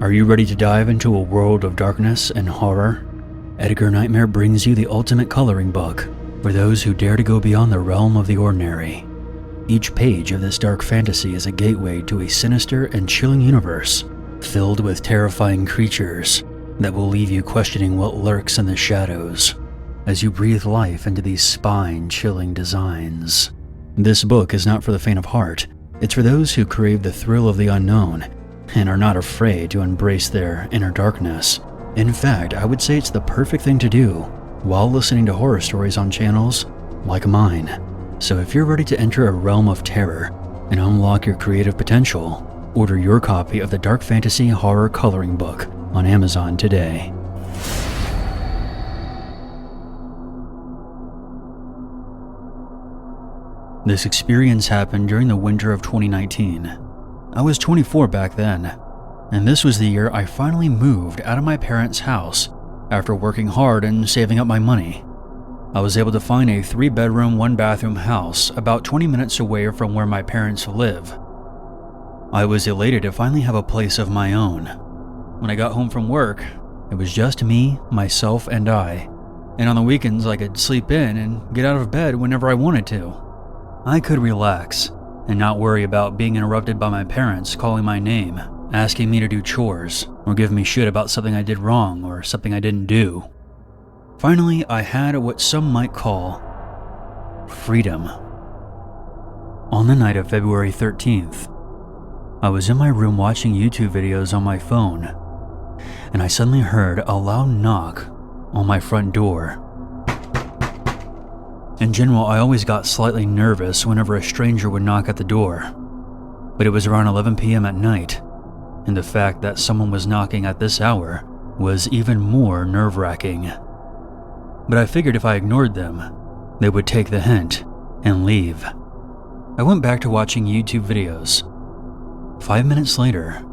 Are you ready to dive into a world of darkness and horror? Edgar Nightmare brings you the ultimate coloring book for those who dare to go beyond the realm of the ordinary. Each page of this dark fantasy is a gateway to a sinister and chilling universe filled with terrifying creatures that will leave you questioning what lurks in the shadows as you breathe life into these spine-chilling designs. This book is not for the faint of heart. It's for those who crave the thrill of the unknown and are not afraid to embrace their inner darkness. In fact, I would say it's the perfect thing to do while listening to horror stories on channels like mine. So if you're ready to enter a realm of terror and unlock your creative potential, order your copy of the Dark Fantasy Horror Coloring Book on Amazon today. This experience happened during the winter of 2019. I was 24 back then, and this was the year I finally moved out of my parents' house after working hard and saving up my money. I was able to find a 3-bedroom, 1-bathroom house about 20 minutes away from where my parents live. I was elated to finally have a place of my own. When I got home from work, it was just me, myself, and I, and on the weekends I could sleep in and get out of bed whenever I wanted to. I could relax and not worry about being interrupted by my parents calling my name, asking me to do chores, or give me shit about something I did wrong or something I didn't do. Finally, I had what some might call freedom. On the night of February 13th, I was in my room watching YouTube videos on my phone, and I suddenly heard a loud knock on my front door. In general, I always got slightly nervous whenever a stranger would knock at the door, but it was around 11 p.m. at night, and the fact that someone was knocking at this hour was even more nerve-wracking. But I figured if I ignored them, they would take the hint and leave. I went back to watching YouTube videos. 5 minutes later,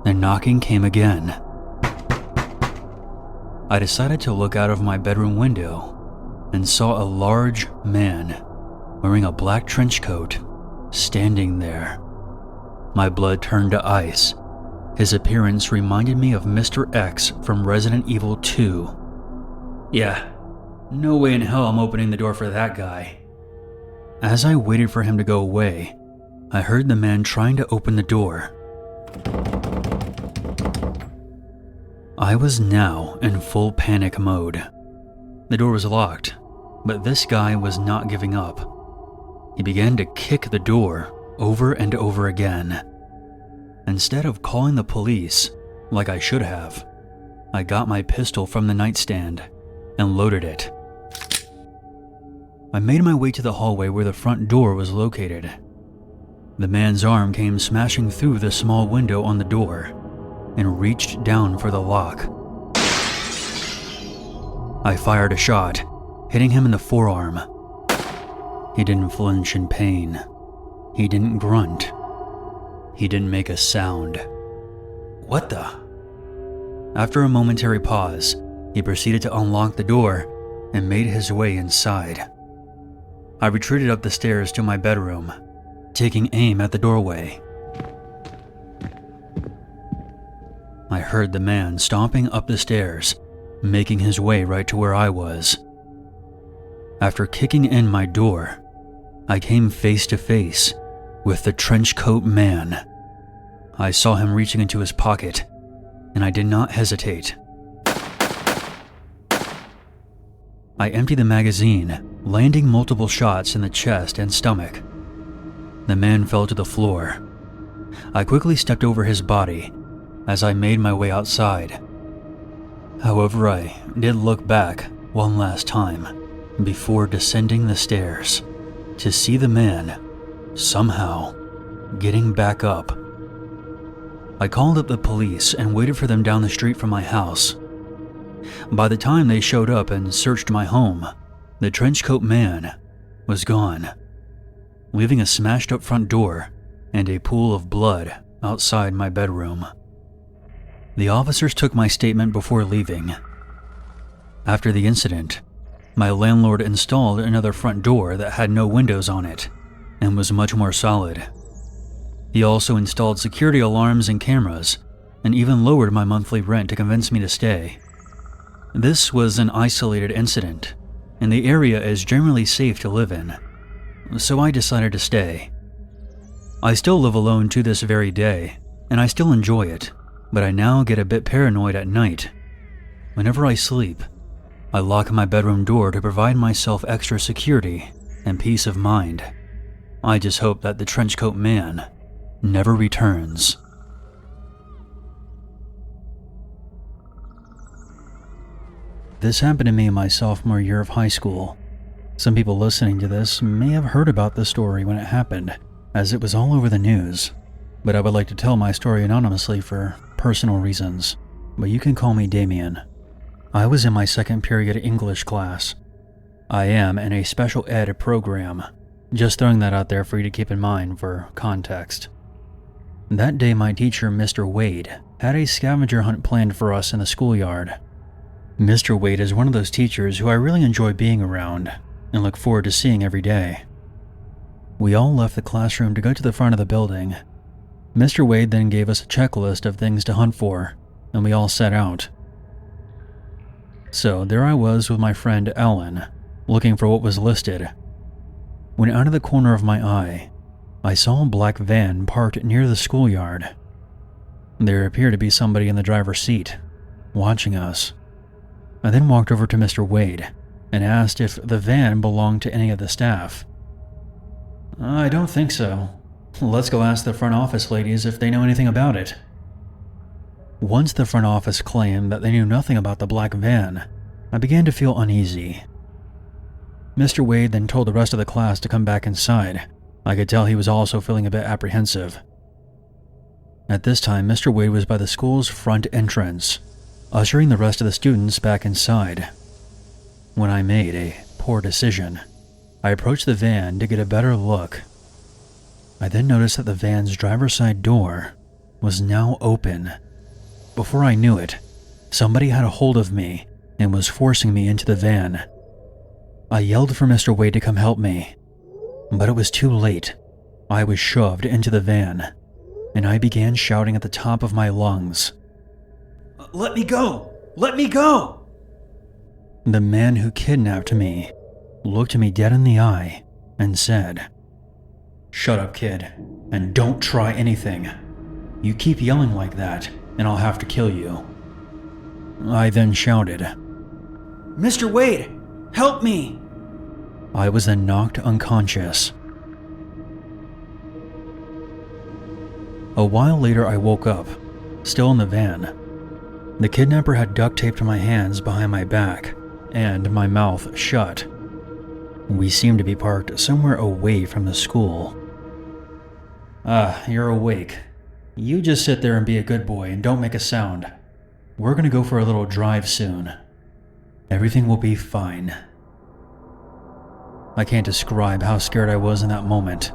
the knocking came again. I decided to look out of my bedroom window and saw a large man wearing a black trench coat standing there. My blood turned to ice. His appearance reminded me of Mr. X from Resident Evil 2. Yeah, no way in hell I'm opening the door for that guy. As I waited for him to go away, I heard the man trying to open the door. I was now in full panic mode. The door was locked, but this guy was not giving up. He began to kick the door over and over again. Instead of calling the police, like I should have, I got my pistol from the nightstand and loaded it. I made my way to the hallway where the front door was located. The man's arm came smashing through the small window on the door and reached down for the lock. I fired a shot, hitting him in the forearm. He didn't flinch in pain. He didn't grunt. He didn't make a sound. What the? After a momentary pause, he proceeded to unlock the door and made his way inside. I retreated up the stairs to my bedroom, taking aim at the doorway. I heard the man stomping up the stairs, making his way right to where I was. After kicking in my door, I came face to face with the trenchcoat man. I saw him reaching into his pocket, and I did not hesitate. I emptied the magazine, landing multiple shots in the chest and stomach. The man fell to the floor. I quickly stepped over his body as I made my way outside. However, I did look back one last time before descending the stairs to see the man somehow getting back up. I called up the police and waited for them down the street from my house. By the time they showed up and searched my home, the trenchcoat man was gone, leaving a smashed up front door and a pool of blood outside my bedroom. The officers took my statement before leaving. After the incident, my landlord installed another front door that had no windows on it and was much more solid. He also installed security alarms and cameras and even lowered my monthly rent to convince me to stay. This was an isolated incident, and the area is generally safe to live in, so I decided to stay. I still live alone to this very day, and I still enjoy it, but I now get a bit paranoid at night. Whenever I sleep, I lock my bedroom door to provide myself extra security and peace of mind. I just hope that the trenchcoat man never returns. This happened to me in my sophomore year of high school. Some people listening to this may have heard about the story when it happened, as it was all over the news, but I would like to tell my story anonymously for personal reasons, but you can call me Damien. I was in my second period English class. I am in a special ed program, just throwing that out there for you to keep in mind for context. That day my teacher, Mr. Wade, had a scavenger hunt planned for us in the schoolyard. Mr. Wade is one of those teachers who I really enjoy being around and look forward to seeing every day. We all left the classroom to go to the front of the building. Mr. Wade then gave us a checklist of things to hunt for, and we all set out. So there I was with my friend Ellen, looking for what was listed. When out of the corner of my eye, I saw a black van parked near the schoolyard. There appeared to be somebody in the driver's seat, watching us. I then walked over to Mr. Wade and asked if the van belonged to any of the staff. "I don't think so. Let's go ask the front office ladies if they know anything about it." Once the front office claimed that they knew nothing about the black van, I began to feel uneasy. Mr. Wade then told the rest of the class to come back inside. I could tell he was also feeling a bit apprehensive. At this time, Mr. Wade was by the school's front entrance, ushering the rest of the students back inside. When I made a poor decision, I approached the van to get a better look. I then noticed that the van's driver's side door was now open. Before I knew it, somebody had a hold of me and was forcing me into the van. I yelled for Mr. Wade to come help me, but it was too late. I was shoved into the van, and I began shouting at the top of my lungs, "Let me go! Let me go!" The man who kidnapped me looked me dead in the eye and said, "Shut up, kid, and don't try anything. You keep yelling like that, and I'll have to kill you." I then shouted, "Mr. Wade, help me!" I was then knocked unconscious. A while later I woke up, still in the van. The kidnapper had duct taped my hands behind my back and my mouth shut. We seemed to be parked somewhere away from the school. "Ah, you're awake. You just sit there and be a good boy and don't make a sound. We're gonna go for a little drive soon. Everything will be fine." I can't describe how scared I was in that moment.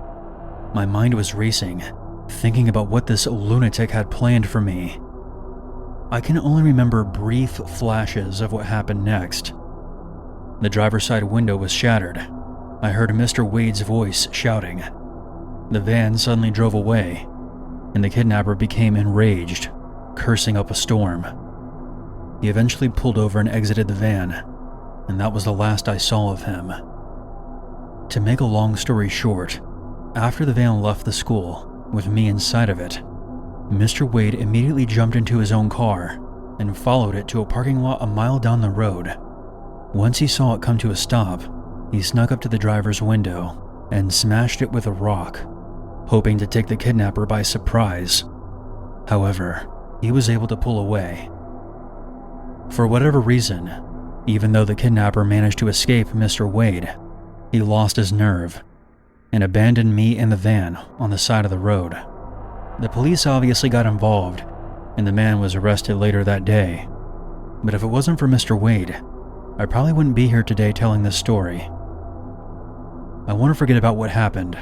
My mind was racing, thinking about what this lunatic had planned for me. I can only remember brief flashes of what happened next. The driver's side window was shattered. I heard Mr. Wade's voice shouting. The van suddenly drove away, and the kidnapper became enraged, cursing up a storm. He eventually pulled over and exited the van, and that was the last I saw of him. To make a long story short, after the van left the school, with me inside of it, Mr. Wade immediately jumped into his own car and followed it to a parking lot a mile down the road. Once he saw it come to a stop, he snuck up to the driver's window and smashed it with a rock, hoping to take the kidnapper by surprise. However, he was able to pull away. For whatever reason, even though the kidnapper managed to escape Mr. Wade, he lost his nerve and abandoned me in the van on the side of the road. The police obviously got involved, and the man was arrested later that day. But if it wasn't for Mr. Wade, I probably wouldn't be here today telling this story. I want to forget about what happened,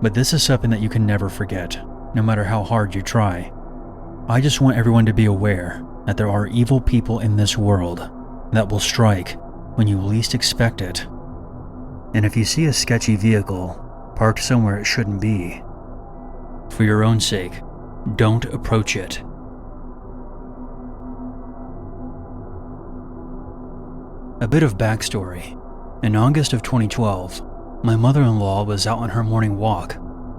but this is something that you can never forget, no matter how hard you try. I just want everyone to be aware that there are evil people in this world that will strike when you least expect it. And if you see a sketchy vehicle parked somewhere it shouldn't be, for your own sake, don't approach it. A bit of backstory. In August of 2012, my mother-in-law was out on her morning walk,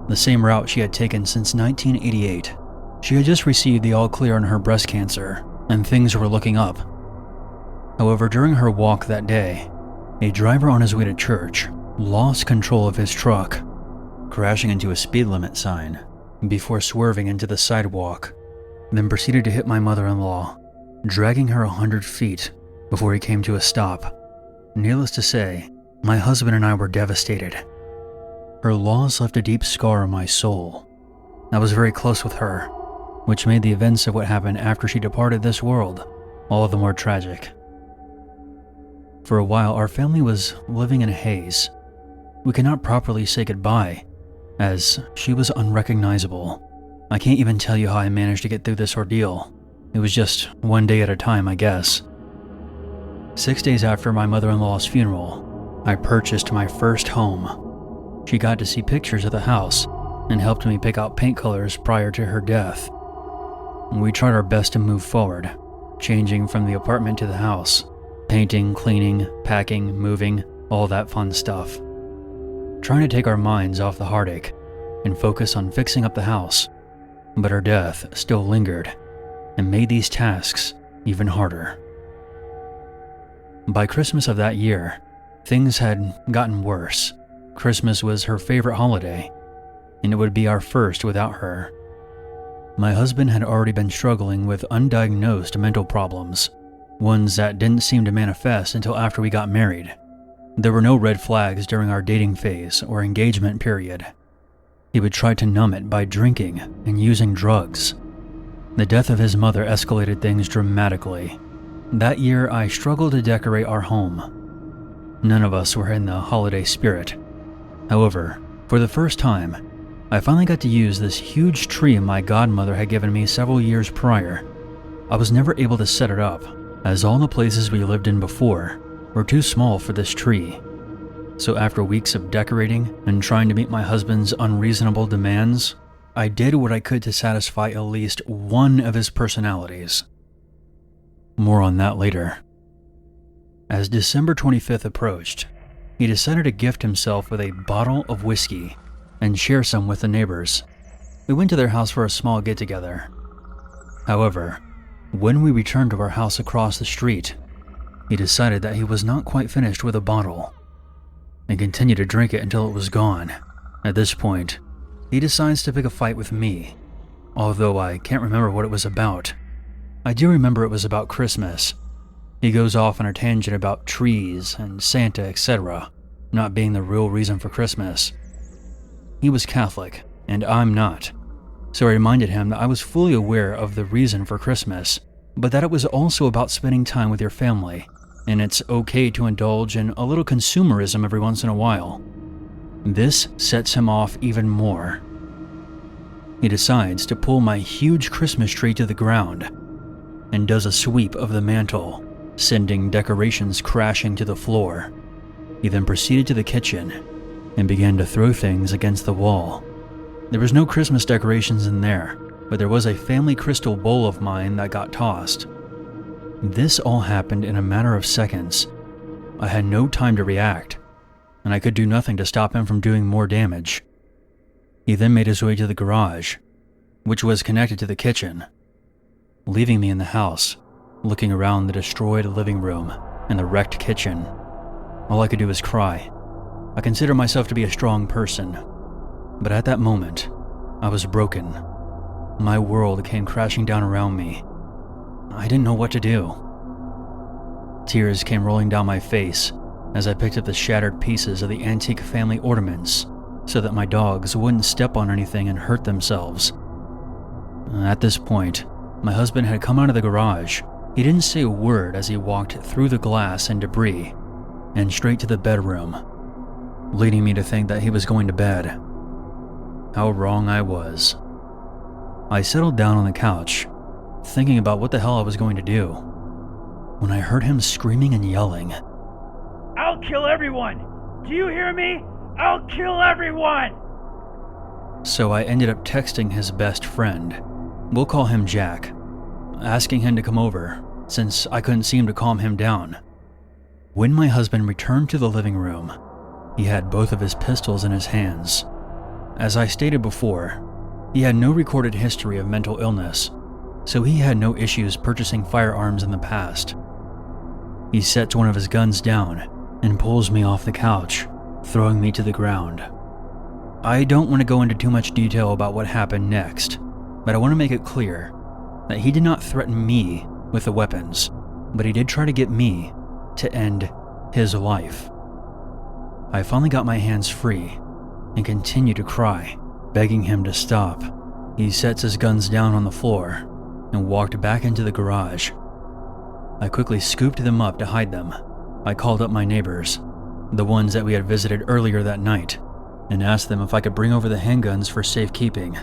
the same route she had taken since 1988. She had just received the all-clear on her breast cancer, and things were looking up. However, during her walk that day, a driver on his way to church lost control of his truck, crashing into a speed limit sign before swerving into the sidewalk, then proceeded to hit my mother-in-law, dragging her 100 feet before he came to a stop. Needless to say, my husband and I were devastated. Her loss left a deep scar on my soul. I was very close with her, which made the events of what happened after she departed this world all the more tragic. For a while, our family was living in a haze. We could not properly say goodbye, as she was unrecognizable. I can't even tell you how I managed to get through this ordeal. It was just one day at a time, I guess. 6 days after my mother-in-law's funeral, I purchased my first home. She got to see pictures of the house and helped me pick out paint colors prior to her death. We tried our best to move forward, changing from the apartment to the house, painting, cleaning, packing, moving, all that fun stuff. Trying to take our minds off the heartache and focus on fixing up the house, but her death still lingered and made these tasks even harder. By Christmas of that year, things had gotten worse. Christmas was her favorite holiday, and it would be our first without her. My husband had already been struggling with undiagnosed mental problems, ones that didn't seem to manifest until after we got married. There were no red flags during our dating phase or engagement period. He would try to numb it by drinking and using drugs. The death of his mother escalated things dramatically. That year, I struggled to decorate our home. None of us were in the holiday spirit. However, for the first time, I finally got to use this huge tree my godmother had given me several years prior. I was never able to set it up, as all the places we lived in before were too small for this tree. So after weeks of decorating and trying to meet my husband's unreasonable demands, I did what I could to satisfy at least one of his personalities. More on that later. As December 25th approached, he decided to gift himself with a bottle of whiskey and share some with the neighbors. We went to their house for a small get-together. However, when we returned to our house across the street, he decided that he was not quite finished with the bottle and continued to drink it until it was gone. At this point, he decides to pick a fight with me, although I can't remember what it was about. I do remember it was about Christmas. He goes off on a tangent about trees and Santa, etc., not being the real reason for Christmas. He was Catholic, and I'm not, so I reminded him that I was fully aware of the reason for Christmas, but that it was also about spending time with your family, and it's okay to indulge in a little consumerism every once in a while. This sets him off even more. He decides to pull my huge Christmas tree to the ground and does a sweep of the mantle, sending decorations crashing to the floor. He then proceeded to the kitchen and began to throw things against the wall. There was no Christmas decorations in there, but there was a family crystal bowl of mine that got tossed. This all happened in a matter of seconds. I had no time to react, and I could do nothing to stop him from doing more damage. He then made his way to the garage, which was connected to the kitchen, leaving me in the house, looking around the destroyed living room and the wrecked kitchen. All I could do was cry. I consider myself to be a strong person, but at that moment, I was broken. My world came crashing down around me. I didn't know what to do. Tears came rolling down my face as I picked up the shattered pieces of the antique family ornaments so that my dogs wouldn't step on anything and hurt themselves. At this point, my husband had come out of the garage. He didn't say a word as he walked through the glass and debris and straight to the bedroom, leading me to think that he was going to bed. How wrong I was. I settled down on the couch, thinking about what the hell I was going to do, when I heard him screaming and yelling, "I'll kill everyone! Do you hear me? I'll kill everyone!" So I ended up texting his best friend, we'll call him Jack, asking him to come over since I couldn't seem to calm him down. When my husband returned to the living room, he had both of his pistols in his hands. As I stated before, he had no recorded history of mental illness, so he had no issues purchasing firearms in the past. He sets one of his guns down and pulls me off the couch, throwing me to the ground. I don't want to go into too much detail about what happened next, but I want to make it clear that he did not threaten me with the weapons, but he did try to get me to end his life. I finally got my hands free and continued to cry, begging him to stop. He sets his guns down on the floor and walked back into the garage. I quickly scooped them up to hide them. I called up my neighbors, the ones that we had visited earlier that night, and asked them if I could bring over the handguns for safekeeping.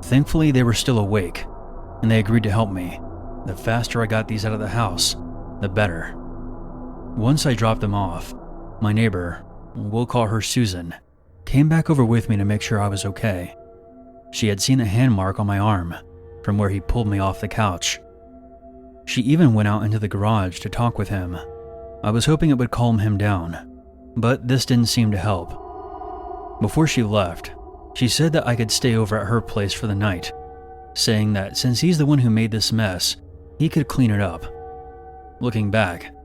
Thankfully, they were still awake, and they agreed to help me. The faster I got these out of the house, the better. Once I dropped them off, my neighbor, we'll call her Susan, came back over with me to make sure I was okay. She had seen a hand mark on my arm from where he pulled me off the couch. She even went out into the garage to talk with him. I was hoping it would calm him down, but this didn't seem to help. Before she left, she said that I could stay over at her place for the night, saying that since he's the one who made this mess, he could clean it up. Looking back,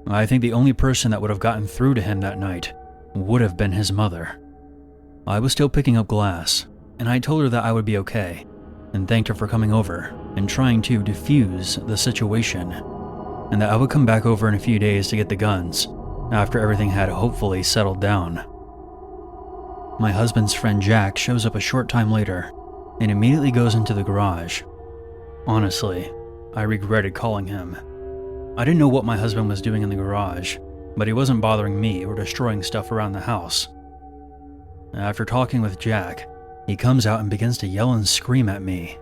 I think the only person that would have gotten through to him that night would have been his mother. I was still picking up glass, and I told her that I would be okay, and thanked her for coming over and trying to defuse the situation, and that I would come back over in a few days to get the guns after everything had hopefully settled down. My husband's friend Jack shows up a short time later and immediately goes into the garage. Honestly, I regretted calling him. I didn't know what my husband was doing in the garage, but he wasn't bothering me or destroying stuff around the house. After talking with Jack, he comes out and begins to yell and scream at me.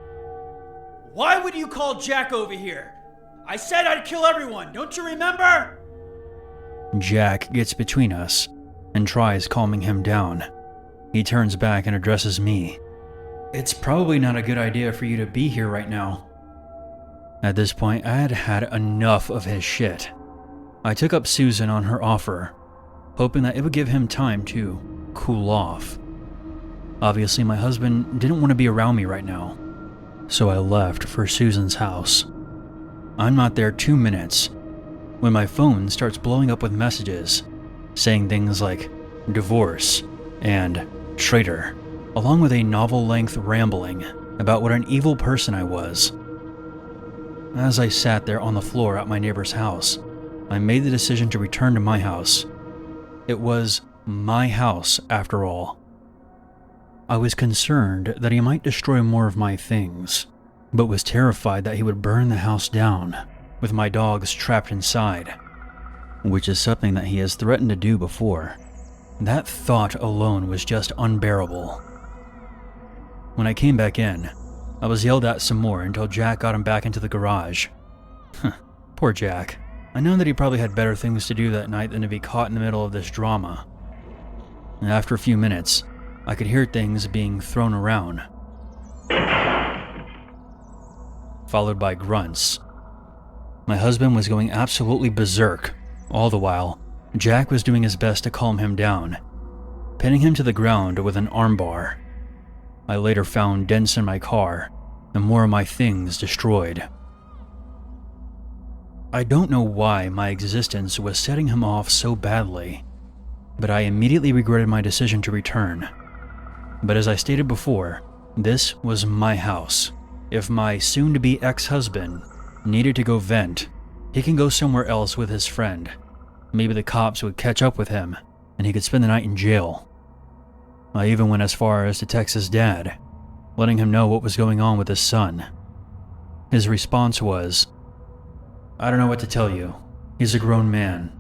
Why would you call Jack over here? I said I'd kill everyone, don't you remember? Jack gets between us and tries calming him down. He turns back and addresses me. It's probably not a good idea for you to be here right now. At this point, I had had enough of his shit. I took up Susan on her offer, hoping that it would give him time to cool off. Obviously, my husband didn't want to be around me right now, so I left for Susan's house. I'm not there 2 minutes when my phone starts blowing up with messages saying things like divorce and traitor, along with a novel-length rambling about what an evil person I was. As I sat there on the floor at my neighbor's house, I made the decision to return to my house. It was my house, after all. I was concerned that he might destroy more of my things, but was terrified that he would burn the house down, with my dogs trapped inside, which is something that he has threatened to do before. That thought alone was just unbearable. When I came back in, I was yelled at some more until Jack got him back into the garage. Poor Jack. I know that he probably had better things to do that night than to be caught in the middle of this drama. And after a few minutes, I could hear things being thrown around, followed by grunts. My husband was going absolutely berserk. All the while, Jack was doing his best to calm him down, pinning him to the ground with an armbar. I later found dents in my car and more of my things destroyed. I don't know why my existence was setting him off so badly, but I immediately regretted my decision to return. But as I stated before, this was my house. If my soon-to-be ex-husband needed to go vent, he can go somewhere else with his friend. Maybe the cops would catch up with him, and he could spend the night in jail. I even went as far as to text his dad, letting him know what was going on with his son. His response was, "I don't know what to tell you. He's a grown man."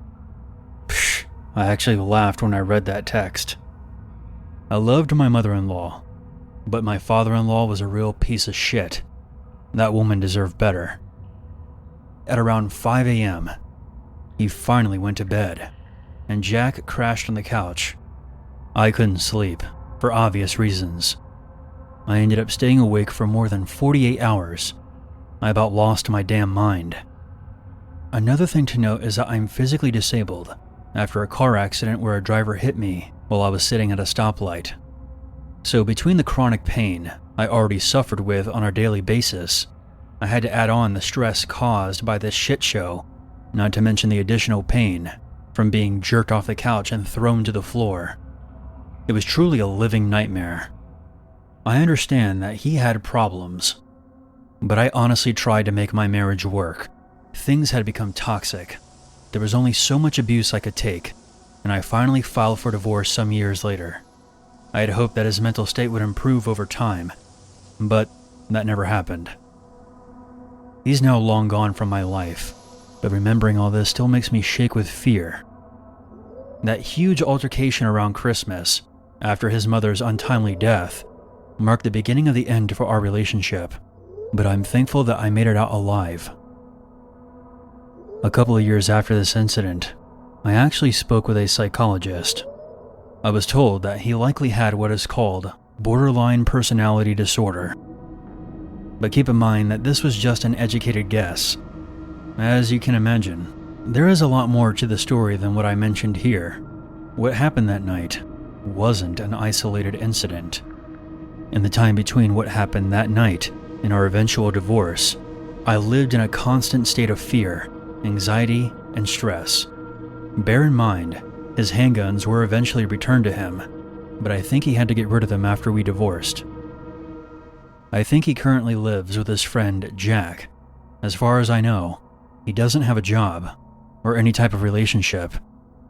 Psh, I actually laughed when I read that text. I loved my mother-in-law, but my father-in-law was a real piece of shit. That woman deserved better. At around 5 a.m., he finally went to bed, and Jack crashed on the couch. I couldn't sleep, for obvious reasons. I ended up staying awake for more than 48 hours. I about lost my damn mind. Another thing to note is that I'm physically disabled after a car accident where a driver hit me while I was sitting at a stoplight. So between the chronic pain I already suffered with on a daily basis, I had to add on the stress caused by this shit show, not to mention the additional pain from being jerked off the couch and thrown to the floor. It was truly a living nightmare. I understand that he had problems, but I honestly tried to make my marriage work. Things had become toxic. There was only so much abuse I could take, and I finally filed for divorce some years later. I had hoped that his mental state would improve over time, but that never happened. He's now long gone from my life, but remembering all this still makes me shake with fear. That huge altercation around Christmas, after his mother's untimely death, marked the beginning of the end for our relationship, but I'm thankful that I made it out alive. A couple of years after this incident, I actually spoke with a psychologist. I was told that he likely had what is called borderline personality disorder. But keep in mind that this was just an educated guess. As you can imagine, there is a lot more to the story than what I mentioned here. What happened that night wasn't an isolated incident. In the time between what happened that night and our eventual divorce, I lived in a constant state of fear, anxiety, and stress. Bear in mind, his handguns were eventually returned to him, but I think he had to get rid of them after we divorced. I think he currently lives with his friend Jack. As far as I know, he doesn't have a job or any type of relationship,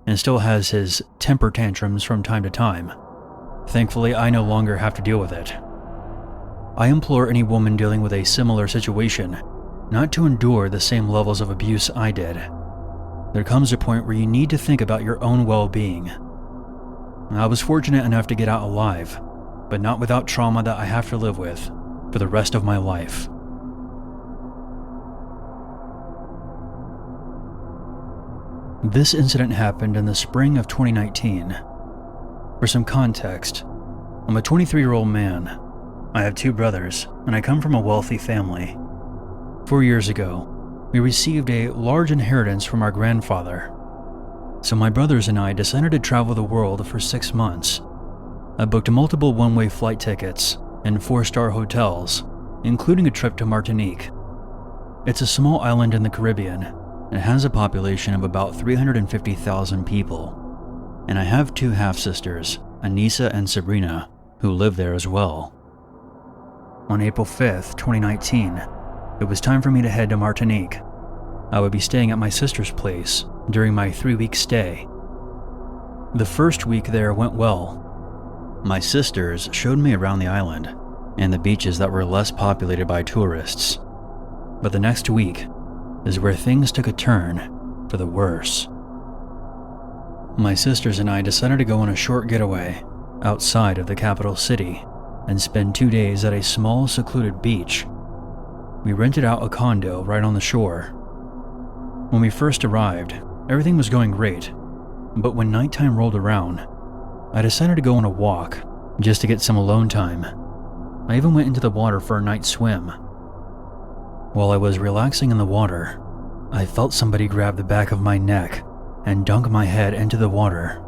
and still has his temper tantrums from time to time. Thankfully, I no longer have to deal with it. I implore any woman dealing with a similar situation not to endure the same levels of abuse I did. There comes a point where you need to think about your own well-being. I was fortunate enough to get out alive, but not without trauma that I have to live with for the rest of my life. This incident happened in the spring of 2019. For some context, I'm a 23-year-old man. I have 2 brothers, and I come from a wealthy family. 4 years ago, we received a large inheritance from our grandfather. So my brothers and I decided to travel the world for 6 months. I booked multiple one-way flight tickets and 4-star hotels, including a trip to Martinique. It's a small island in the Caribbean and has a population of about 350,000 people. And I have 2 half-sisters, Anissa and Sabrina, who live there as well. On April 5th, 2019, it was time for me to head to Martinique. I would be staying at my sister's place during my 3-week stay. The first week there went well. My sisters showed me around the island and the beaches that were less populated by tourists. But the next week is where things took a turn for the worse. My sisters and I decided to go on a short getaway outside of the capital city and spend 2 days at a small secluded beach. We rented out a condo right on the shore. When we first arrived, everything was going great, but when nighttime rolled around, I decided to go on a walk just to get some alone time. I even went into the water for a night swim. While I was relaxing in the water, I felt somebody grab the back of my neck and dunk my head into the water.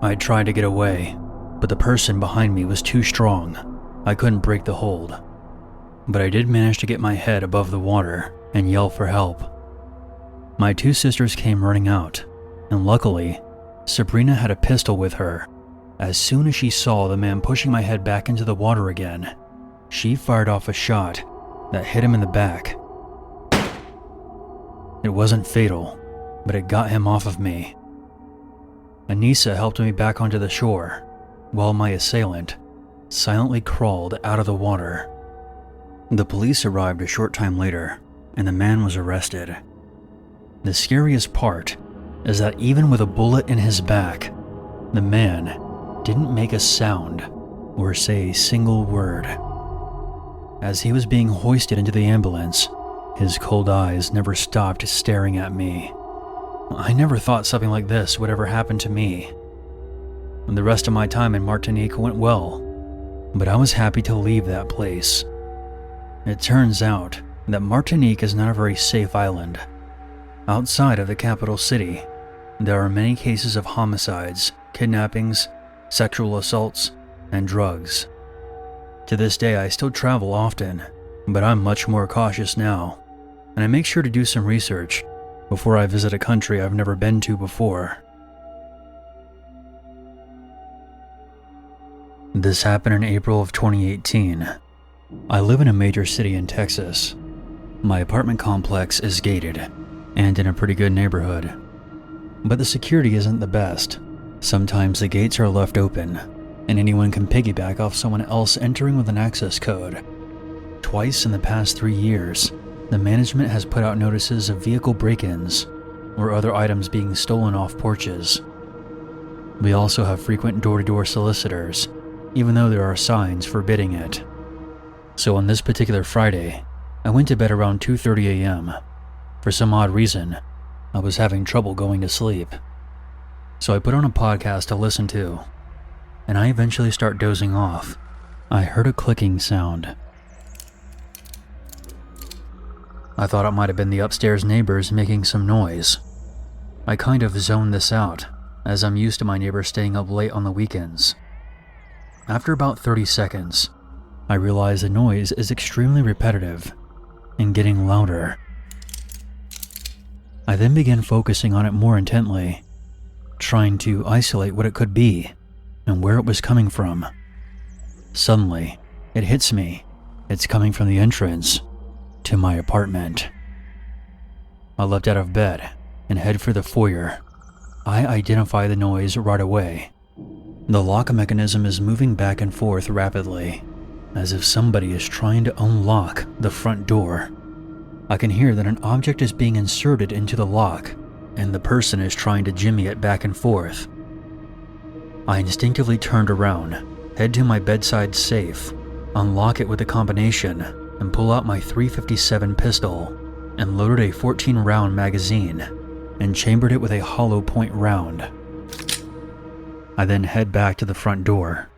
I tried to get away, but the person behind me was too strong. I couldn't break the hold. But I did manage to get my head above the water and yell for help. My 2 sisters came running out, and luckily, Sabrina had a pistol with her. As soon as she saw the man pushing my head back into the water again, she fired off a shot that hit him in the back. It wasn't fatal, but it got him off of me. Anissa helped me back onto the shore, while my assailant silently crawled out of the water. The police arrived a short time later, and the man was arrested. The scariest part is that even with a bullet in his back, the man didn't make a sound or say a single word. As he was being hoisted into the ambulance, his cold eyes never stopped staring at me. I never thought something like this would ever happen to me. The rest of my time in Martinique went well, but I was happy to leave that place. It turns out that Martinique is not a very safe island. Outside of the capital city, there are many cases of homicides, kidnappings, sexual assaults, and drugs. To this day, I still travel often, but I'm much more cautious now, and I make sure to do some research before I visit a country I've never been to before. This happened in April of 2018. I live in a major city in Texas. My apartment complex is gated and in a pretty good neighborhood, but the security isn't the best. Sometimes the gates are left open, and anyone can piggyback off someone else entering with an access code. Twice in the past 3 years, the management has put out notices of vehicle break-ins or other items being stolen off porches. We also have frequent door-to-door solicitors, even though there are signs forbidding it. So on this particular Friday, I went to bed around 2:30 a.m. For some odd reason, I was having trouble going to sleep. So I put on a podcast to listen to, and I eventually start dozing off. I heard a clicking sound. I thought it might have been the upstairs neighbors making some noise. I kind of zoned this out, as I'm used to my neighbors staying up late on the weekends. After about 30 seconds, I realized the noise is extremely repetitive and getting louder. I then began focusing on it more intently, trying to isolate what it could be and where it was coming from. Suddenly, it hits me. It's coming from the entrance to my apartment. I leapt out of bed and head for the foyer. I identify the noise right away. The lock mechanism is moving back and forth rapidly, as if somebody is trying to unlock the front door. I can hear that an object is being inserted into the lock, and the person is trying to jimmy it back and forth. I instinctively turned around, head to my bedside safe, unlock it with a combination, and pull out my .357 pistol, and loaded a 14-round magazine, and chambered it with a hollow point round. I then head back to the front door.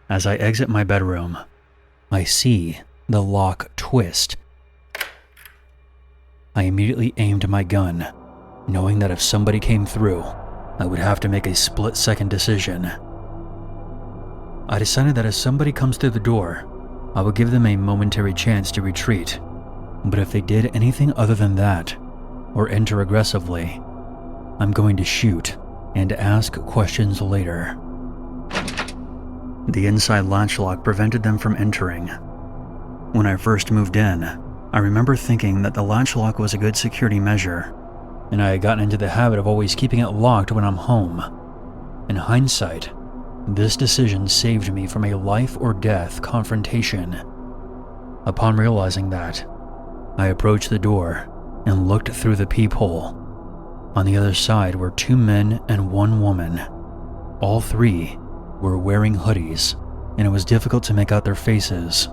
As I exit my bedroom, I see the lock twist. I immediately aimed my gun, knowing that if somebody came through, I would have to make a split-second decision. I decided that if somebody comes through the door, I would give them a momentary chance to retreat, but if they did anything other than that, or enter aggressively, I'm going to shoot and ask questions later. The inside latch lock prevented them from entering. When I first moved in, I remember thinking that the latch lock was a good security measure, and I had gotten into the habit of always keeping it locked when I'm home. In hindsight, this decision saved me from a life or death confrontation. Upon realizing that, I approached the door and looked through the peephole. On the other side were 2 men and 1 woman. All 3 were wearing hoodies, and it was difficult to make out their faces.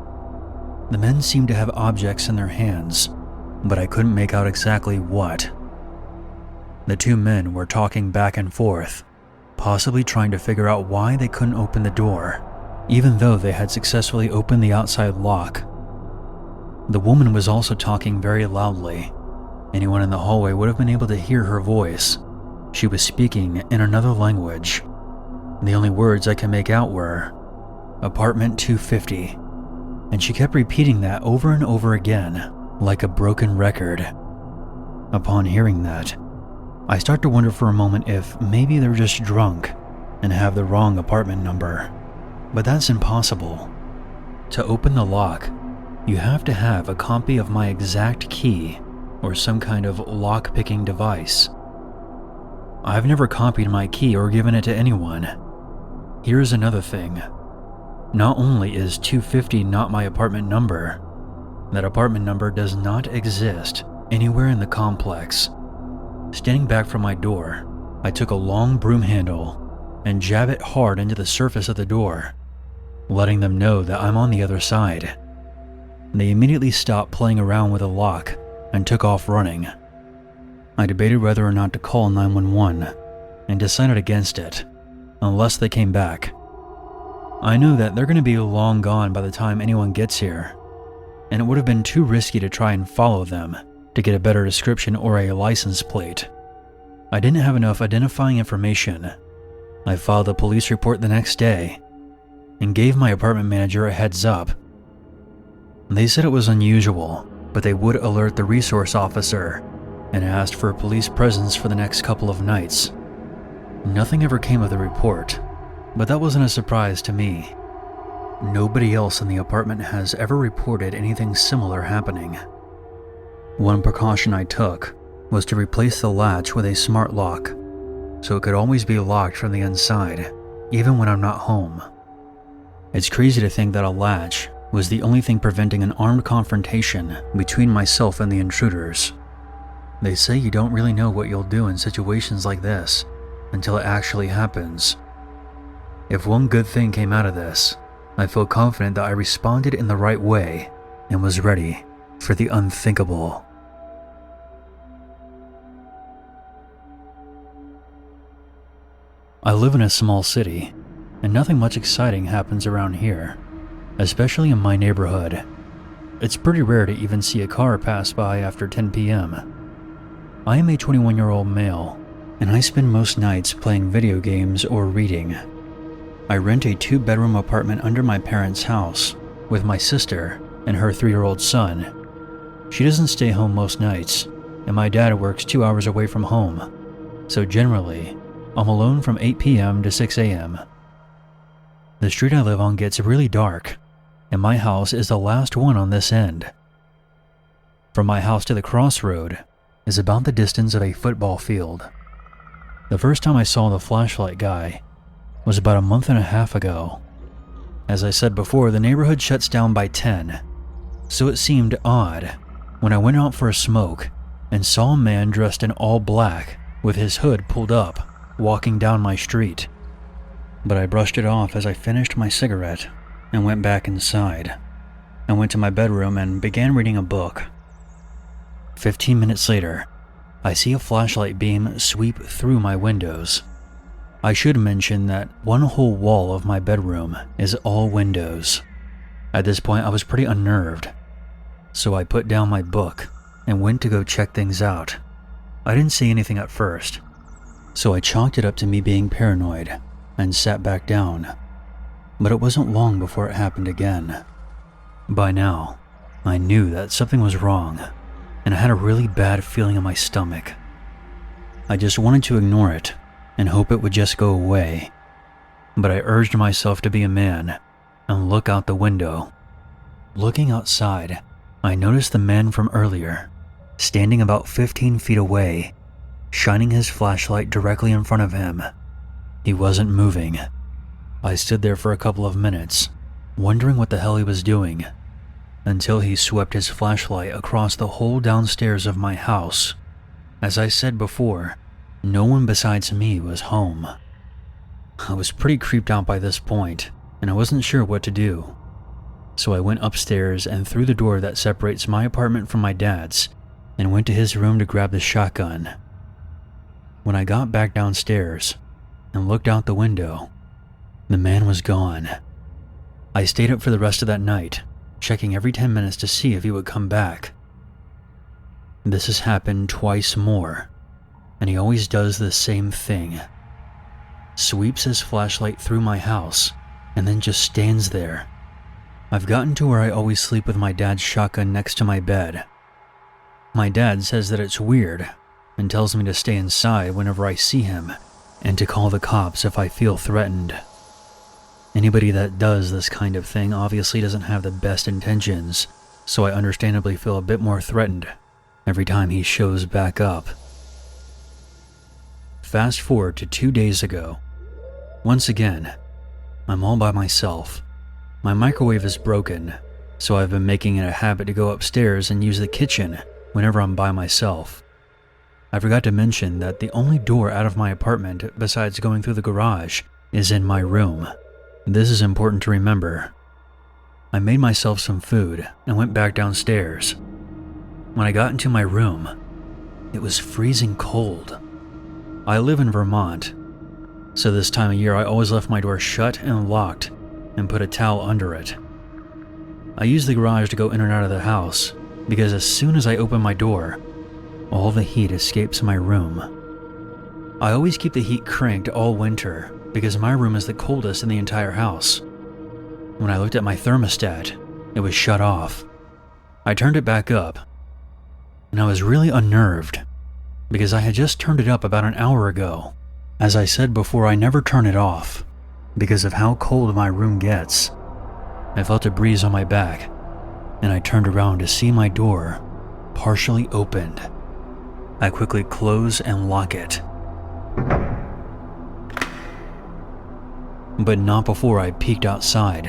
The men seemed to have objects in their hands, but I couldn't make out exactly what. The 2 men were talking back and forth, possibly trying to figure out why they couldn't open the door, even though they had successfully opened the outside lock. The woman was also talking very loudly. Anyone in the hallway would have been able to hear her voice. She was speaking in another language. The only words I could make out were, "Apartment 250. And she kept repeating that over and over again, like a broken record. Upon hearing that, I start to wonder for a moment if maybe they're just drunk and have the wrong apartment number. But that's impossible. To open the lock, you have to have a copy of my exact key or some kind of lock-picking device. I've never copied my key or given it to anyone. Here's another thing. Not only is 250 not my apartment number, that apartment number does not exist anywhere in the complex. Standing back from my door, I took a long broom handle and jabbed it hard into the surface of the door, letting them know that I'm on the other side. They immediately stopped playing around with the lock and took off running. I debated whether or not to call 911 and decided against it, unless they came back. I knew that they're going to be long gone by the time anyone gets here, and it would have been too risky to try and follow them to get a better description or a license plate. I didn't have enough identifying information. I filed a police report the next day and gave my apartment manager a heads up. They said it was unusual, but they would alert the resource officer and asked for a police presence for the next couple of nights. Nothing ever came of the report, but that wasn't a surprise to me. Nobody else in the apartment has ever reported anything similar happening. One precaution I took was to replace the latch with a smart lock, so it could always be locked from the inside, even when I'm not home. It's crazy to think that a latch was the only thing preventing an armed confrontation between myself and the intruders. They say you don't really know what you'll do in situations like this until it actually happens. If one good thing came out of this, I feel confident that I responded in the right way and was ready for the unthinkable. I live in a small city, and nothing much exciting happens around here, especially in my neighborhood. It's pretty rare to even see a car pass by after 10 p.m. I am a 21-year-old male, and I spend most nights playing video games or reading. I rent a 2-bedroom apartment under my parents' house with my sister and her 3-year-old son. She doesn't stay home most nights, and my dad works 2 hours away from home, so generally, I'm alone from 8 p.m. to 6 a.m. The street I live on gets really dark, and my house is the last one on this end. From my house to the crossroad is about the distance of a football field. The first time I saw the flashlight guy was about a month and a half ago. As I said before, the neighborhood shuts down by 10, so it seemed odd when I went out for a smoke and saw a man dressed in all black with his hood pulled up walking down my street. But I brushed it off as I finished my cigarette and went back inside. I went to my bedroom and began reading a book. 15 minutes later, I see a flashlight beam sweep through my windows. I should mention that one whole wall of my bedroom is all windows. At this point, I was pretty unnerved, so I put down my book and went to go check things out. I didn't see anything at first, so I chalked it up to me being paranoid and sat back down. But it wasn't long before it happened again. By now, I knew that something was wrong, and I had a really bad feeling in my stomach. I just wanted to ignore it and hope it would just go away. But I urged myself to be a man and look out the window. Looking outside, I noticed the man from earlier, standing about 15 feet away, shining his flashlight directly in front of him. He wasn't moving. I stood there for a couple of minutes, wondering what the hell he was doing, until he swept his flashlight across the whole downstairs of my house. As I said before, no one besides me was home. I was pretty creeped out by this point, and I wasn't sure what to do. So I went upstairs and through the door that separates my apartment from my dad's, and went to his room to grab the shotgun. When I got back downstairs and looked out the window, the man was gone. I stayed up for the rest of that night, checking every 10 minutes to see if he would come back. This has happened twice more, and he always does the same thing. Sweeps his flashlight through my house, and then just stands there. I've gotten to where I always sleep with my dad's shotgun next to my bed. My dad says that it's weird, and tells me to stay inside whenever I see him, and to call the cops if I feel threatened. Anybody that does this kind of thing obviously doesn't have the best intentions, so I understandably feel a bit more threatened every time he shows back up. Fast forward to 2 days ago. Once again, I'm all by myself. My microwave is broken, so I've been making it a habit to go upstairs and use the kitchen whenever I'm by myself. I forgot to mention that the only door out of my apartment besides going through the garage is in my room. This is important to remember. I made myself some food and went back downstairs. When I got into my room, it was freezing cold. I live in Vermont, so this time of year I always left my door shut and locked and put a towel under it. I used the garage to go in and out of the house because as soon as I opened my door, all the heat escapes my room. I always keep the heat cranked all winter because my room is the coldest in the entire house. When I looked at my thermostat, it was shut off. I turned it back up, and I was really unnerved because I had just turned it up about an hour ago. As I said before, I never turn it off because of how cold my room gets. I felt a breeze on my back, and I turned around to see my door partially opened. I quickly close and lock it, but not before I peeked outside,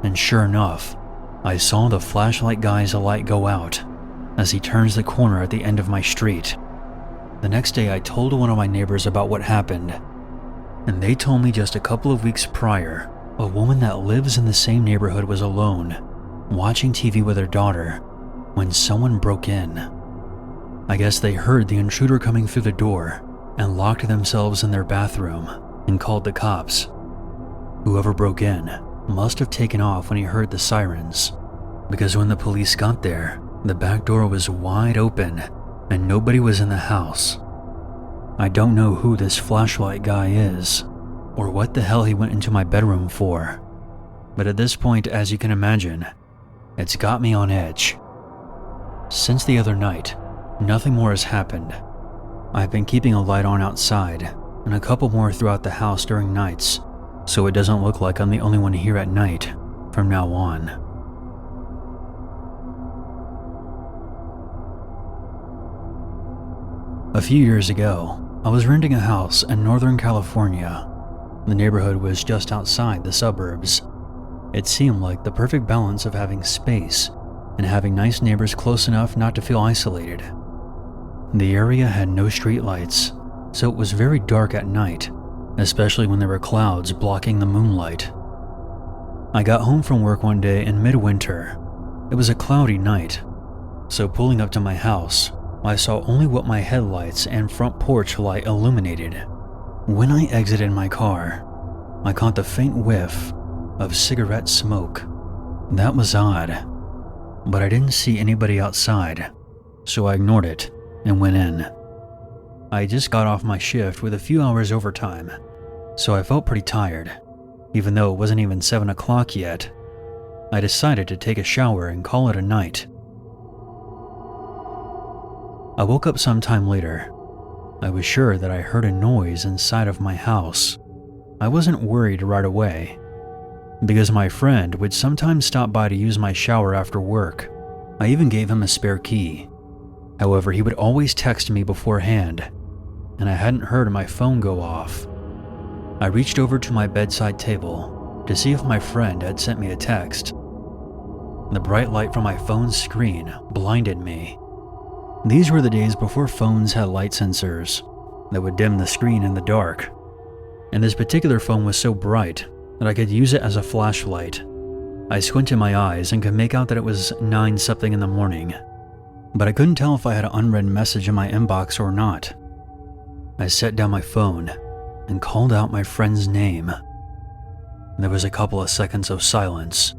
and sure enough, I saw the flashlight guy's light go out as he turns the corner at the end of my street. The next day I told one of my neighbors about what happened, and they told me just a couple of weeks prior, a woman that lives in the same neighborhood was alone, watching TV with her daughter, when someone broke in. I guess they heard the intruder coming through the door and locked themselves in their bathroom and called the cops. Whoever broke in must have taken off when he heard the sirens, because when the police got there, the back door was wide open and nobody was in the house. I don't know who this flashlight guy is, or what the hell he went into my bedroom for, but at this point, as you can imagine, it's got me on edge. Since the other night, nothing more has happened. I've been keeping a light on outside, and a couple more throughout the house during nights, so it doesn't look like I'm the only one here at night from now on. A few years ago, I was renting a house in Northern California. The neighborhood was just outside the suburbs. It seemed like the perfect balance of having space and having nice neighbors close enough not to feel isolated. The area had no streetlights, so it was very dark at night, especially when there were clouds blocking the moonlight. I got home from work one day in midwinter. It was a cloudy night, so pulling up to my house, I saw only what my headlights and front porch light illuminated. When I exited my car, I caught the faint whiff of cigarette smoke. That was odd, but I didn't see anybody outside, so I ignored it and went in. I just got off my shift with a few hours overtime, so I felt pretty tired. Even though it wasn't even 7 o'clock yet, I decided to take a shower and call it a night. I woke up sometime later. I was sure that I heard a noise inside of my house. I wasn't worried right away, because my friend would sometimes stop by to use my shower after work. I even gave him a spare key. However, he would always text me beforehand, and I hadn't heard my phone go off. I reached over to my bedside table to see if my friend had sent me a text. The bright light from my phone's screen blinded me. These were the days before phones had light sensors that would dim the screen in the dark, and this particular phone was so bright that I could use it as a flashlight. I squinted my eyes and could make out that it was 9-something in the morning, but I couldn't tell if I had an unread message in my inbox or not. I set down my phone and called out my friend's name. There was a couple of seconds of silence,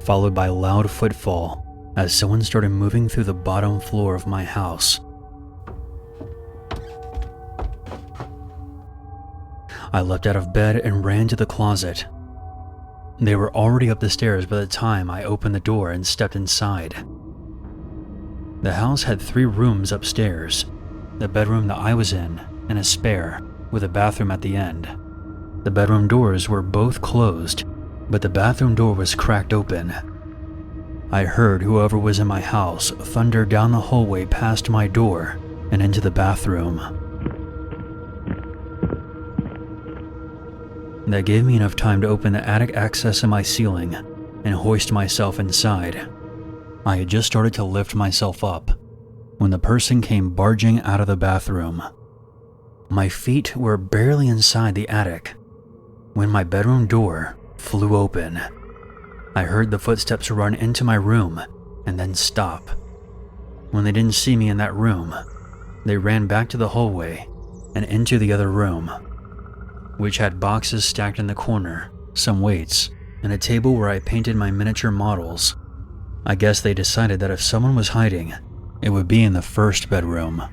followed by a loud footfall as someone started moving through the bottom floor of my house. I leapt out of bed and ran to the closet. They were already up the stairs by the time I opened the door and stepped inside. The house had 3 rooms upstairs, the bedroom that I was in, and a spare, with a bathroom at the end. The bedroom doors were both closed, but the bathroom door was cracked open. I heard whoever was in my house thunder down the hallway past my door and into the bathroom. That gave me enough time to open the attic access in my ceiling and hoist myself inside. I had just started to lift myself up when the person came barging out of the bathroom. My feet were barely inside the attic when my bedroom door flew open. I heard the footsteps run into my room and then stop. When they didn't see me in that room, they ran back to the hallway and into the other room, which had boxes stacked in the corner, some weights, and a table where I painted my miniature models. I guess they decided that if someone was hiding, it would be in the first bedroom,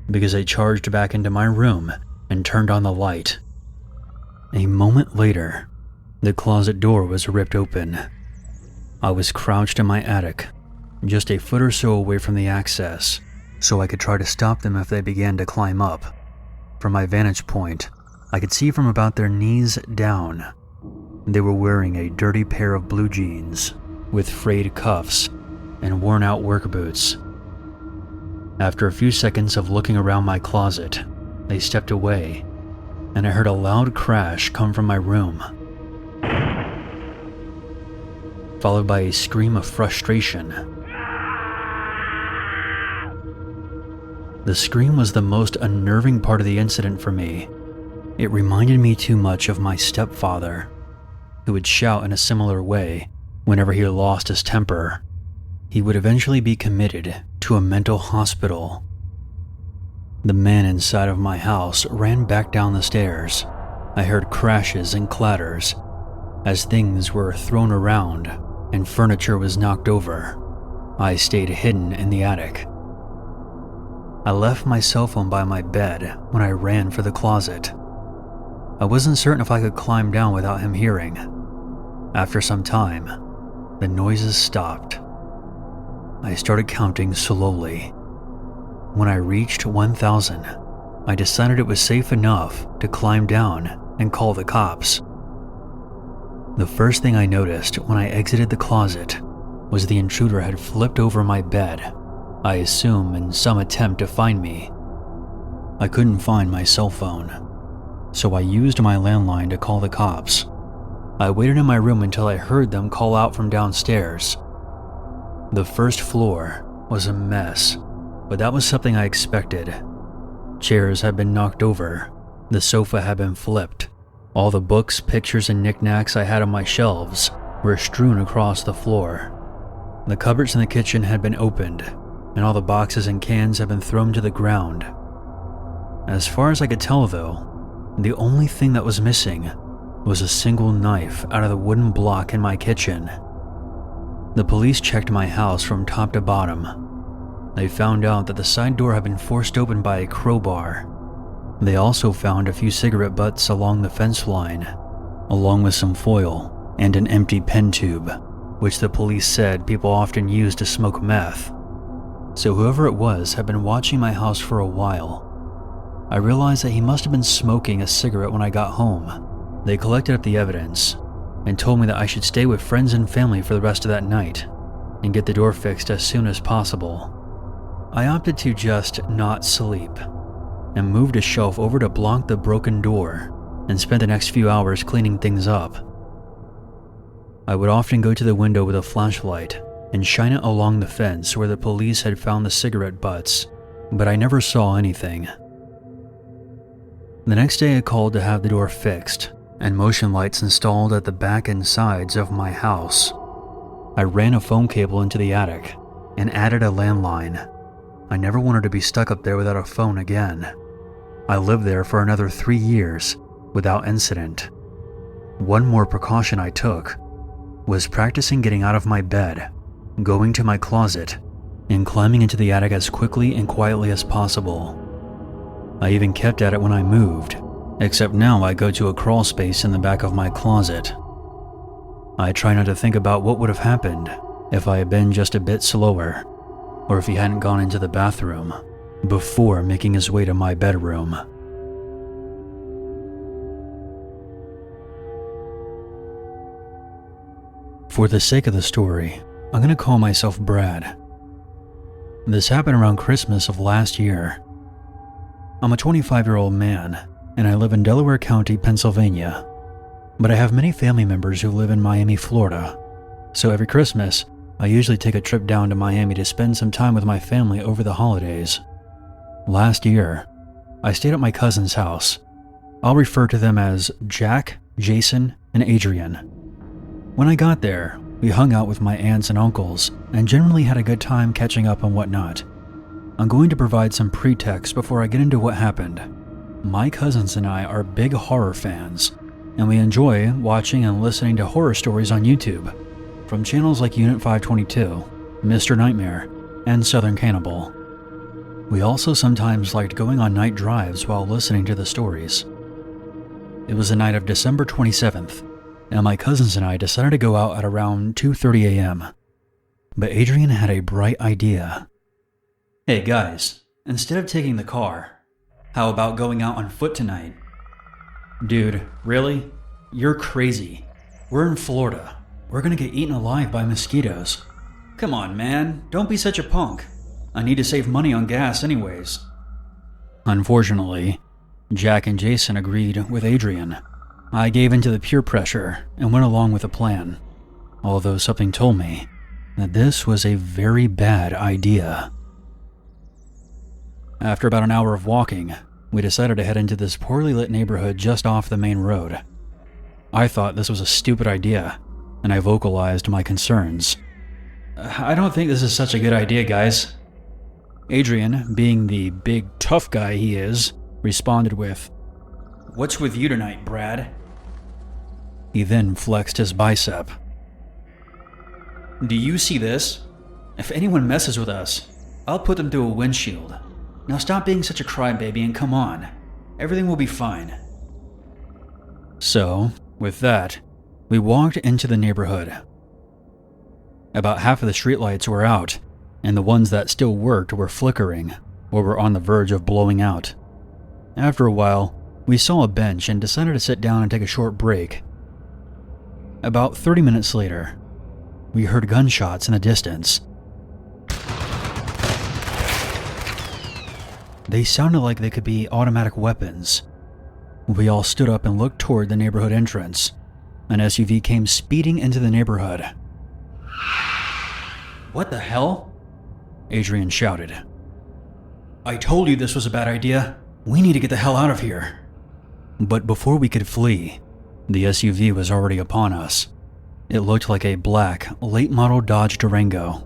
because I charged back into my room and turned on the light. A moment later, the closet door was ripped open. I was crouched in my attic, just a foot or so away from the access, so I could try to stop them if they began to climb up. From my vantage point, I could see from about their knees down. They were wearing a dirty pair of blue jeans with frayed cuffs and worn-out work boots. After a few seconds of looking around my closet, they stepped away, and I heard a loud crash come from my room, followed by a scream of frustration. The scream was the most unnerving part of the incident for me. It reminded me too much of my stepfather, who would shout in a similar way whenever he lost his temper. He would eventually be committed to a mental hospital. The man inside of my house ran back down the stairs. I heard crashes and clatters as things were thrown around and furniture was knocked over. I stayed hidden in the attic. I left my cell phone by my bed when I ran for the closet. I wasn't certain if I could climb down without him hearing. After some time, the noises stopped. I started counting slowly. When I reached 1,000, I decided it was safe enough to climb down and call the cops. The first thing I noticed when I exited the closet was the intruder had flipped over my bed, I assume in some attempt to find me. I couldn't find my cell phone, so I used my landline to call the cops. I waited in my room until I heard them call out from downstairs. The first floor was a mess, but that was something I expected. Chairs had been knocked over, the sofa had been flipped, all the books, pictures, and knickknacks I had on my shelves were strewn across the floor. The cupboards in the kitchen had been opened, and all the boxes and cans had been thrown to the ground. As far as I could tell though, the only thing that was missing was a single knife out of the wooden block in my kitchen. The police checked my house from top to bottom. They found out that the side door had been forced open by a crowbar. They also found a few cigarette butts along the fence line, along with some foil and an empty pen tube, which the police said people often use to smoke meth. So whoever it was had been watching my house for a while. I realized that he must have been smoking a cigarette when I got home. They collected up the evidence and told me that I should stay with friends and family for the rest of that night and get the door fixed as soon as possible. I opted to just not sleep and moved a shelf over to block the broken door and spent the next few hours cleaning things up. I would often go to the window with a flashlight and shine it along the fence where the police had found the cigarette butts, but I never saw anything. The next day I called to have the door fixed and motion lights installed at the back and sides of my house. I ran a phone cable into the attic and added a landline. I never wanted to be stuck up there without a phone again. I lived there for another 3 years without incident. One more precaution I took was practicing getting out of my bed, going to my closet, and climbing into the attic as quickly and quietly as possible. I even kept at it when I moved, except now I go to a crawl space in the back of my closet. I try not to think about what would have happened if I had been just a bit slower, or if he hadn't gone into the bathroom before making his way to my bedroom. For the sake of the story, I'm going to call myself Brad. This happened around Christmas of last year. I'm a 25-year-old man, and I live in Delaware County, Pennsylvania. But I have many family members who live in Miami, Florida. So every Christmas, I usually take a trip down to Miami to spend some time with my family over the holidays. Last year, I stayed at my cousin's house. I'll refer to them as Jack, Jason, and Adrian. When I got there, we hung out with my aunts and uncles and generally had a good time catching up and whatnot. I'm going to provide some pretext before I get into what happened. My cousins and I are big horror fans, and we enjoy watching and listening to horror stories on YouTube, from channels like Unit 522, Mr. Nightmare, and Southern Cannibal. We also sometimes liked going on night drives while listening to the stories. It was the night of December 27th, and my cousins and I decided to go out at around 2:30 a.m. But Adrian had a bright idea. "Hey guys, instead of taking the car, how about going out on foot tonight?" "Dude, really? You're crazy. We're in Florida. We're gonna get eaten alive by mosquitoes. Come on, man, don't be such a punk. I need to save money on gas anyways." Unfortunately, Jack and Jason agreed with Adrian. I gave in to the peer pressure and went along with the plan, although something told me that this was a very bad idea. After about an hour of walking, we decided to head into this poorly lit neighborhood just off the main road. I thought this was a stupid idea, and I vocalized my concerns. "I don't think this is such a good idea, guys." Adrian, being the big tough guy he is, responded with, "What's with you tonight, Brad?" He then flexed his bicep. "Do you see this? If anyone messes with us, I'll put them through a windshield. Now stop being such a crybaby and come on. Everything will be fine." So, with that, we walked into the neighborhood. About half of the streetlights were out, and the ones that still worked were flickering or were on the verge of blowing out. After a while, we saw a bench and decided to sit down and take a short break. About 30 minutes later, we heard gunshots in the distance. They sounded like they could be automatic weapons. We all stood up and looked toward the neighborhood entrance. An SUV came speeding into the neighborhood. "What the hell?" Adrian shouted. "I told you this was a bad idea. We need to get the hell out of here." But before we could flee, the SUV was already upon us. It looked like a black, late-model Dodge Durango.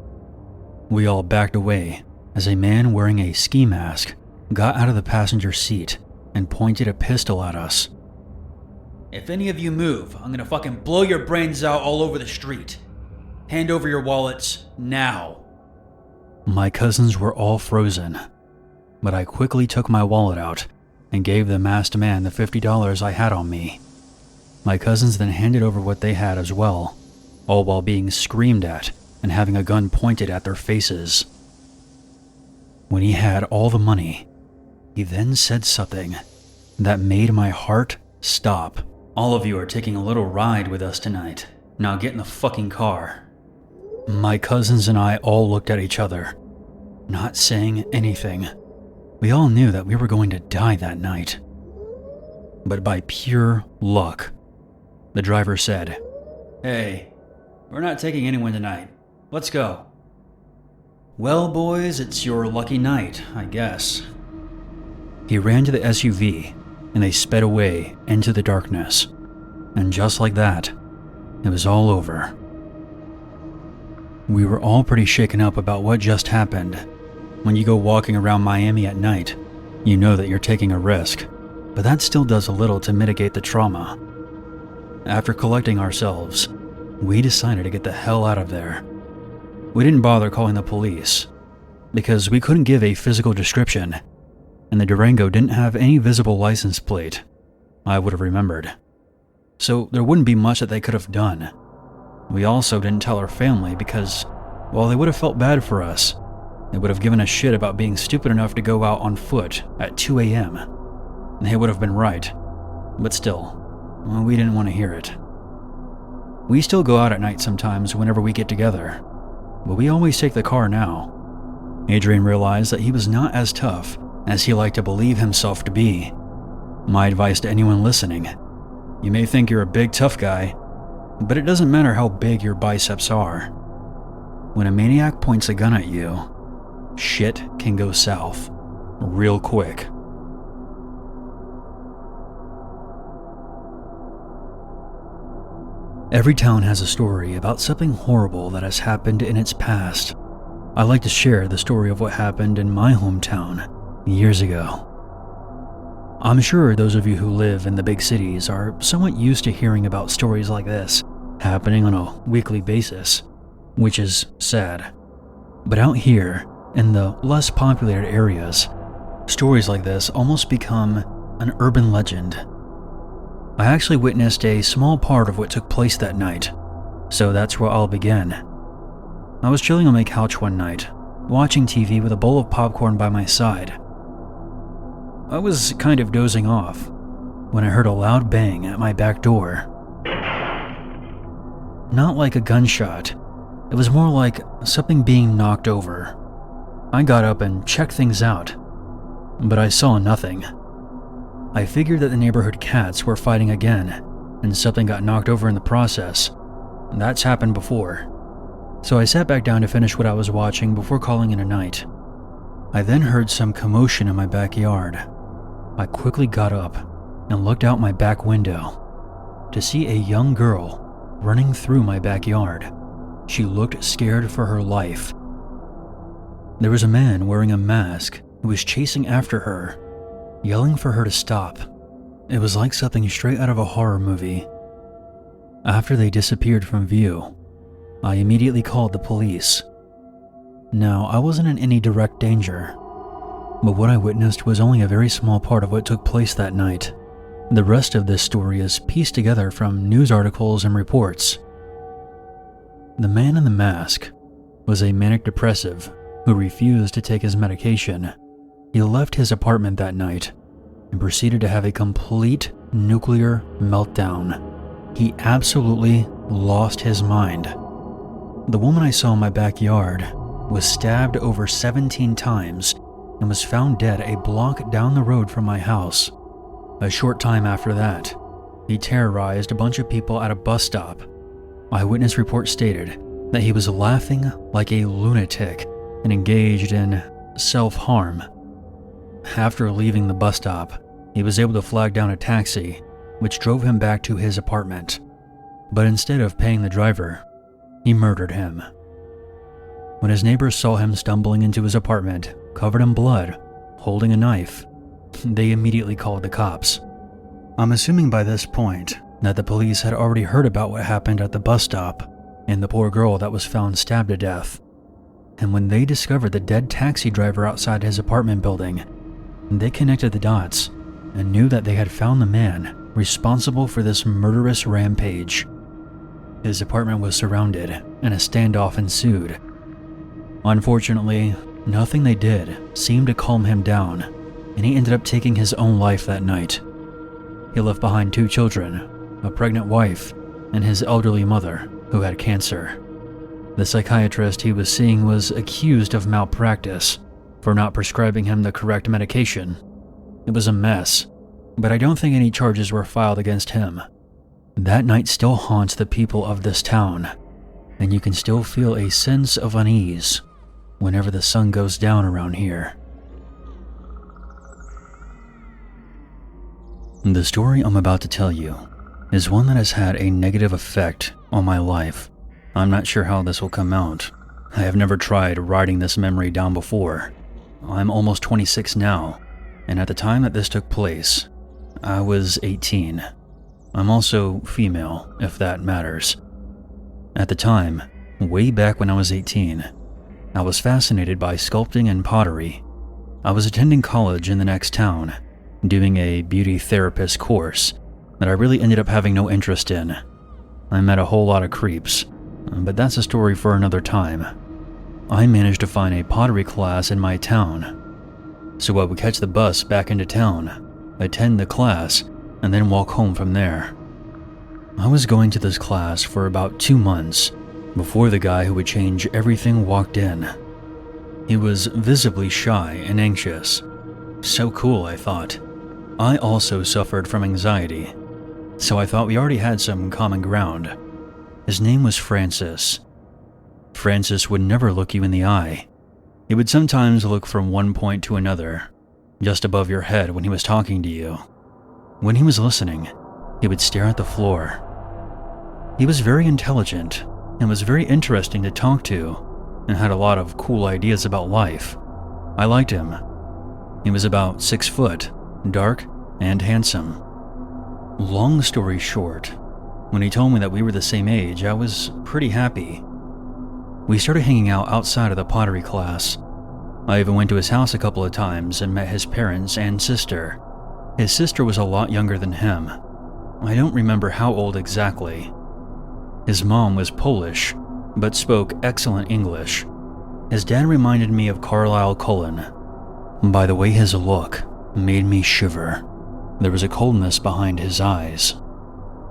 We all backed away as a man wearing a ski mask got out of the passenger seat and pointed a pistol at us. "If any of you move, I'm gonna fucking blow your brains out all over the street. Hand over your wallets, now." My cousins were all frozen, but I quickly took my wallet out and gave the masked man the $50 I had on me. My cousins then handed over what they had as well, all while being screamed at and having a gun pointed at their faces. When he had all the money, he then said something that made my heart stop. "All of you are taking a little ride with us tonight. Now get in the fucking car." My cousins and I all looked at each other, not saying anything. We all knew that we were going to die that night. But by pure luck, the driver said, "Hey, we're not taking anyone tonight. Let's go." "Well, boys, it's your lucky night, I guess." He ran to the SUV, and they sped away into the darkness. And just like that, it was all over. We were all pretty shaken up about what just happened. When you go walking around Miami at night, you know that you're taking a risk, but that still does a little to mitigate the trauma. After collecting ourselves, we decided to get the hell out of there. We didn't bother calling the police, because we couldn't give a physical description, and the Durango didn't have any visible license plate I would have remembered. So there wouldn't be much that they could have done. We also didn't tell our family because, while they would have felt bad for us, they would have given a shit about being stupid enough to go out on foot at 2 a.m. They would have been right, but still, we didn't want to hear it. We still go out at night sometimes whenever we get together, but we always take the car now. Adrian realized that he was not as tough as he liked to believe himself to be. My advice to anyone listening: you may think you're a big tough guy, but it doesn't matter how big your biceps are. When a maniac points a gun at you, shit can go south real quick. Every town has a story about something horrible that has happened in its past. I like to share the story of what happened in my hometown years ago. I'm sure those of you who live in the big cities are somewhat used to hearing about stories like this happening on a weekly basis, which is sad. But out here, in the less populated areas, stories like this almost become an urban legend. I actually witnessed a small part of what took place that night, so that's where I'll begin. I was chilling on my couch one night, watching TV with a bowl of popcorn by my side. I was kind of dozing off when I heard a loud bang at my back door. Not like a gunshot, it was more like something being knocked over. I got up and checked things out, but I saw nothing. I figured that the neighborhood cats were fighting again, and something got knocked over in the process. That's happened before. So I sat back down to finish what I was watching before calling it a night. I then heard some commotion in my backyard. I quickly got up and looked out my back window to see a young girl running through my backyard. She looked scared for her life. There was a man wearing a mask who was chasing after her, yelling for her to stop. It was like something straight out of a horror movie. After they disappeared from view, I immediately called the police. Now, I wasn't in any direct danger, but what I witnessed was only a very small part of what took place that night. The rest of this story is pieced together from news articles and reports. The man in the mask was a manic depressive who refused to take his medication. He left his apartment that night and proceeded to have a complete nuclear meltdown. He absolutely lost his mind. The woman I saw in my backyard was stabbed over 17 times and was found dead a block down the road from my house. A short time after that, he terrorized a bunch of people at a bus stop. Eyewitness reports stated that he was laughing like a lunatic and engaged in self-harm. After leaving the bus stop, he was able to flag down a taxi, which drove him back to his apartment. But instead of paying the driver, he murdered him. When his neighbors saw him stumbling into his apartment, covered in blood, holding a knife, they immediately called the cops. I'm assuming by this point that the police had already heard about what happened at the bus stop and the poor girl that was found stabbed to death. And when they discovered the dead taxi driver outside his apartment building, they connected the dots and knew that they had found the man responsible for this murderous rampage. His apartment was surrounded and a standoff ensued. Unfortunately, nothing they did seemed to calm him down, and he ended up taking his own life that night. He left behind 2 children, a pregnant wife, and his elderly mother, who had cancer. The psychiatrist he was seeing was accused of malpractice for not prescribing him the correct medication. It was a mess, but I don't think any charges were filed against him. That night still haunts the people of this town, and you can still feel a sense of unease whenever the sun goes down around here. The story I'm about to tell you is one that has had a negative effect on my life. I'm not sure how this will come out. I have never tried writing this memory down before. I'm almost 26 now, and at the time that this took place, I was 18. I'm also female, if that matters. At the time, way back when I was 18, I was fascinated by sculpting and pottery. I was attending college in the next town, doing a beauty therapist course that I really ended up having no interest in. I met a whole lot of creeps, but that's a story for another time. I managed to find a pottery class in my town, so I would catch the bus back into town, attend the class, and then walk home from there. I was going to this class for about 2 months before the guy who would change everything walked in. He was visibly shy and anxious. So cool, I thought. I also suffered from anxiety, so I thought we already had some common ground. His name was Francis. Francis would never look you in the eye. He would sometimes look from one point to another, just above your head when he was talking to you. When he was listening, he would stare at the floor. He was very intelligent and was very interesting to talk to and had a lot of cool ideas about life. I liked him. He was about 6 foot, dark and handsome. Long story short, when he told me that we were the same age, I was pretty happy. We started hanging out outside of the pottery class. I even went to his house a couple of times and met his parents and sister. His sister was a lot younger than him. I don't remember how old exactly. His mom was Polish, but spoke excellent English. His dad reminded me of Carlisle Cullen. By the way his look made me shiver. There was a coldness behind his eyes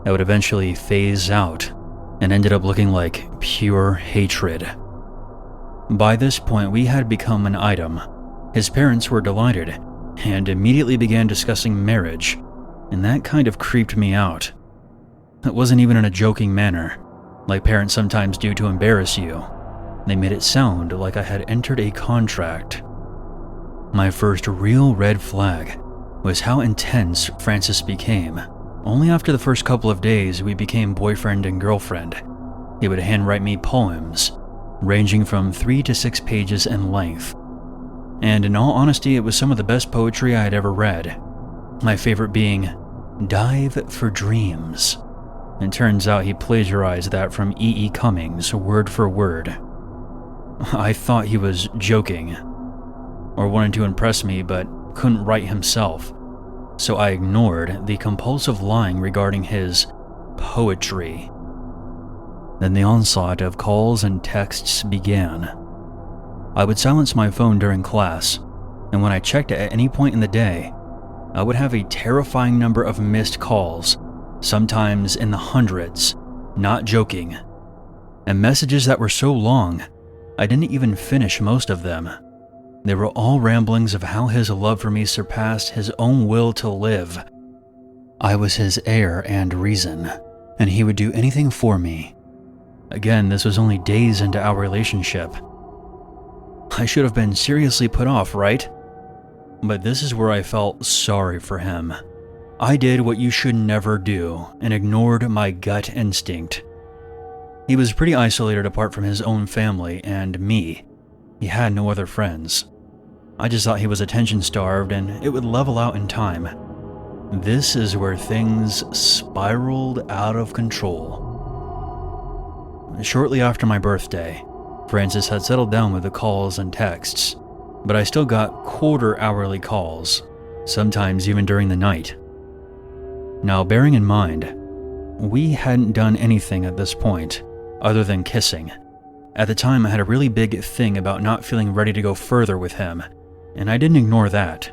that would eventually phase out and ended up looking like pure hatred. By this point, we had become an item. His parents were delighted and immediately began discussing marriage, and that kind of creeped me out. It wasn't even in a joking manner, like parents sometimes do to embarrass you. They made it sound like I had entered a contract. My first real red flag was how intense Francis became. Only after the first couple of days we became boyfriend and girlfriend. He would handwrite me poems, ranging from 3 to 6 pages in length. And in all honesty, it was some of the best poetry I had ever read. My favorite being, "Dive for Dreams." It turns out he plagiarized that from E.E. Cummings, word for word. I thought he was joking, or wanted to impress me, but couldn't write himself, so I ignored the compulsive lying regarding his poetry. Then the onslaught of calls and texts began. I would silence my phone during class, and when I checked it at any point in the day, I would have a terrifying number of missed calls, sometimes in the hundreds, not joking, and messages that were so long, I didn't even finish most of them. They were all ramblings of how his love for me surpassed his own will to live. I was his heir and reason, and he would do anything for me. Again, this was only days into our relationship. I should have been seriously put off, right? But this is where I felt sorry for him. I did what you should never do and ignored my gut instinct. He was pretty isolated apart from his own family and me. He had no other friends. I just thought he was attention-starved and it would level out in time. This is where things spiraled out of control. Shortly after my birthday, Francis had settled down with the calls and texts, but I still got quarter-hourly calls, sometimes even during the night. Now, bearing in mind, we hadn't done anything at this point, other than kissing. At the time, I had a really big thing about not feeling ready to go further with him, and I didn't ignore that.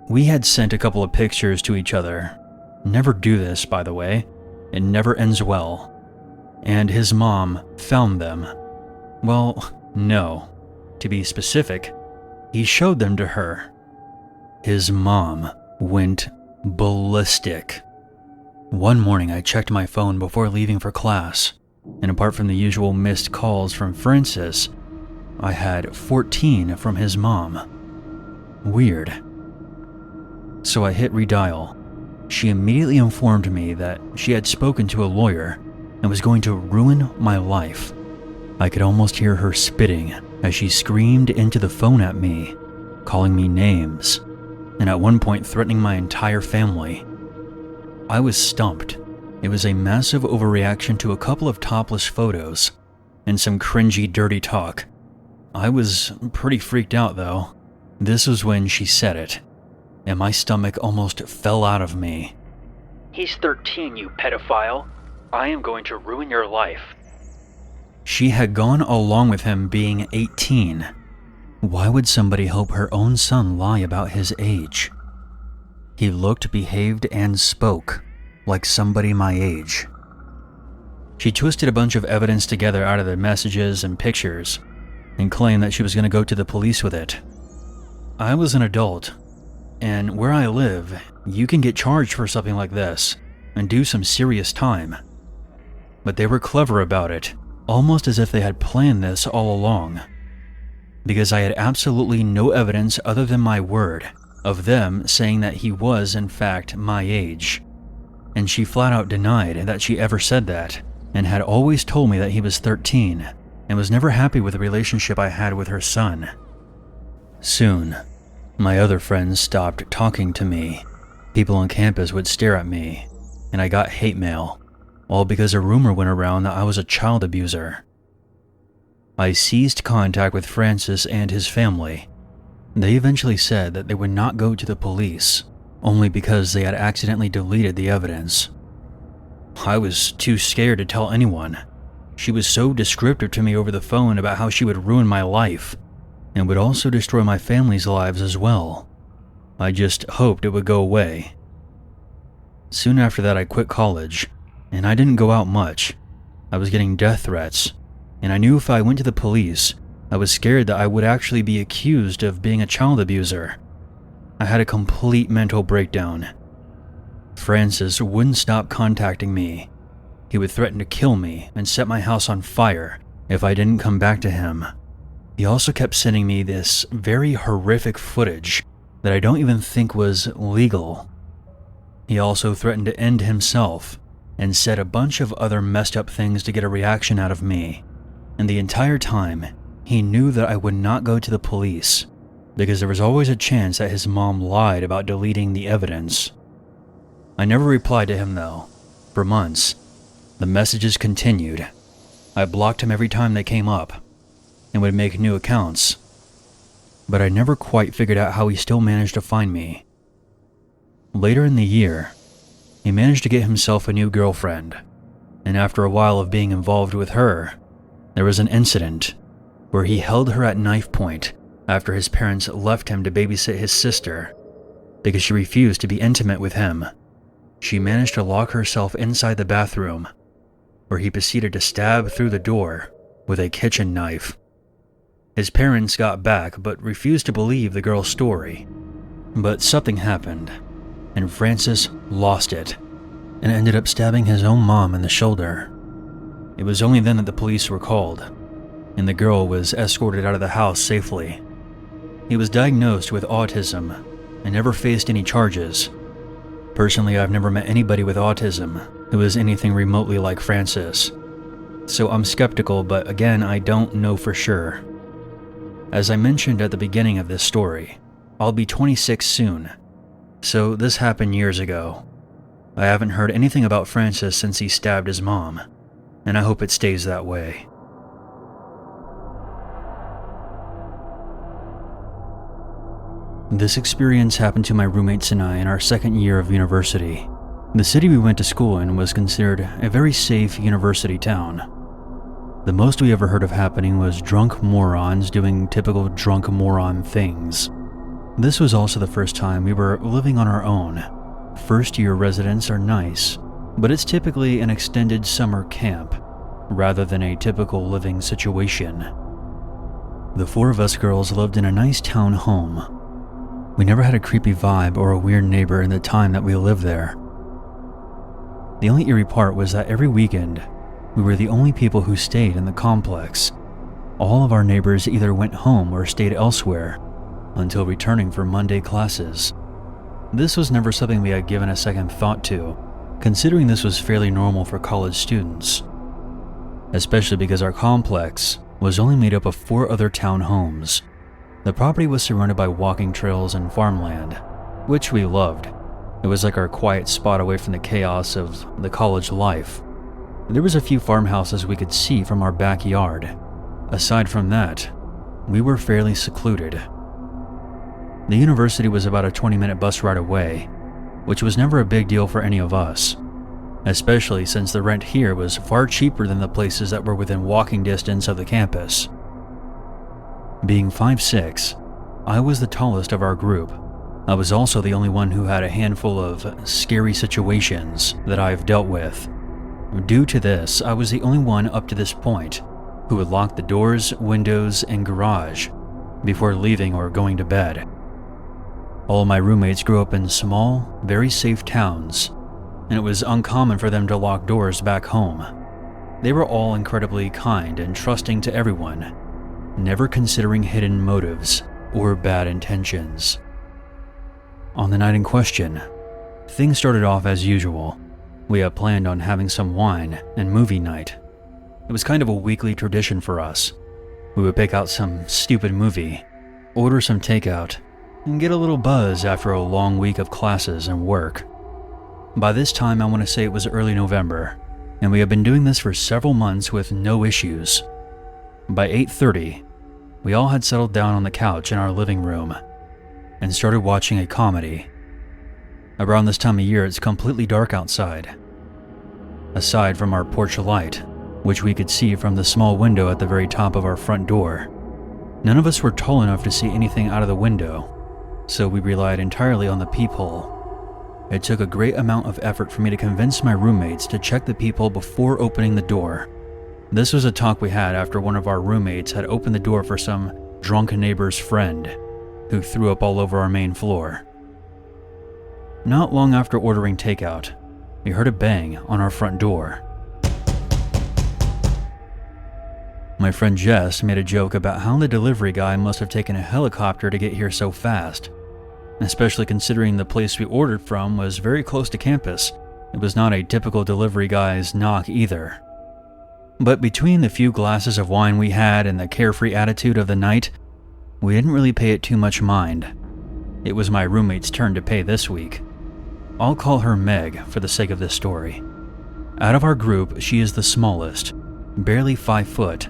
We had sent a couple of pictures to each other. Never do this, by the way. It never ends well. And his mom found them. Well, no. To be specific, he showed them to her. His mom went ballistic. One morning I checked my phone before leaving for class, and apart from the usual missed calls from Francis, I had 14 from his mom. Weird. So I hit redial. She immediately informed me that she had spoken to a lawyer and was going to ruin my life. I could almost hear her spitting as she screamed into the phone at me, calling me names, and at one point threatening my entire family. I was stumped. It was a massive overreaction to a couple of topless photos and some cringy, dirty talk. I was pretty freaked out though. This was when she said it, and my stomach almost fell out of me. "He's 13, you pedophile. I am going to ruin your life." She had gone along with him being 18. Why would somebody hope her own son lie about his age? He looked, behaved, and spoke like somebody my age. She twisted a bunch of evidence together out of the messages and pictures and claimed that she was going to go to the police with it. I was an adult, and where I live, you can get charged for something like this and do some serious time. But they were clever about it, almost as if they had planned this all along. Because I had absolutely no evidence other than my word of them saying that he was in fact my age. And she flat out denied that she ever said that, and had always told me that he was 13, and was never happy with the relationship I had with her son. Soon, my other friends stopped talking to me. People on campus would stare at me, and I got hate mail, all because a rumor went around that I was a child abuser. I ceased contact with Francis and his family. They eventually said that they would not go to the police, only because they had accidentally deleted the evidence. I was too scared to tell anyone. She was so descriptive to me over the phone about how she would ruin my life, and would also destroy my family's lives as well. I just hoped it would go away. Soon after that, I quit college, and I didn't go out much. I was getting death threats, and I knew if I went to the police, I was scared that I would actually be accused of being a child abuser. I had a complete mental breakdown. Francis wouldn't stop contacting me. He would threaten to kill me and set my house on fire if I didn't come back to him. He also kept sending me this very horrific footage that I don't even think was legal. He also threatened to end himself and said a bunch of other messed up things to get a reaction out of me. And the entire time, he knew that I would not go to the police because there was always a chance that his mom lied about deleting the evidence. I never replied to him though. For months, the messages continued. I blocked him every time they came up and would make new accounts. But I never quite figured out how he still managed to find me. Later in the year, he managed to get himself a new girlfriend, and after a while of being involved with her, there was an incident where he held her at knife point after his parents left him to babysit his sister because she refused to be intimate with him. She managed to lock herself inside the bathroom, where he proceeded to stab through the door with a kitchen knife. His parents got back but refused to believe the girl's story. But something happened, and Francis lost it and ended up stabbing his own mom in the shoulder. It was only then that the police were called, and the girl was escorted out of the house safely. He was diagnosed with autism and never faced any charges. Personally, I've never met anybody with autism who is anything remotely like Francis, so I'm skeptical, but again, I don't know for sure. As I mentioned at the beginning of this story, I'll be 26 soon, so this happened years ago. I haven't heard anything about Francis since he stabbed his mom, and I hope it stays that way. This experience happened to my roommates and I in our second year of university. The city we went to school in was considered a very safe university town. The most we ever heard of happening was drunk morons doing typical drunk moron things. This was also the first time we were living on our own. First-year residents are nice, but it's typically an extended summer camp, rather than a typical living situation. The four of us girls lived in a nice town home. We never had a creepy vibe or a weird neighbor in the time that we lived there. The only eerie part was that every weekend, we were the only people who stayed in the complex. All of our neighbors either went home or stayed elsewhere until returning for Monday classes. This was never something we had given a second thought to, considering this was fairly normal for college students, especially because our complex was only made up of 4 other townhomes. The property was surrounded by walking trails and farmland, which we loved. It was like our quiet spot away from the chaos of the college life. There was a few farmhouses we could see from our backyard. Aside from that, we were fairly secluded. The university was about a 20-minute bus ride away, which was never a big deal for any of us, especially since the rent here was far cheaper than the places that were within walking distance of the campus. Being 5'6", I was the tallest of our group. I was also the only one who had a handful of scary situations that I've dealt with. Due to this, I was the only one up to this point who would lock the doors, windows, and garage before leaving or going to bed. All of my roommates grew up in small, very safe towns, and it was uncommon for them to lock doors back home. They were all incredibly kind and trusting to everyone, never considering hidden motives or bad intentions. On the night in question, things started off as usual. We had planned on having some wine and movie night. It was kind of a weekly tradition for us. We would pick out some stupid movie, order some takeout, and get a little buzz after a long week of classes and work. By this time, I want to say it was early November, and we had been doing this for several months with no issues. By 8:30, we all had settled down on the couch in our living room and started watching a comedy. Around this time of year, it's completely dark outside. Aside from our porch light, which we could see from the small window at the very top of our front door, none of us were tall enough to see anything out of the window, so we relied entirely on the peephole. It took a great amount of effort for me to convince my roommates to check the peephole before opening the door. This was a talk we had after one of our roommates had opened the door for some drunk neighbor's friend who threw up all over our main floor. Not long after ordering takeout, we heard a bang on our front door. My friend Jess made a joke about how the delivery guy must have taken a helicopter to get here so fast, especially considering the place we ordered from was very close to campus. It was not a typical delivery guy's knock either. But between the few glasses of wine we had and the carefree attitude of the night, we didn't really pay it too much mind. It was my roommate's turn to pay this week. I'll call her Meg for the sake of this story. Out of our group, she is the smallest, barely 5 foot.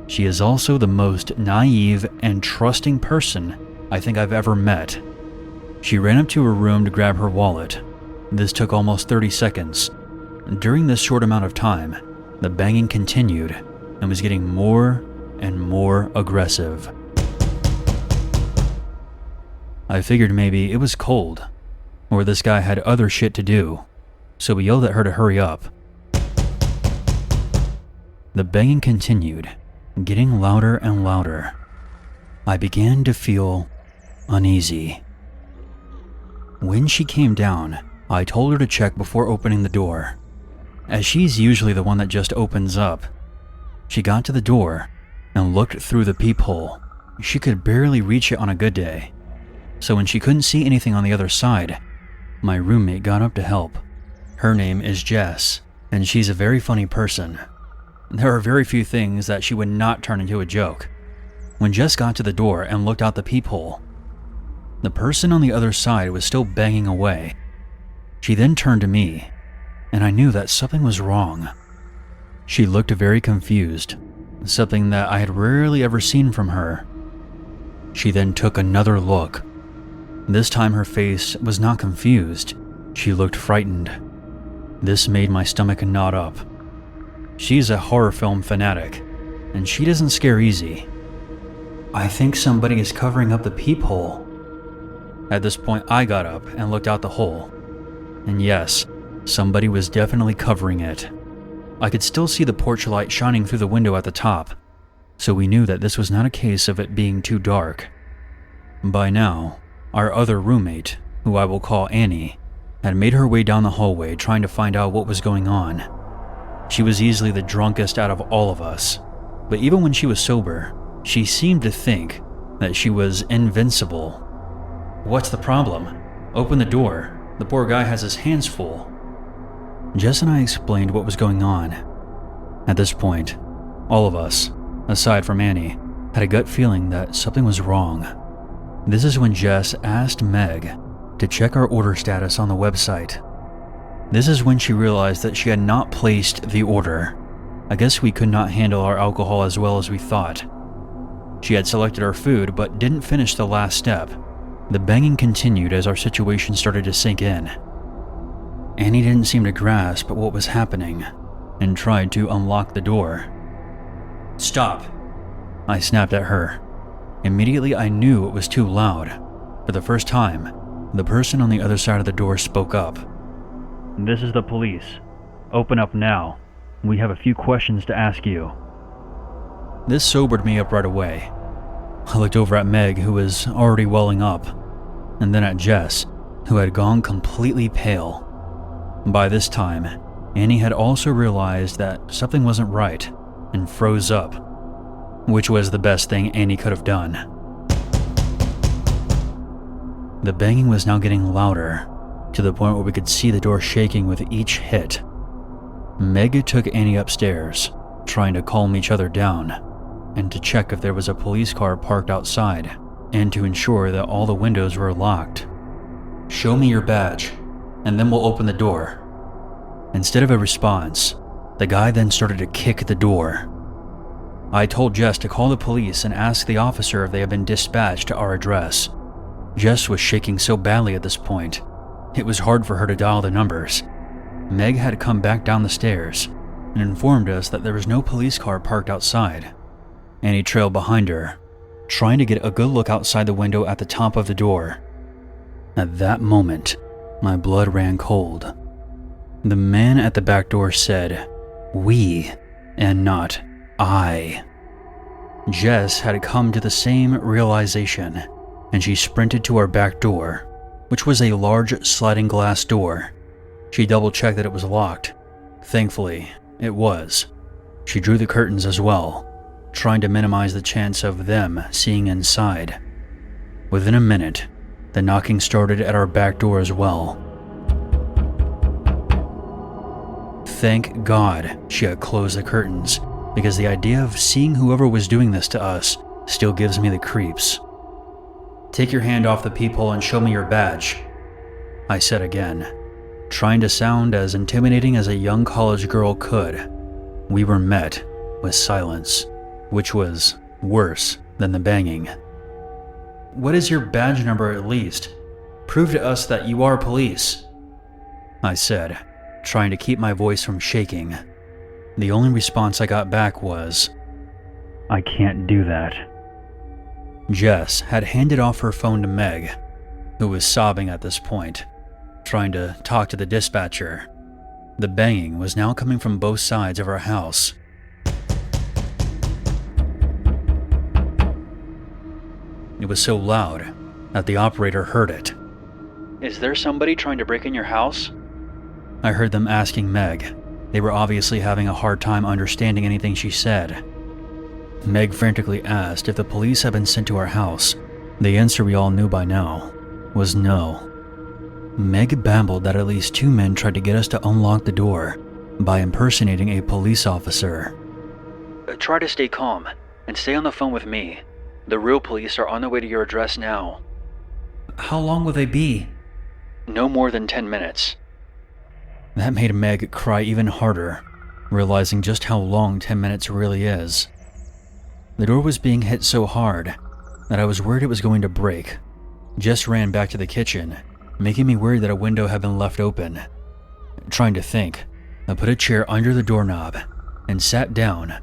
She is also the most naive and trusting person I think I've ever met. She ran up to her room to grab her wallet. This took almost 30 seconds. During this short amount of time, the banging continued and was getting more and more aggressive. I figured maybe it was cold, or this guy had other shit to do, so we yelled at her to hurry up. The banging continued, getting louder and louder. I began to feel uneasy. When she came down, I told her to check before opening the door, as she's usually the one that just opens up. She got to the door and looked through the peephole. She could barely reach it on a good day, so when she couldn't see anything on the other side, my roommate got up to help. Her name is Jess, and she's a very funny person. There are very few things that she would not turn into a joke. When Jess got to the door and looked out the peephole, the person on the other side was still banging away. She then turned to me, and I knew that something was wrong. She looked very confused, something that I had rarely ever seen from her. She then took another look. This time her face was not confused. She looked frightened. This made my stomach knot up. She's a horror film fanatic, and she doesn't scare easy. I think somebody is covering up the peephole. At this point, I got up and looked out the hole. And yes, somebody was definitely covering it. I could still see the porch light shining through the window at the top, so we knew that this was not a case of it being too dark. By now, our other roommate, who I will call Annie, had made her way down the hallway trying to find out what was going on. She was easily the drunkest out of all of us, but even when she was sober, she seemed to think that she was invincible. "What's the problem? Open the door. The poor guy has his hands full." Jess and I explained what was going on. At this point, all of us, aside from Annie, had a gut feeling that something was wrong. This is when Jess asked Meg to check our order status on the website. This is when she realized that she had not placed the order. I guess we could not handle our alcohol as well as we thought. She had selected our food but didn't finish the last step. The banging continued as our situation started to sink in. Annie didn't seem to grasp what was happening and tried to unlock the door. "Stop!" I snapped at her. Immediately I knew it was too loud. For the first time, the person on the other side of the door spoke up. "This is the police. Open up now. We have a few questions to ask you." This sobered me up right away. I looked over at Meg, who was already welling up, and then at Jess, who had gone completely pale. By this time, Annie had also realized that something wasn't right and froze up, which was the best thing Annie could have done. The banging was now getting louder, to the point where we could see the door shaking with each hit. Meg took Annie upstairs, trying to calm each other down, and to check if there was a police car parked outside, and to ensure that all the windows were locked. "Show me your badge, and then we'll open the door." Instead of a response, the guy then started to kick the door. I told Jess to call the police and ask the officer if they had been dispatched to our address. Jess was shaking so badly at this point, it was hard for her to dial the numbers. Meg had come back down the stairs and informed us that there was no police car parked outside. Annie trailed behind her, trying to get a good look outside the window at the top of the door. At that moment, my blood ran cold. The man at the back door said, "We," and not "I." Jess had come to the same realization, and she sprinted to our back door, which was a large sliding glass door. She double-checked that it was locked. Thankfully, it was. She drew the curtains as well, trying to minimize the chance of them seeing inside. Within a minute, the knocking started at our back door as well. Thank God she had closed the curtains, because the idea of seeing whoever was doing this to us still gives me the creeps. "Take your hand off the peephole and show me your badge," I said again, trying to sound as intimidating as a young college girl could. We were met with silence, which was worse than the banging. "What is your badge number at least? Prove to us that you are police," I said, trying to keep my voice from shaking. The only response I got back was, "I can't do that." Jess had handed off her phone to Meg, who was sobbing at this point, trying to talk to the dispatcher. The banging was now coming from both sides of our house. It was so loud that the operator heard it. "Is there somebody trying to break in your house?" I heard them asking Meg. They were obviously having a hard time understanding anything she said. Meg frantically asked if the police had been sent to our house. The answer we all knew by now was no. Meg babbled that at least 2 men tried to get us to unlock the door by impersonating a police officer. "Try to stay calm and stay on the phone with me. The real police are on their way to your address now." "How long will they be?" "No more than 10 minutes. That made Meg cry even harder, realizing just how long 10 minutes really is. The door was being hit so hard that I was worried it was going to break. Jess ran back to the kitchen, making me worried that a window had been left open. Trying to think, I put a chair under the doorknob and sat down,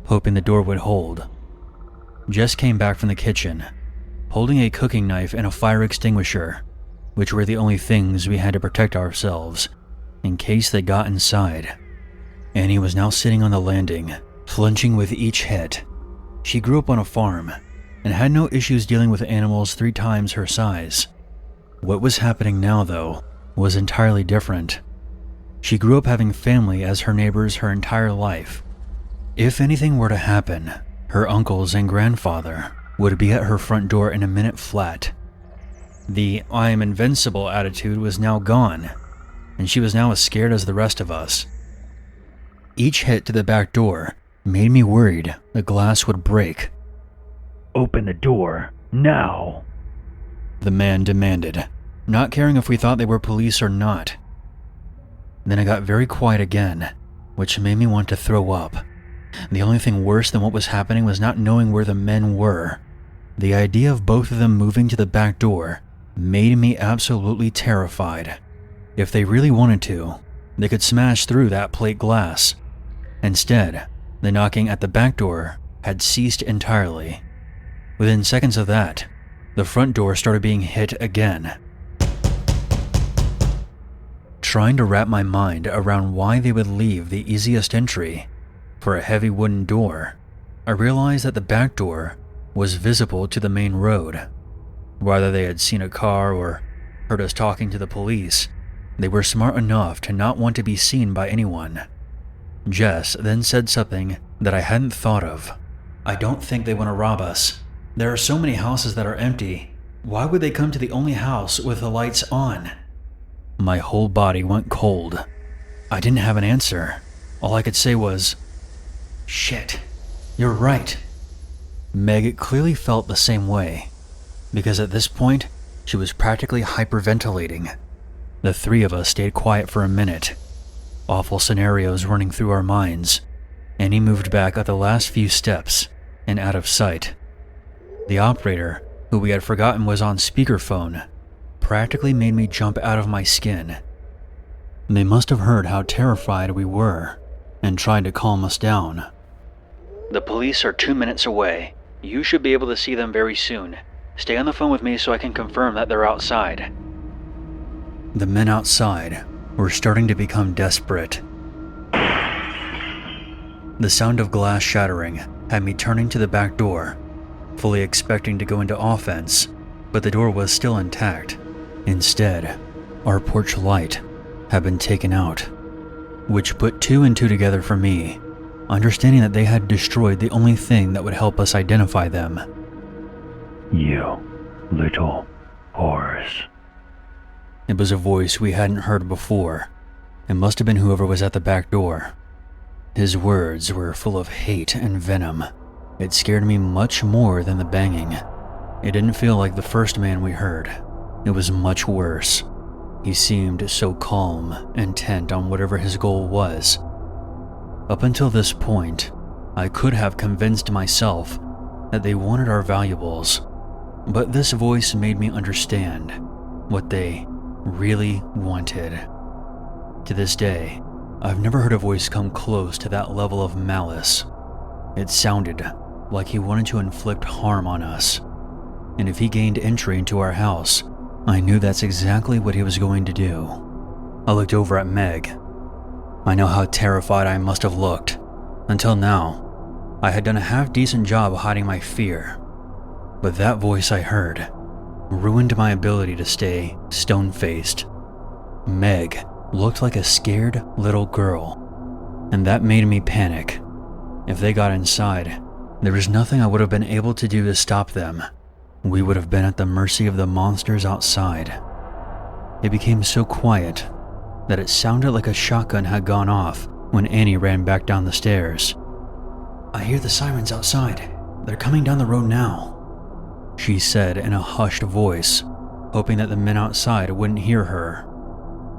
hoping the door would hold. Jess came back from the kitchen, holding a cooking knife and a fire extinguisher, which were the only things we had to protect ourselves in case they got inside. Annie was now sitting on the landing, flinching with each hit. She grew up on a farm and had no issues dealing with animals 3 times her size. What was happening now, though, was entirely different. She grew up having family as her neighbors her entire life. If anything were to happen, her uncles and grandfather would be at her front door in a minute flat. The "I am invincible" attitude was now gone, and she was now as scared as the rest of us. Each hit to the back door made me worried the glass would break. "Open the door, now," the man demanded, not caring if we thought they were police or not. Then it got very quiet again, which made me want to throw up. The only thing worse than what was happening was not knowing where the men were. The idea of both of them moving to the back door made me absolutely terrified. If they really wanted to, they could smash through that plate glass. Instead, the knocking at the back door had ceased entirely. Within seconds of that, the front door started being hit again. Trying to wrap my mind around why they would leave the easiest entry for a heavy wooden door, I realized that the back door was visible to the main road. Whether they had seen a car or heard us talking to the police, they were smart enough to not want to be seen by anyone. Jess then said something that I hadn't thought of. "I don't think they want to rob us. There are so many houses that are empty. Why would they come to the only house with the lights on?" My whole body went cold. I didn't have an answer. All I could say was, "Shit, you're right." Meg clearly felt the same way, because at this point, she was practically hyperventilating. The 3 of us stayed quiet for a minute, awful scenarios running through our minds. Annie moved back at the last few steps and out of sight. The operator, who we had forgotten was on speakerphone, practically made me jump out of my skin. They must have heard how terrified we were and tried to calm us down. "The police are 2 minutes away. You should be able to see them very soon. Stay on the phone with me so I can confirm that they're outside." The men outside were starting to become desperate. The sound of glass shattering had me turning to the back door, fully expecting to go into offense, but the door was still intact. Instead, our porch light had been taken out, which put 2 and 2 together for me, understanding that they had destroyed the only thing that would help us identify them. "You little whores." It was a voice we hadn't heard before. It must have been whoever was at the back door. His words were full of hate and venom. It scared me much more than the banging. It didn't feel like the first man we heard. It was much worse. He seemed so calm, intent on whatever his goal was. Up until this point, I could have convinced myself that they wanted our valuables, but this voice made me understand what they really wanted. To this day, I've never heard a voice come close to that level of malice. It sounded like he wanted to inflict harm on us, and if he gained entry into our house, I knew that's exactly what he was going to do. I looked over at Meg. I know how terrified I must have looked. Until now, I had done a half-decent job hiding my fear, but that voice I heard ruined my ability to stay stone-faced. Meg looked like a scared little girl, and that made me panic. If they got inside, there was nothing I would have been able to do to stop them. We would have been at the mercy of the monsters outside. It became so quiet that it sounded like a shotgun had gone off when Annie ran back down the stairs. "I hear the sirens outside. They're coming down the road now," she said in a hushed voice, hoping that the men outside wouldn't hear her.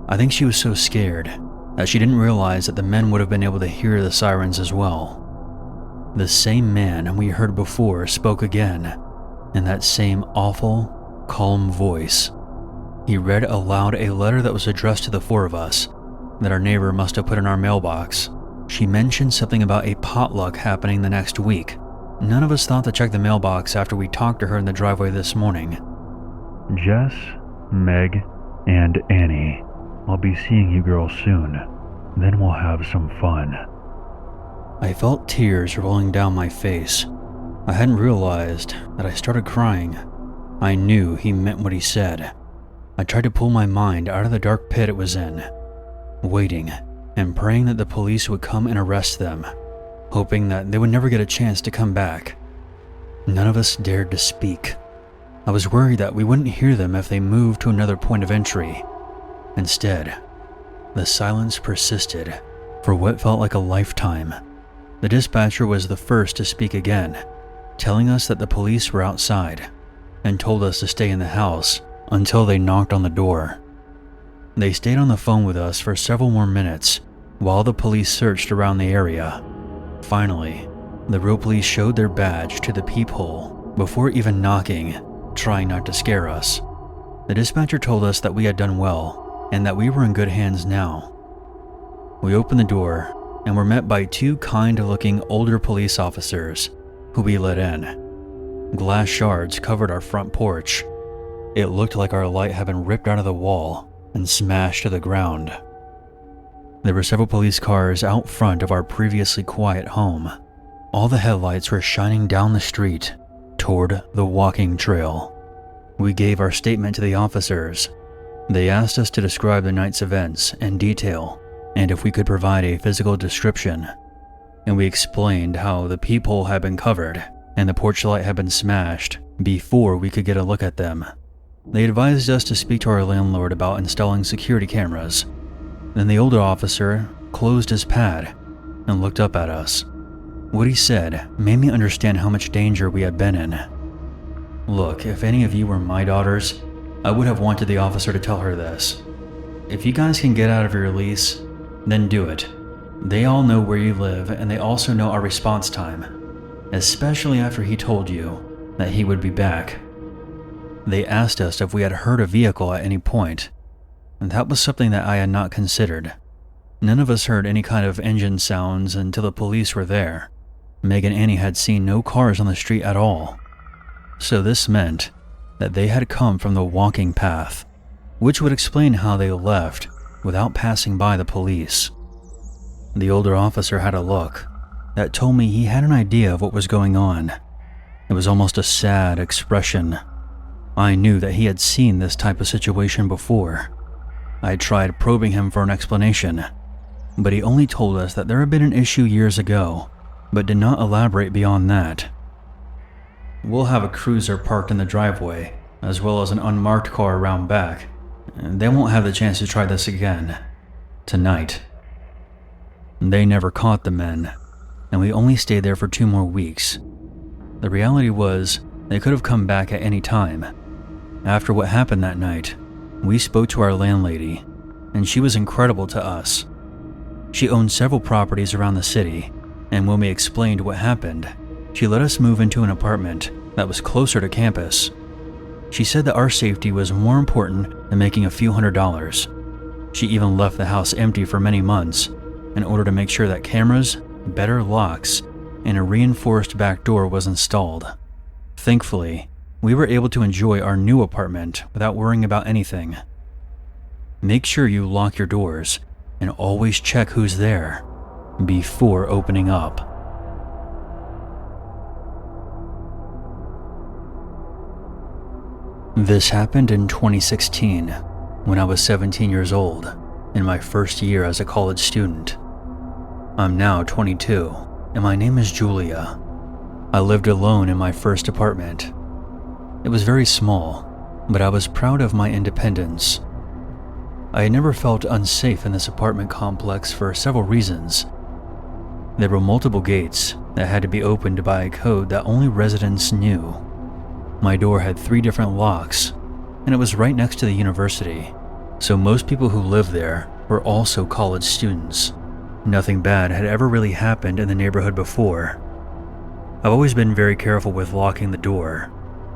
I think she was so scared that she didn't realize that the men would have been able to hear the sirens as well. The same man we heard before spoke again, in that same awful, calm voice. He read aloud a letter that was addressed to the 4 of us, that our neighbor must have put in our mailbox. She mentioned something about a potluck happening the next week. None of us thought to check the mailbox after we talked to her in the driveway this morning. "Jess, Meg, and Annie. I'll be seeing you girls soon. Then we'll have some fun." I felt tears rolling down my face. I hadn't realized that I started crying. I knew he meant what he said. I tried to pull my mind out of the dark pit it was in, waiting and praying that the police would come and arrest them, hoping that they would never get a chance to come back. None of us dared to speak. I was worried that we wouldn't hear them if they moved to another point of entry. Instead, the silence persisted for what felt like a lifetime. The dispatcher was the first to speak again, telling us that the police were outside and told us to stay in the house until they knocked on the door. They stayed on the phone with us for several more minutes while the police searched around the area. Finally, the real police showed their badge to the peephole before even knocking, trying not to scare us. The dispatcher told us that we had done well and that we were in good hands now. We opened the door and were met by 2 kind-looking older police officers who we let in. Glass shards covered our front porch. It looked like our light had been ripped out of the wall and smashed to the ground. There were several police cars out front of our previously quiet home. All the headlights were shining down the street toward the walking trail. We gave our statement to the officers. They asked us to describe the night's events in detail and if we could provide a physical description. And we explained how the peephole had been covered and the porch light had been smashed before we could get a look at them. They advised us to speak to our landlord about installing security cameras. Then the older officer closed his pad and looked up at us. What he said made me understand how much danger we had been in. Look, if any of you were my daughters, I would have wanted the officer to tell her this. If you guys can get out of your lease, then do it. They all know where you live, and they also know our response time, especially after he told you that he would be back. They asked us if we had heard a vehicle at any point, and that was something that I had not considered. None of us heard any kind of engine sounds until the police were there. Meg and Annie had seen no cars on the street at all. So this meant that they had come from the walking path, which would explain how they left without passing by the police. The older officer had a look that told me he had an idea of what was going on. It was almost a sad expression. I knew that he had seen this type of situation before. I tried probing him for an explanation, but he only told us that there had been an issue years ago, but did not elaborate beyond that. We'll have a cruiser parked in the driveway, as well as an unmarked car around back. They won't have the chance to try this again. Tonight. They never caught the men, and we only stayed there for 2 more weeks. The reality was, they could have come back at any time. After what happened that night, we spoke to our landlady, and she was incredible to us. She owned several properties around the city, and when we explained what happened, she let us move into an apartment that was closer to campus. She said that our safety was more important than making a few $100s. She even left the house empty for many months in order to make sure that cameras, better locks, and a reinforced back door was installed. Thankfully, we were able to enjoy our new apartment without worrying about anything. Make sure you lock your doors and always check who's there before opening up. This happened in 2016 when I was 17 years old in my first year as a college student. I'm now 22 and my name is Julia. I lived alone in my first apartment. It was very small, but I was proud of my independence. I had never felt unsafe in this apartment complex for several reasons. There were multiple gates that had to be opened by a code that only residents knew. My door had 3 different locks, and it was right next to the university, so most people who lived there were also college students. Nothing bad had ever really happened in the neighborhood before. I've always been very careful with locking the door.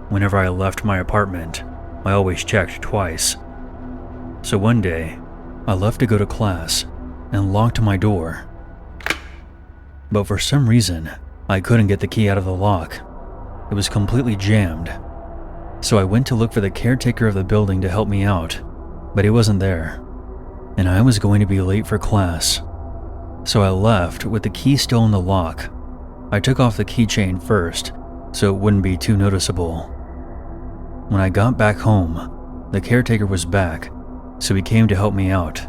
Whenever I left my apartment, I always checked twice. So one day, I left to go to class and locked my door. But for some reason, I couldn't get the key out of the lock. It was completely jammed. So I went to look for the caretaker of the building to help me out, but he wasn't there. And I was going to be late for class. So I left with the key still in the lock. I took off the keychain first, so it wouldn't be too noticeable. When I got back home, the caretaker was back, so he came to help me out.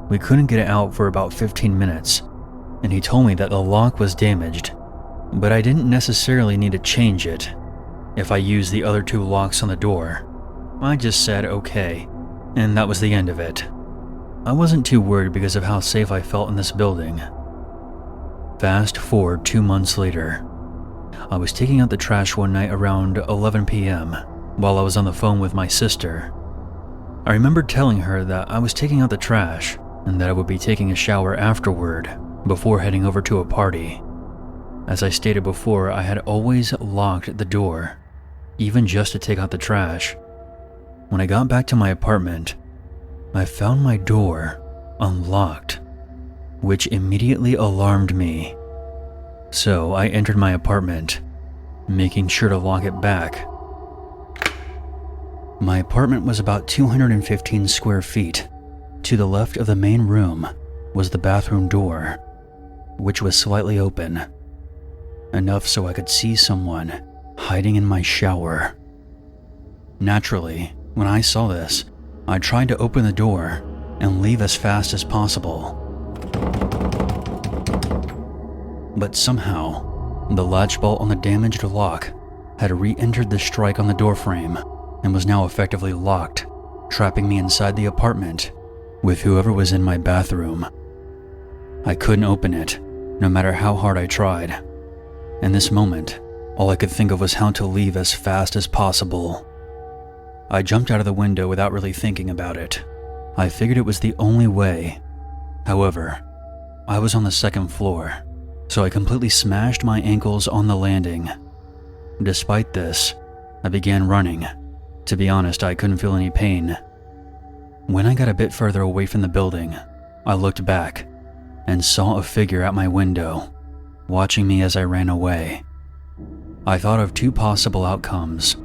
We couldn't get it out for about 15 minutes, and he told me that the lock was damaged, but I didn't necessarily need to change it. If I used the other 2 locks on the door, I just said okay, and that was the end of it. I wasn't too worried because of how safe I felt in this building. Fast forward 2 months later. I was taking out the trash one night around 11 p.m. while I was on the phone with my sister. I remembered telling her that I was taking out the trash and that I would be taking a shower afterward before heading over to a party. As I stated before, I had always locked the door, even just to take out the trash. When I got back to my apartment, I found my door unlocked, which immediately alarmed me. So I entered my apartment, making sure to lock it back. My apartment was about 215 square feet. To the left of the main room was the bathroom door, which was slightly open, enough so I could see someone hiding in my shower. Naturally, when I saw this, I tried to open the door and leave as fast as possible. But somehow, the latch bolt on the damaged lock had re-entered the strike on the doorframe and was now effectively locked, trapping me inside the apartment with whoever was in my bathroom. I couldn't open it, no matter how hard I tried. In this moment, all I could think of was how to leave as fast as possible. I jumped out of the window without really thinking about it. I figured it was the only way. However, I was on the second floor, so I completely smashed my ankles on the landing. Despite this, I began running. To be honest, I couldn't feel any pain. When I got a bit further away from the building, I looked back and saw a figure at my window, watching me as I ran away. I thought of two possible outcomes.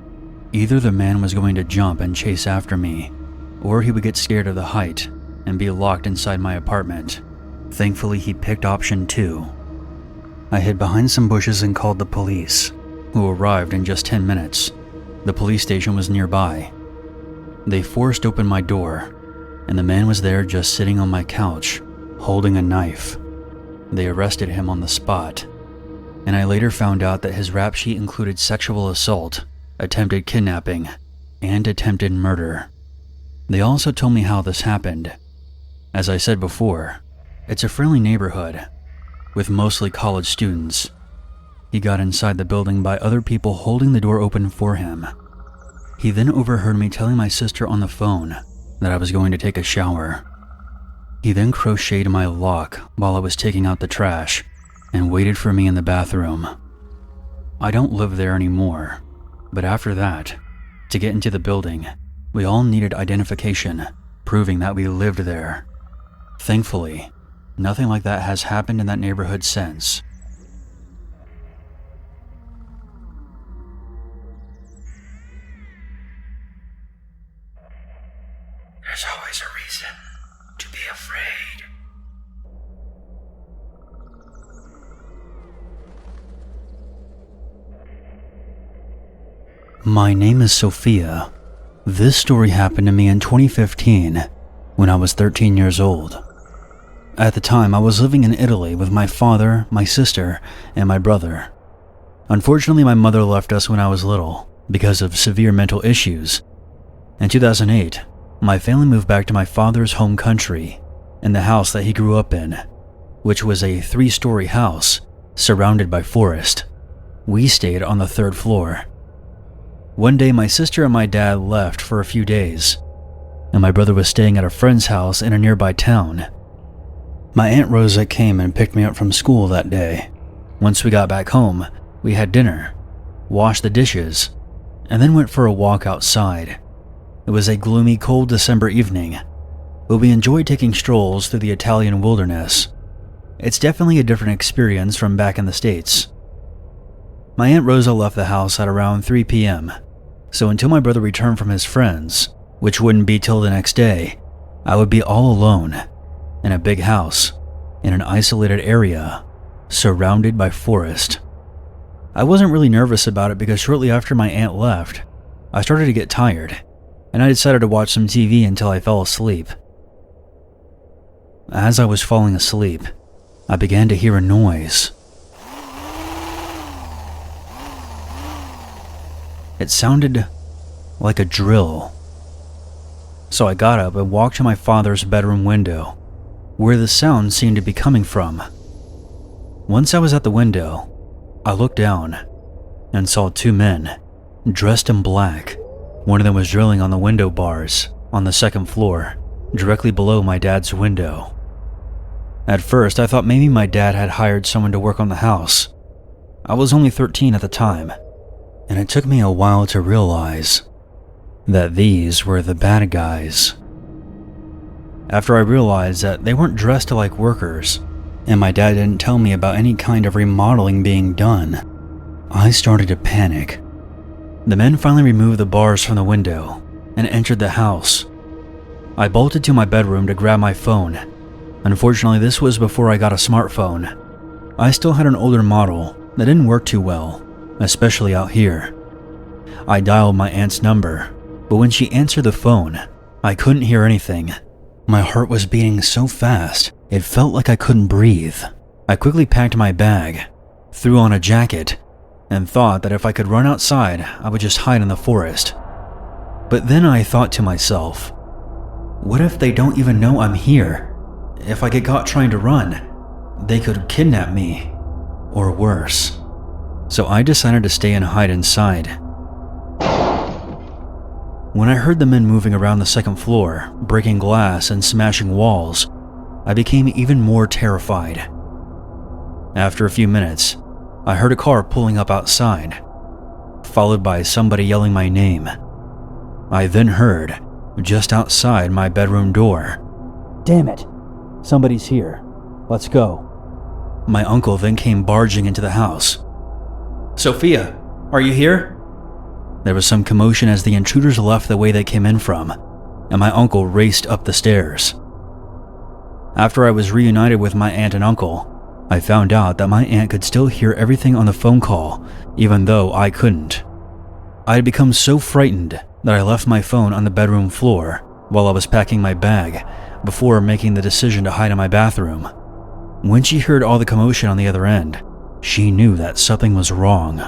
Either the man was going to jump and chase after me, or he would get scared of the height and be locked inside my apartment. Thankfully, he picked option 2. I hid behind some bushes and called the police, who arrived in just 10 minutes. The police station was nearby. They forced open my door, and the man was there just sitting on my couch, holding a knife. They arrested him on the spot, and I later found out that his rap sheet included sexual assault, attempted kidnapping, and attempted murder. They also told me how this happened. As I said before, it's a friendly neighborhood, with mostly college students. He got inside the building by other people holding the door open for him. He then overheard me telling my sister on the phone that I was going to take a shower. He then crocheted my lock while I was taking out the trash and waited for me in the bathroom. I don't live there anymore, but after that, to get into the building, we all needed identification, proving that we lived there. Thankfully, nothing like that has happened in that neighborhood since. There's always a reason to be afraid. My name is Sophia. This story happened to me in 2015 when I was 13 years old. At the time, I was living in Italy with my father, my sister, and my brother. Unfortunately, my mother left us when I was little because of severe mental issues. In 2008, my family moved back to my father's home country in the house that he grew up in, which was a 3-story house surrounded by forest. We stayed on the 3rd floor. One day, my sister and my dad left for a few days, and my brother was staying at a friend's house in a nearby town. My Aunt Rosa came and picked me up from school that day. Once we got back home, we had dinner, washed the dishes, and then went for a walk outside. It was a gloomy, cold December evening, but we enjoyed taking strolls through the Italian wilderness. It's definitely a different experience from back in the States. My Aunt Rosa left the house at around 3 p.m., so until my brother returned from his friends, which wouldn't be till the next day, I would be all alone in a big house in an isolated area surrounded by forest. I wasn't really nervous about it because shortly after my aunt left, I started to get tired, and I decided to watch some TV until I fell asleep. As I was falling asleep, I began to hear a noise. It sounded like a drill. So I got up and walked to my father's bedroom window, where the sound seemed to be coming from. Once I was at the window, I looked down and saw 2 men dressed in black. One of them was drilling on the window bars on the 2nd floor, directly below my dad's window. At first, I thought maybe my dad had hired someone to work on the house. I was only 13 at the time, and it took me a while to realize that these were the bad guys. After I realized that they weren't dressed like workers, and my dad didn't tell me about any kind of remodeling being done, I started to panic. The men finally removed the bars from the window and entered the house. I bolted to my bedroom to grab my phone. Unfortunately, this was before I got a smartphone. I still had an older model that didn't work too well, especially out here. I dialed my aunt's number, but when she answered the phone, I couldn't hear anything. My heart was beating so fast, it felt like I couldn't breathe. I quickly packed my bag, threw on a jacket, and thought that if I could run outside, I would just hide in the forest. But then I thought to myself, what if they don't even know I'm here? If I get caught trying to run, they could kidnap me, or worse. So I decided to stay and hide inside. When I heard the men moving around the 2nd floor, breaking glass and smashing walls, I became even more terrified. After a few minutes, I heard a car pulling up outside, followed by somebody yelling my name. I then heard, just outside my bedroom door, "Damn it, somebody's here. Let's go." My uncle then came barging into the house. "Sophia, are you here?" There was some commotion as the intruders left the way they came in from, and my uncle raced up the stairs. After I was reunited with my aunt and uncle, I found out that my aunt could still hear everything on the phone call, even though I couldn't. I had become so frightened that I left my phone on the bedroom floor while I was packing my bag before making the decision to hide in my bathroom. When she heard all the commotion on the other end, she knew that something was wrong.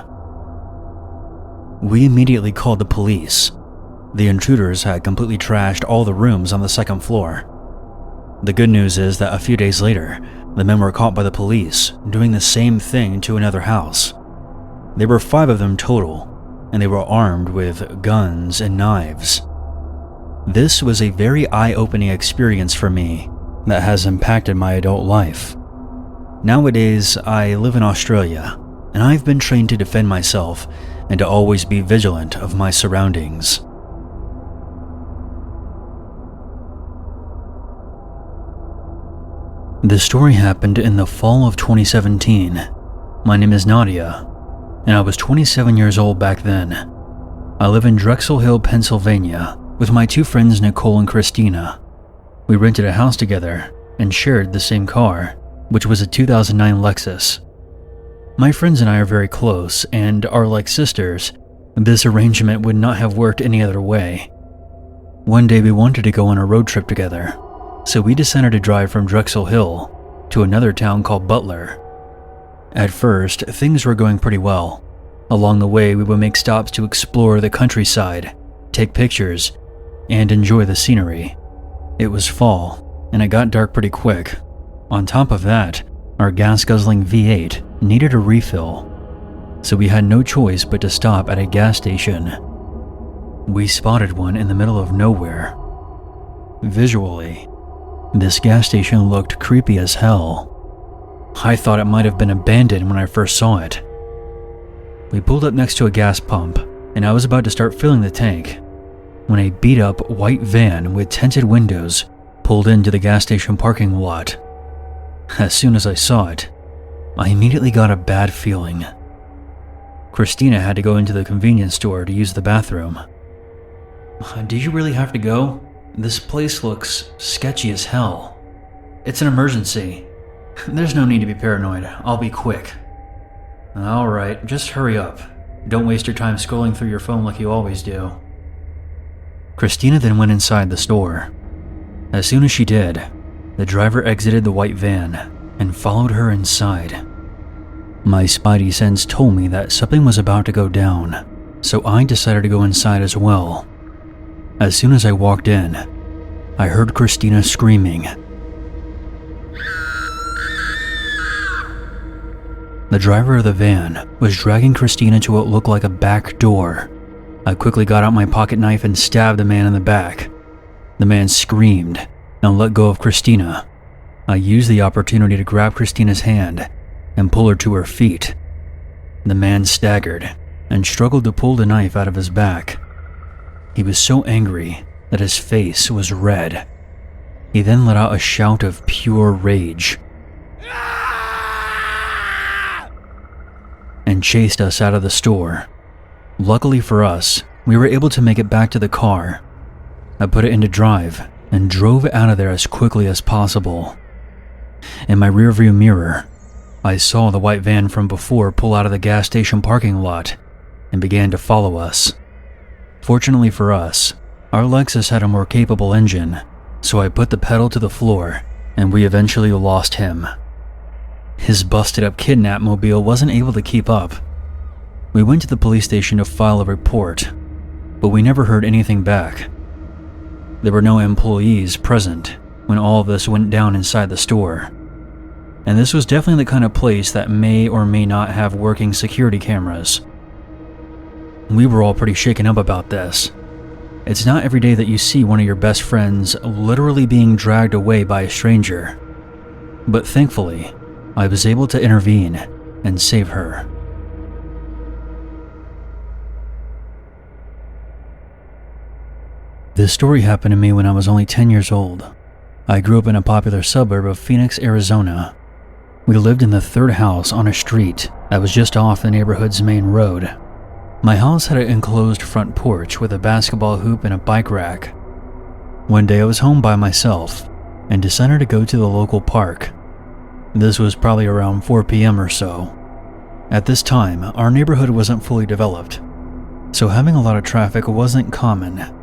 We immediately called the police. The intruders had completely trashed all the rooms on the second floor. The good news is that a few days later, the men were caught by the police doing the same thing to another house. There were 5 of them total, and they were armed with guns and knives. This was a very eye-opening experience for me that has impacted my adult life. Nowadays, I live in Australia, and I've been trained to defend myself and to always be vigilant of my surroundings. This story happened in the fall of 2017. My name is Nadia, and I was 27 years old back then. I live in Drexel Hill, Pennsylvania, with my 2 friends Nicole and Christina. We rented a house together and shared the same car, which was a 2009 Lexus. My friends and I are very close and are like sisters. This arrangement would not have worked any other way. One day we wanted to go on a road trip together, so we decided to drive from Drexel Hill to another town called Butler. At first, things were going pretty well. Along the way, we would make stops to explore the countryside, take pictures, and enjoy the scenery. It was fall, and it got dark pretty quick. On top of that, our gas-guzzling V8 needed a refill, so we had no choice but to stop at a gas station. We spotted one in the middle of nowhere. Visually, this gas station looked creepy as hell. I thought it might have been abandoned when I first saw it. We pulled up next to a gas pump, and I was about to start filling the tank when a beat-up white van with tinted windows pulled into the gas station parking lot. As soon as I saw it, I immediately got a bad feeling. Christina had to go into the convenience store to use the bathroom. "Do you really have to go? This place looks sketchy as hell." "It's an emergency. There's no need to be paranoid. I'll be quick." "Alright, just hurry up. Don't waste your time scrolling through your phone like you always do." Christina then went inside the store. As soon as she did, the driver exited the white van and followed her inside. My spidey sense told me that something was about to go down, so I decided to go inside as well. As soon as I walked in, I heard Christina screaming. The driver of the van was dragging Christina to what looked like a back door. I quickly got out my pocket knife and stabbed the man in the back. The man screamed and let go of Christina. I used the opportunity to grab Christina's hand and pull her to her feet. The man staggered and struggled to pull the knife out of his back. He was so angry that his face was red. He then let out a shout of pure rage and chased us out of the store. Luckily for us, we were able to make it back to the car. I put it into drive and drove out of there as quickly as possible. In my rearview mirror, I saw the white van from before pull out of the gas station parking lot and began to follow us. Fortunately for us, our Lexus had a more capable engine, so I put the pedal to the floor and we eventually lost him. His busted up kidnap mobile wasn't able to keep up. We went to the police station to file a report, but we never heard anything back. There were no employees present when all of this went down inside the store, and this was definitely the kind of place that may or may not have working security cameras. We were all pretty shaken up about this. It's not every day that you see one of your best friends literally being dragged away by a stranger. but thankfully, I was able to intervene and save her. This story happened to me when I was only 10 years old. I grew up in a popular suburb of Phoenix, Arizona. We lived in the third house on a street that was just off the neighborhood's main road. My house had an enclosed front porch with a basketball hoop and a bike rack. One day I was home by myself and decided to go to the local park. This was probably around 4 p.m. or so. At this time, our neighborhood wasn't fully developed, so having a lot of traffic wasn't common.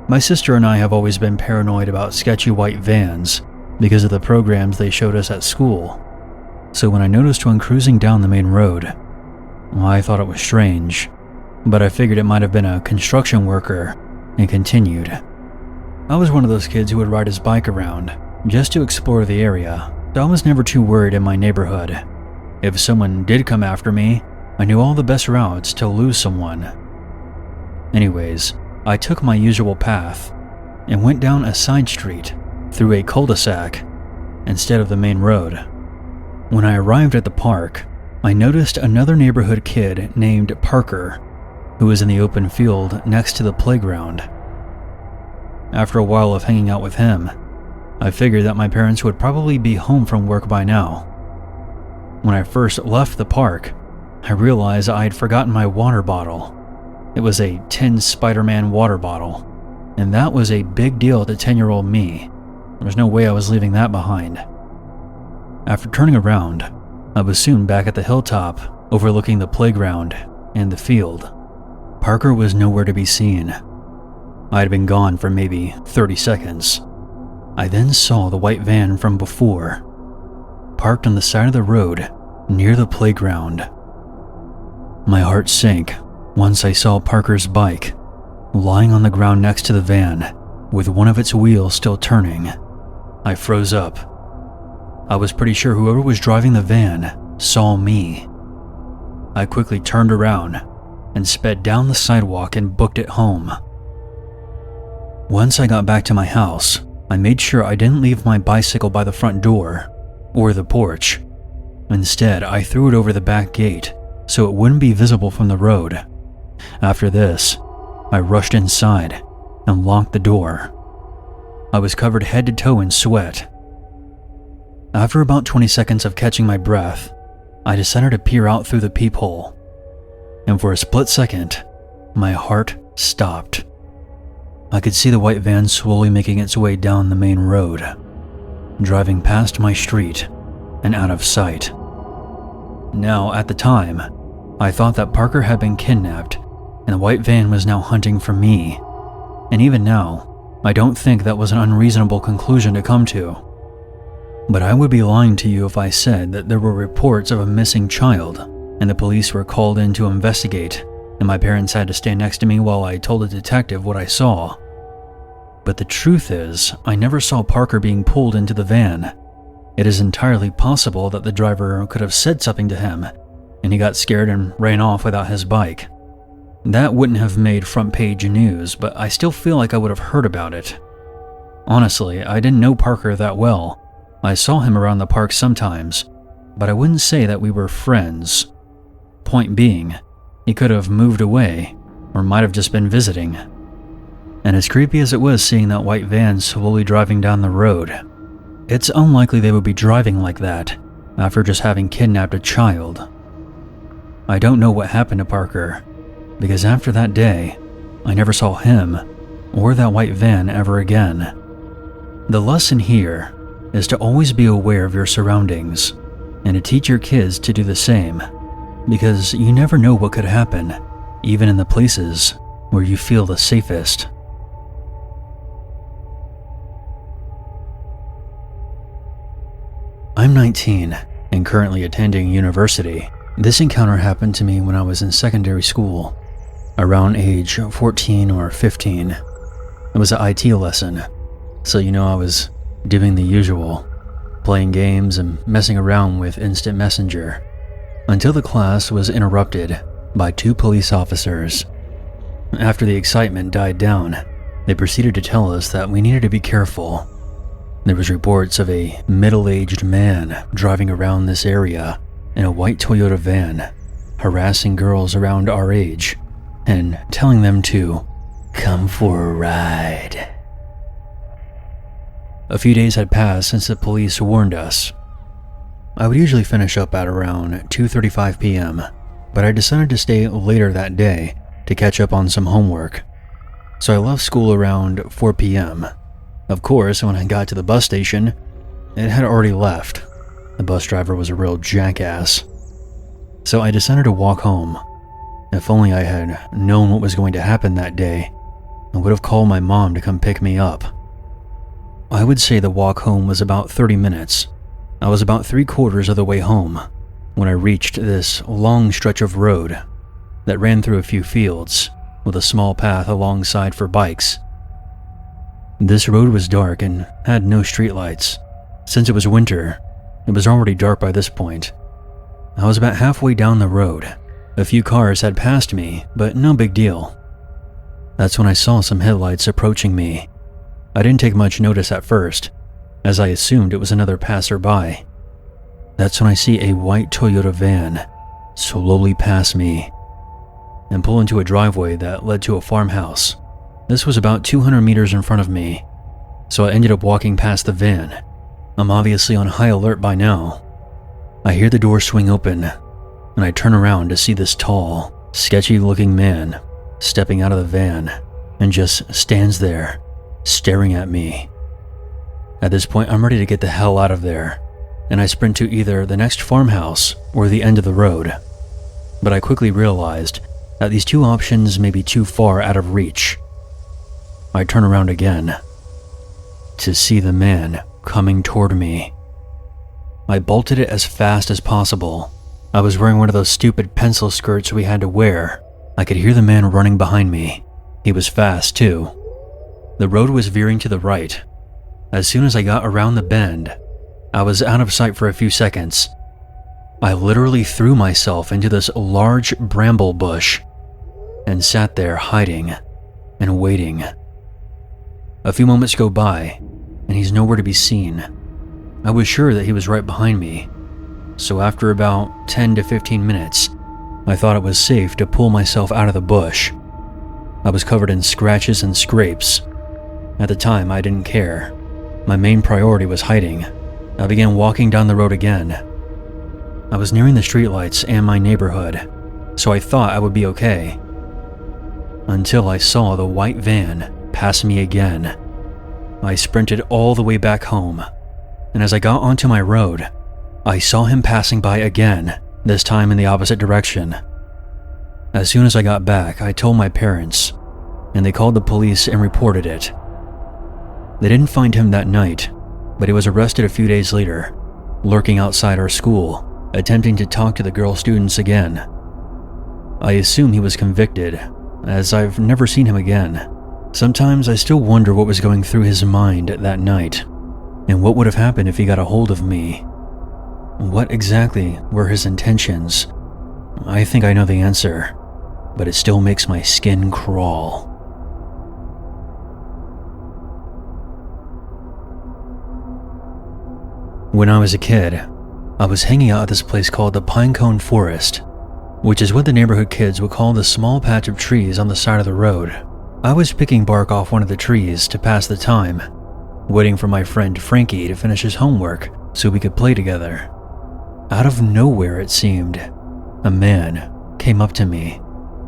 My sister and I have always been paranoid about sketchy white vans because of the programs they showed us at school. So when I noticed one cruising down the main road, I thought it was strange, but I figured it might have been a construction worker and continued. I was one of those kids who would ride his bike around just to explore the area, so I was never too worried in my neighborhood. If someone did come after me, I knew all the best routes to lose someone. Anyways, I took my usual path and went down a side street through a cul-de-sac instead of the main road. When I arrived at the park, I noticed another neighborhood kid named Parker, who was in the open field next to the playground. After a while of hanging out with him, I figured that my parents would probably be home from work by now. When I first left the park, I realized I had forgotten my water bottle. It was a tin Spider-Man water bottle, and that was a big deal to 10-year-old me. There was no way I was leaving that behind. After turning around, I was soon back at the hilltop overlooking the playground and the field. Parker was nowhere to be seen. I had been gone for maybe 30 seconds. I then saw the white van from before, parked on the side of the road near the playground. My heart sank once I saw Parker's bike lying on the ground next to the van with one of its wheels still turning. I froze up. I was pretty sure whoever was driving the van saw me. I quickly turned around and sped down the sidewalk and booked it home. Once I got back to my house, I made sure I didn't leave my bicycle by the front door or the porch. Instead, I threw it over the back gate so it wouldn't be visible from the road. After this, I rushed inside and locked the door. I was covered head to toe in sweat. After about 20 seconds of catching my breath, I decided to peer out through the peephole. And for a split second, my heart stopped. I could see the white van slowly making its way down the main road, driving past my street and out of sight. Now, at the time, I thought that Parker had been kidnapped and the white van was now hunting for me. And even now, I don't think that was an unreasonable conclusion to come to. But I would be lying to you if I said that there were reports of a missing child and the police were called in to investigate, and my parents had to stand next to me while I told a detective what I saw. But the truth is, I never saw Parker being pulled into the van. It is entirely possible that the driver could have said something to him, and he got scared and ran off without his bike. That wouldn't have made front page news, but I still feel like I would have heard about it. Honestly, I didn't know Parker that well. I saw him around the park sometimes, but I wouldn't say that we were friends. Point being, he could have moved away, or might have just been visiting. And as creepy as it was seeing that white van slowly driving down the road, it's unlikely they would be driving like that after just having kidnapped a child. I don't know what happened to Parker, because after that day, I never saw him or that white van ever again. The lesson here is to always be aware of your surroundings and to teach your kids to do the same, because you never know what could happen, even in the places where you feel the safest. I'm 19 and currently attending university. This encounter happened to me when I was in secondary school, around age 14 or 15. It was an IT lesson, so I was doing the usual, playing games and messing around with instant messenger, until the class was interrupted by 2 police officers. After the excitement died down, they proceeded to tell us that we needed to be careful. There was reports of a middle-aged man driving around this area in a white Toyota van, harassing girls around our age and telling them to come for a ride. A few days had passed since the police warned us. I would usually finish up at around 2:35 p.m., but I decided to stay later that day to catch up on some homework. So I left school around 4 p.m. Of course, when I got to the bus station, it had already left. The bus driver was a real jackass. So I decided to walk home. If only I had known what was going to happen that day, I would have called my mom to come pick me up. I would say the walk home was about 30 minutes. I was about 3/4 of the way home when I reached this long stretch of road that ran through a few fields with a small path alongside for bikes. This road was dark and had no streetlights. Since it was winter, it was already dark by this point. I was about halfway down the road. A few cars had passed me, but no big deal. That's when I saw some headlights approaching me. I didn't take much notice at first, as I assumed it was another passerby. That's when I see a white Toyota van slowly pass me and pull into a driveway that led to a farmhouse. This was about 200 meters in front of me, so I ended up walking past the van. I'm obviously on high alert by now. I hear the door swing open, and I turn around to see this tall, sketchy-looking man stepping out of the van and just stands there, staring at me. At this point, I'm ready to get the hell out of there, and I sprint to either the next farmhouse or the end of the road. But I quickly realized that these two options may be too far out of reach. I turn around again to see the man coming toward me. I bolted it as fast as possible. I was wearing one of those stupid pencil skirts we had to wear. I could hear the man running behind me. He was fast too. The road was veering to the right. As soon as I got around the bend, I was out of sight for a few seconds. I literally threw myself into this large bramble bush and sat there hiding and waiting. A few moments go by, and he's nowhere to be seen. I was sure that he was right behind me, so after about 10 to 15 minutes, I thought it was safe to pull myself out of the bush. I was covered in scratches and scrapes. At the time, I didn't care. My main priority was hiding. I began walking down the road again. I was nearing the streetlights and my neighborhood, so I thought I would be okay. Until I saw the white van pass me again. I sprinted all the way back home, and as I got onto my road, I saw him passing by again, this time in the opposite direction. As soon as I got back, I told my parents, and they called the police and reported it. They didn't find him that night, but he was arrested a few days later, lurking outside our school, attempting to talk to the girl students again. I assume he was convicted, as I've never seen him again. Sometimes I still wonder what was going through his mind that night, and what would have happened if he got a hold of me. What exactly were his intentions? I think I know the answer, but it still makes my skin crawl. When I was a kid, I was hanging out at this place called the Pinecone Forest, which is what the neighborhood kids would call the small patch of trees on the side of the road. I was picking bark off one of the trees to pass the time, waiting for my friend Frankie to finish his homework so we could play together. Out of nowhere, it seemed, a man came up to me.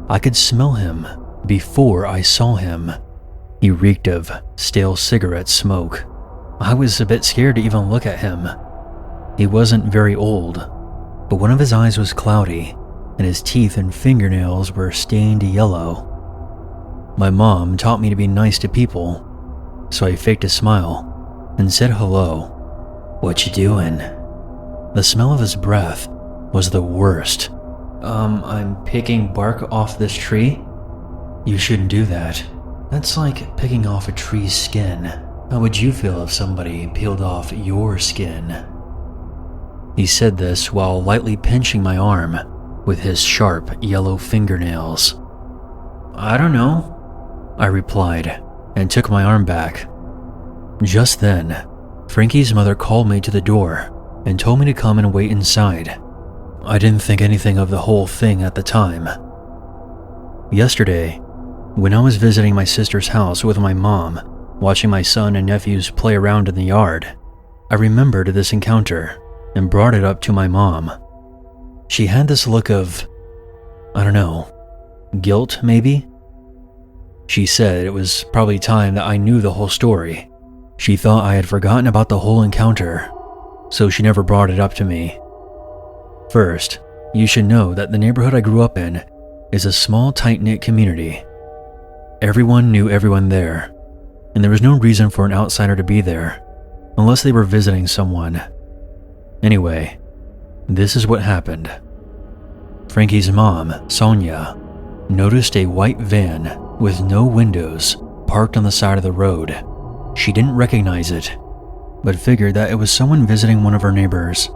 I could smell him before I saw him. He reeked of stale cigarette smoke. I was a bit scared to even look at him. He wasn't very old, but one of his eyes was cloudy, and his teeth and fingernails were stained yellow. My mom taught me to be nice to people, so I faked a smile and said hello. "What you doing?" The smell of his breath was the worst. I'm picking bark off this tree." "You shouldn't do that. That's like picking off a tree's skin. How would you feel if somebody peeled off your skin?" He said this while lightly pinching my arm with his sharp yellow fingernails. "I don't know," I replied and took my arm back. Just then, Frankie's mother called me to the door and told me to come and wait inside. I didn't think anything of the whole thing at the time. Yesterday, when I was visiting my sister's house with my mom, watching my son and nephews play around in the yard, I remembered this encounter and brought it up to my mom. She had this look of, I don't know, guilt maybe? She said it was probably time that I knew the whole story. She thought I had forgotten about the whole encounter, so she never brought it up to me. First, you should know that the neighborhood I grew up in is a small, tight-knit community. Everyone knew everyone there, and there was no reason for an outsider to be there, unless they were visiting someone. Anyway, this is what happened. Frankie's mom, Sonia, noticed a white van with no windows parked on the side of the road. She didn't recognize it, but figured that it was someone visiting one of her neighbors.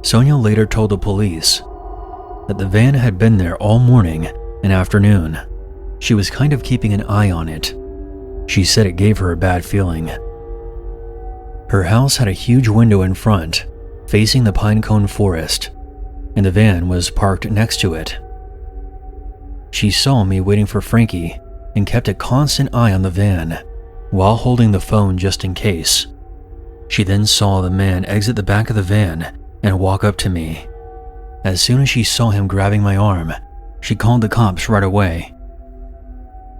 Sonia later told the police that the van had been there all morning and afternoon. She was kind of keeping an eye on it. She said it gave her a bad feeling. Her house had a huge window in front, facing the pine cone forest, and the van was parked next to it. She saw me waiting for Frankie and kept a constant eye on the van while holding the phone just in case. She then saw the man exit the back of the van and walk up to me. As soon as she saw him grabbing my arm, she called the cops right away.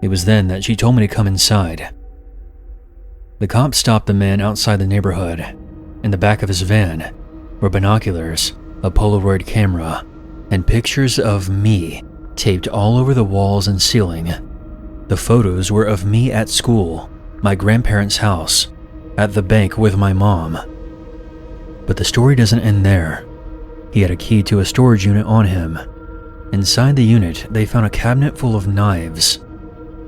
It was then that she told me to come inside. The cops stopped the man outside the neighborhood. In the back of his van were binoculars, a Polaroid camera, and pictures of me taped all over the walls and ceiling. The photos were of me at school, my grandparents' house, at the bank with my mom. But the story doesn't end there. He had a key to a storage unit on him. Inside the unit, they found a cabinet full of knives.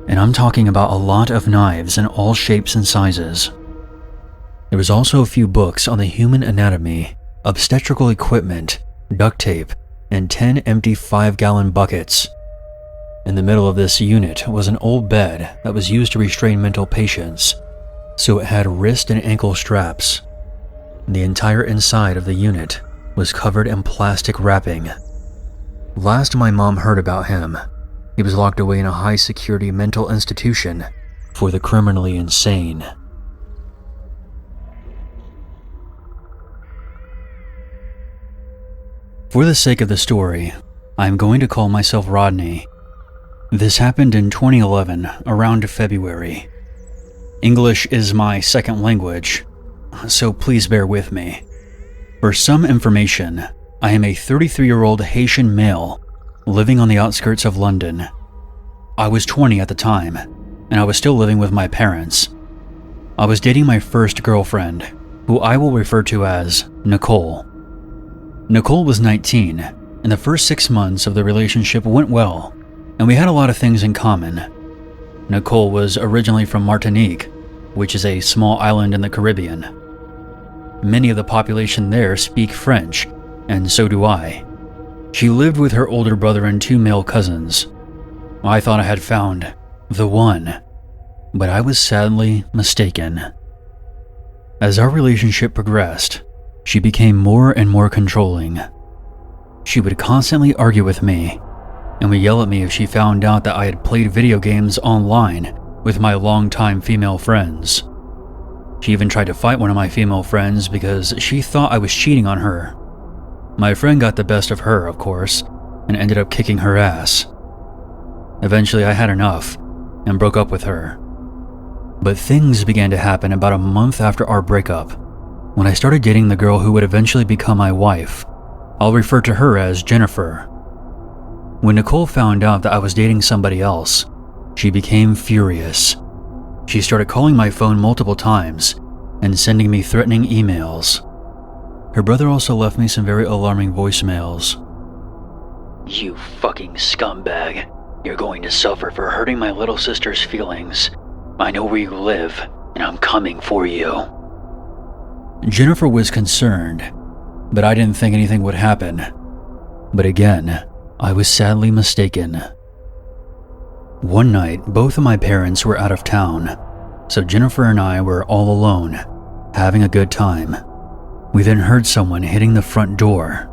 And I'm talking about a lot of knives in all shapes and sizes. There was also a few books on the human anatomy, obstetrical equipment, duct tape, and 10 empty 5-gallon buckets. In the middle of this unit was an old bed that was used to restrain mental patients, so it had wrist and ankle straps. The entire inside of the unit was covered in plastic wrapping. Last my mom heard about him, he was locked away in a high-security mental institution for the criminally insane. For the sake of the story, I am going to call myself Rodney. This happened in 2011, around February. English is my second language, so please bear with me. For some information, I am a 33-year-old Haitian male living on the outskirts of London. I was 20 at the time, and I was still living with my parents. I was dating my first girlfriend, who I will refer to as Nicole. Nicole was 19, and the first 6 months of the relationship went well, and we had a lot of things in common. Nicole was originally from Martinique, which is a small island in the Caribbean. Many of the population there speak French, and so do I. She lived with her older brother and 2 male cousins. I thought I had found the one, but I was sadly mistaken. As our relationship progressed, she became more and more controlling. She would constantly argue with me, and would yell at me if she found out that I had played video games online with my longtime female friends. She even tried to fight one of my female friends because she thought I was cheating on her. My friend got the best of her, of course, and ended up kicking her ass. Eventually, I had enough and broke up with her. But things began to happen about a month after our breakup, when I started dating the girl who would eventually become my wife. I'll refer to her as Jennifer. When Nicole found out that I was dating somebody else, she became furious. She started calling my phone multiple times and sending me threatening emails. Her brother also left me some very alarming voicemails. "You fucking scumbag. You're going to suffer for hurting my little sister's feelings. I know where you live, and I'm coming for you." Jennifer was concerned, but I didn't think anything would happen. But again, I was sadly mistaken. One night, both of my parents were out of town, so Jennifer and I were all alone, having a good time. We then heard someone hitting the front door.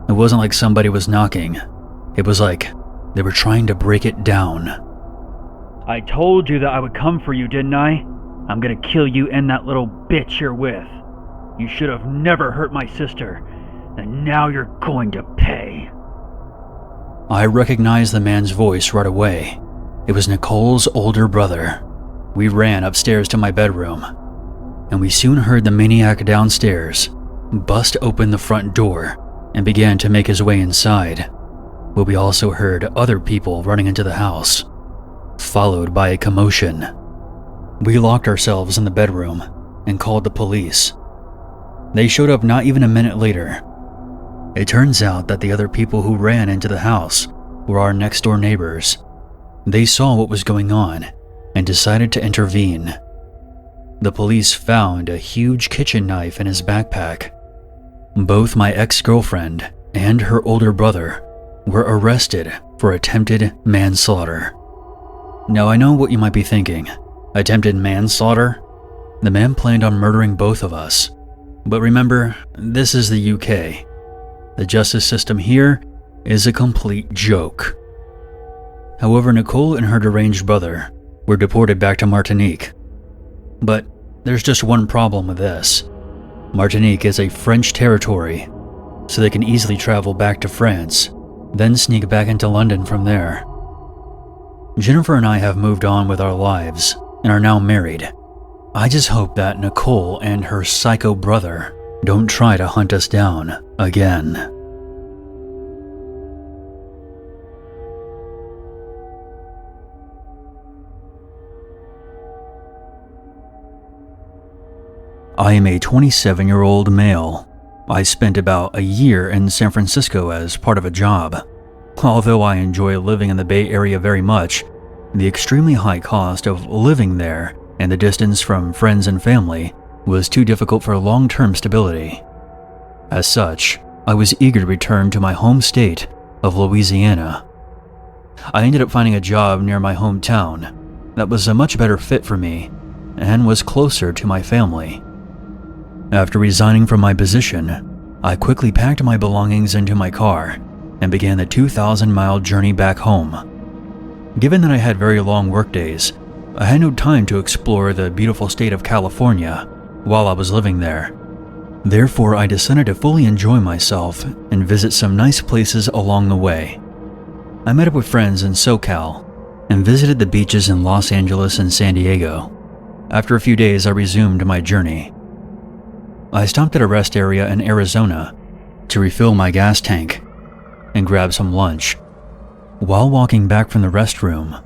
It wasn't like somebody was knocking. It was like they were trying to break it down. I told you that I would come for you, didn't I? I'm gonna kill you and that little bitch you're with. You should have never hurt my sister, and now you're going to pay. I recognized the man's voice right away. It was Nicole's older brother. We ran upstairs to my bedroom, and we soon heard the maniac downstairs bust open the front door and began to make his way inside. But we also heard other people running into the house, followed by a commotion. We locked ourselves in the bedroom and called the police. They showed up not even a minute later. It turns out that the other people who ran into the house were our next-door neighbors. They saw what was going on and decided to intervene. The police found a huge kitchen knife in his backpack. Both my ex-girlfriend and her older brother were arrested for attempted manslaughter. Now I know what you might be thinking. Attempted manslaughter? The man planned on murdering both of us. But remember, this is the UK. The justice system here is a complete joke. However, Nicole and her deranged brother were deported back to Martinique. But there's just one problem with this. Martinique is a French territory, so they can easily travel back to France, then sneak back into London from there. Jennifer and I have moved on with our lives and are now married. I just hope that Nicole and her psycho brother don't try to hunt us down again. I am a 27-year-old male. I spent about a year in San Francisco as part of a job. Although I enjoy living in the Bay Area very much, the extremely high cost of living there and the distance from friends and family was too difficult for long-term stability. As such, I was eager to return to my home state of Louisiana. I ended up finding a job near my hometown that was a much better fit for me and was closer to my family. After resigning from my position, I quickly packed my belongings into my car and began the 2,000-mile journey back home. Given that I had very long workdays, I had no time to explore the beautiful state of California while I was living there. Therefore, I decided to fully enjoy myself and visit some nice places along the way. I met up with friends in SoCal and visited the beaches in Los Angeles and San Diego. After a few days, I resumed my journey. I stopped at a rest area in Arizona to refill my gas tank and grab some lunch. While walking back from the restroom,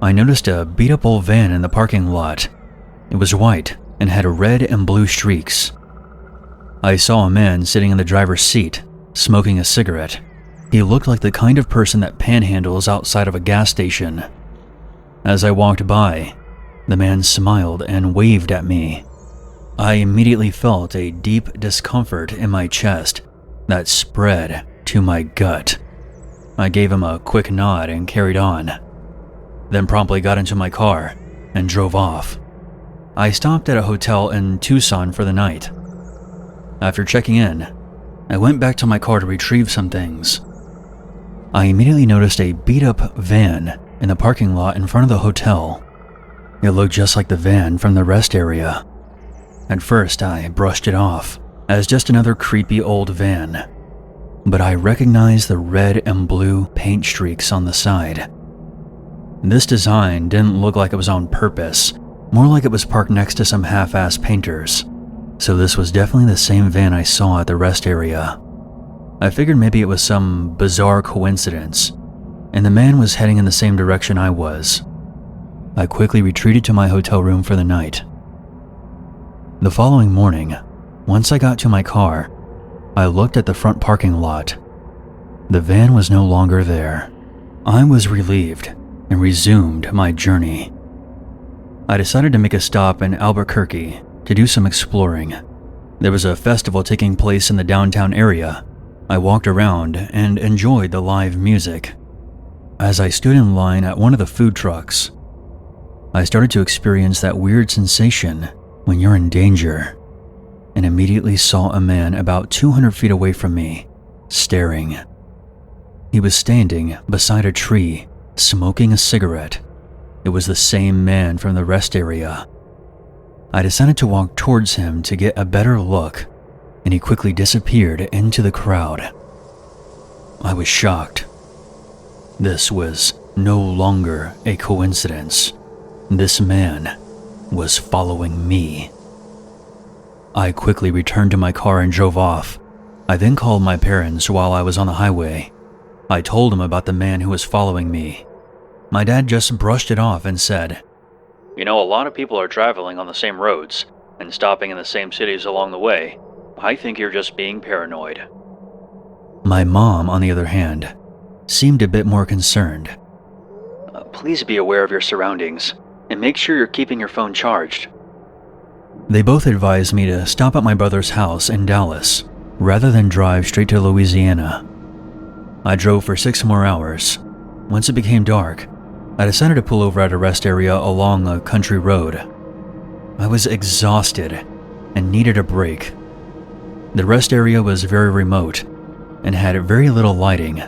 I noticed a beat-up old van in the parking lot. It was white and had red and blue streaks. I saw a man sitting in the driver's seat, smoking a cigarette. He looked like the kind of person that panhandles outside of a gas station. As I walked by, the man smiled and waved at me. I immediately felt a deep discomfort in my chest that spread to my gut. I gave him a quick nod and carried on, then promptly got into my car and drove off. I stopped at a hotel in Tucson for the night. After checking in, I went back to my car to retrieve some things. I immediately noticed a beat-up van in the parking lot in front of the hotel. It looked just like the van from the rest area. At first, I brushed it off as just another creepy old van, but I recognized the red and blue paint streaks on the side. This design didn't look like it was on purpose, more like it was parked next to some half-assed painters, so this was definitely the same van I saw at the rest area. I figured maybe it was some bizarre coincidence, and the man was heading in the same direction I was. I quickly retreated to my hotel room for the night. The following morning, once I got to my car, I looked at the front parking lot. The van was no longer there. I was relieved and resumed my journey. I decided to make a stop in Albuquerque to do some exploring. There was a festival taking place in the downtown area. I walked around and enjoyed the live music. As I stood in line at one of the food trucks, I started to experience that weird sensation when you're in danger, and immediately saw a man about 200 feet away from me, staring. He was standing beside a tree, smoking a cigarette. It was the same man from the rest area. I decided to walk towards him to get a better look, and he quickly disappeared into the crowd. I was shocked. This was no longer a coincidence. This man was following me. I quickly returned to my car and drove off. I then called my parents while I was on the highway. I told them about the man who was following me. My dad just brushed it off and said, "You know, a lot of people are traveling on the same roads and stopping in the same cities along the way. I think you're just being paranoid." My mom, on the other hand, seemed a bit more concerned. "Please be aware of your surroundings and make sure you're keeping your phone charged." They both advised me to stop at my brother's house in Dallas rather than drive straight to Louisiana. I drove for 6 more hours. Once it became dark, I decided to pull over at a rest area along a country road. I was exhausted and needed a break. The rest area was very remote and had very little lighting.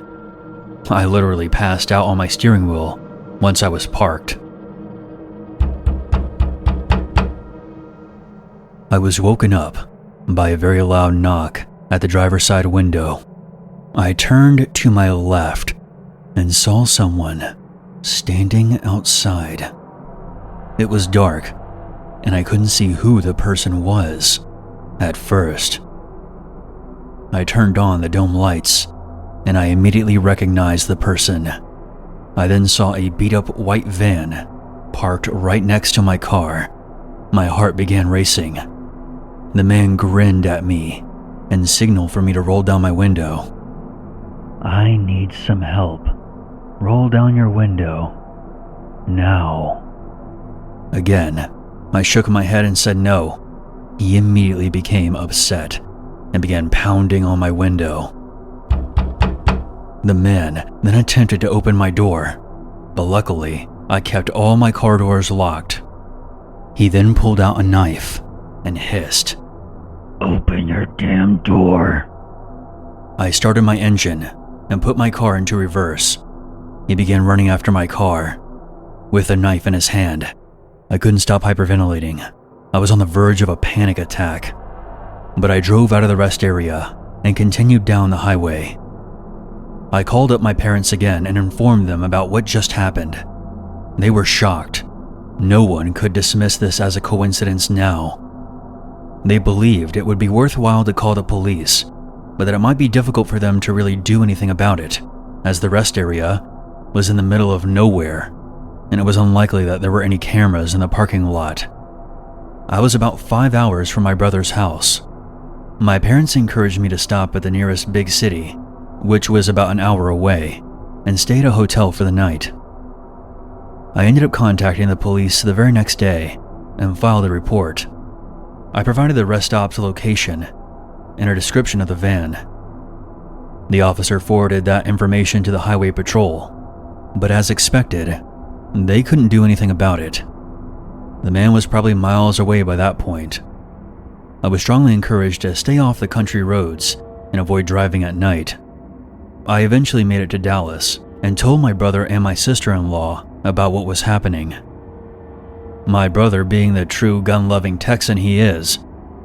I literally passed out on my steering wheel once I was parked. I was woken up by a very loud knock at the driver's side window. I turned to my left and saw someone standing outside. It was dark, and I couldn't see who the person was at first. I turned on the dome lights, and I immediately recognized the person. I then saw a beat-up white van parked right next to my car. My heart began racing. The man grinned at me and signaled for me to roll down my window. "I need some help. Roll down your window. Now." Again, I shook my head and said no. He immediately became upset and began pounding on my window. The man then attempted to open my door, but luckily, I kept all my car doors locked. He then pulled out a knife and hissed, "Open your damn door." I started my engine and put my car into reverse. He began running after my car with a knife in his hand. I couldn't stop hyperventilating. I was on the verge of a panic attack. But I drove out of the rest area and continued down the highway. I called up my parents again and informed them about what just happened. They were shocked. No one could dismiss this as a coincidence now. They believed it would be worthwhile to call the police, but that it might be difficult for them to really do anything about it, as the rest area was in the middle of nowhere, and it was unlikely that there were any cameras in the parking lot. I was about 5 hours from my brother's house. My parents encouraged me to stop at the nearest big city, which was about an hour away, and stay at a hotel for the night. I ended up contacting the police the very next day and filed a report. I provided the rest stop's location and a description of the van. The officer forwarded that information to the highway patrol, but as expected, they couldn't do anything about it. The man was probably miles away by that point. I was strongly encouraged to stay off the country roads and avoid driving at night. I eventually made it to Dallas and told my brother and my sister-in-law about what was happening. My brother, being the true gun-loving Texan he is,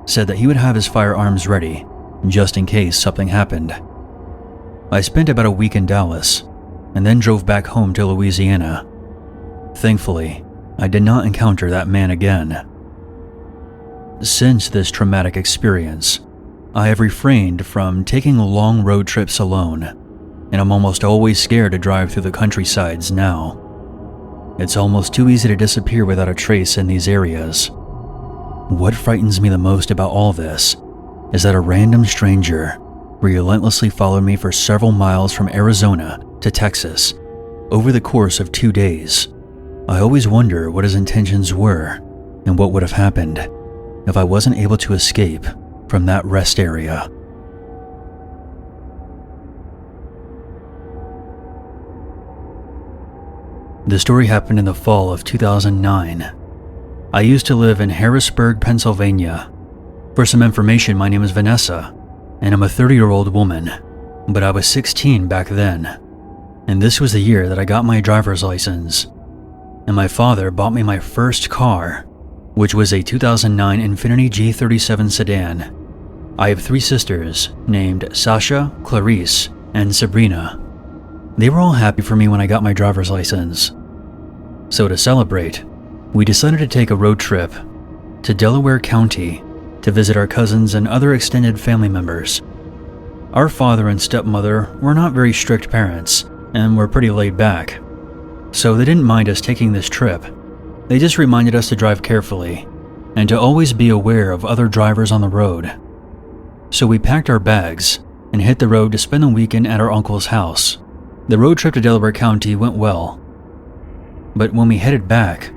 said that he would have his firearms ready just in case something happened. I spent about a week in Dallas and then drove back home to Louisiana. Thankfully, I did not encounter that man again. Since this traumatic experience, I have refrained from taking long road trips alone, and I'm almost always scared to drive through the countrysides now. It's almost too easy to disappear without a trace in these areas. What frightens me the most about all this is that a random stranger relentlessly followed me for several miles from Arizona to Texas over the course of 2 days. I always wonder what his intentions were and what would have happened if I wasn't able to escape from that rest area. The story happened in the fall of 2009. I used to live in Harrisburg, Pennsylvania. For some information, my name is Vanessa, and I'm a 30-year-old woman, but I was 16 back then. And this was the year that I got my driver's license. And my father bought me my first car, which was a 2009 Infiniti G37 sedan. I have 3 sisters named Sasha, Clarice, and Sabrina. They were all happy for me when I got my driver's license. So to celebrate, we decided to take a road trip to Delaware County to visit our cousins and other extended family members. Our father and stepmother were not very strict parents and were pretty laid back, so they didn't mind us taking this trip. They just reminded us to drive carefully and to always be aware of other drivers on the road. So we packed our bags and hit the road to spend the weekend at our uncle's house. The road trip to Delaware County went well, but when we headed back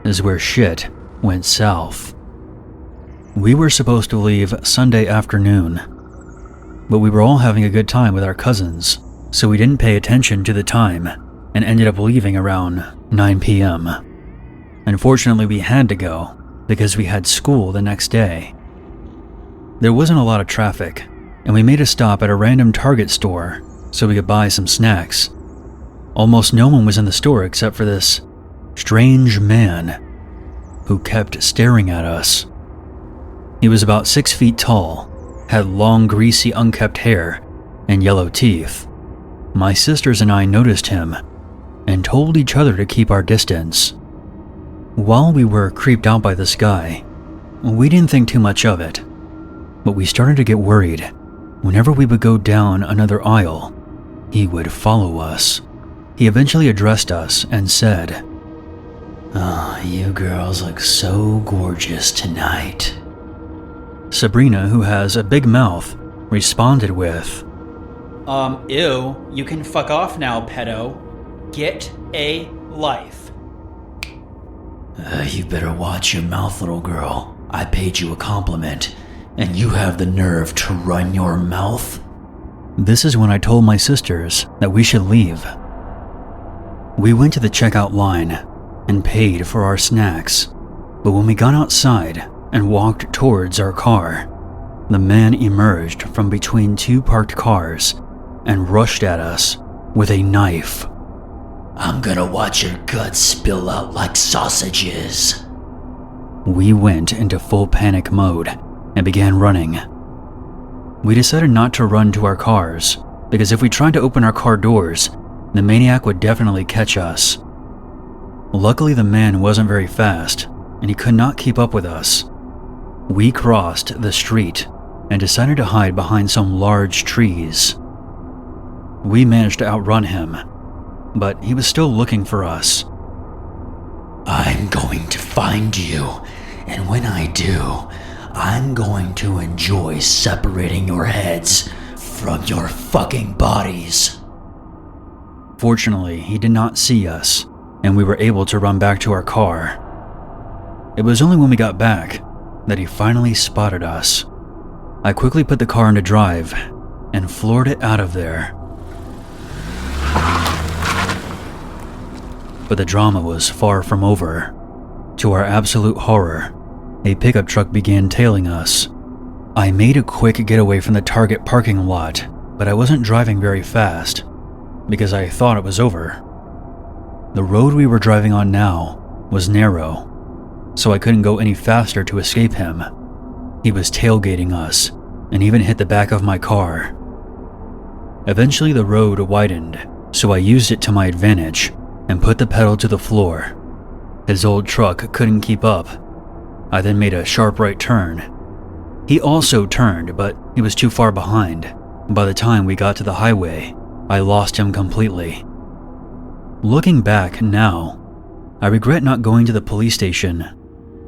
is where shit went south. We were supposed to leave Sunday afternoon, but we were all having a good time with our cousins, so we didn't pay attention to the time and ended up leaving around 9 p.m. Unfortunately, we had to go because we had school the next day. There wasn't a lot of traffic, and we made a stop at a random Target store so we could buy some snacks. Almost no one was in the store except for this strange man who kept staring at us. He was about 6 feet tall, had long, greasy, unkempt hair, and yellow teeth. My sisters and I noticed him and told each other to keep our distance. While we were creeped out by this guy, we didn't think too much of it, but we started to get worried. Whenever we would go down another aisle, he would follow us. He eventually addressed us and said, "Oh, you girls look so gorgeous tonight." Sabrina, who has a big mouth, responded with, Ew, you can fuck off now, pedo. Get a life. You better watch your mouth, little girl. I paid you a compliment, and you have the nerve to run your mouth? This is when I told my sisters that we should leave. We went to the checkout line and paid for our snacks, but when we got outside and walked towards our car, the man emerged from between 2 parked cars and rushed at us with a knife. I'm gonna watch your guts spill out like sausages. We went into full panic mode and began running. We decided not to run to our cars because if we tried to open our car doors, the maniac would definitely catch us. Luckily, the man wasn't very fast and he could not keep up with us. We crossed the street and decided to hide behind some large trees. We managed to outrun him, but he was still looking for us. I'm going to find you, and when I do, I'm going to enjoy separating your heads from your fucking bodies. Fortunately, he did not see us, and we were able to run back to our car. It was only when we got back that he finally spotted us. I quickly put the car into drive and floored it out of there. But the drama was far from over. To our absolute horror, a pickup truck began tailing us. I made a quick getaway from the Target parking lot, but I wasn't driving very fast because I thought it was over. The road we were driving on now was narrow, so I couldn't go any faster to escape him. He was tailgating us and even hit the back of my car. Eventually the road widened, so I used it to my advantage and put the pedal to the floor. His old truck couldn't keep up. I then made a sharp right turn. He also turned, but he was too far behind. By the time we got to the highway, I lost him completely. Looking back now, I regret not going to the police station,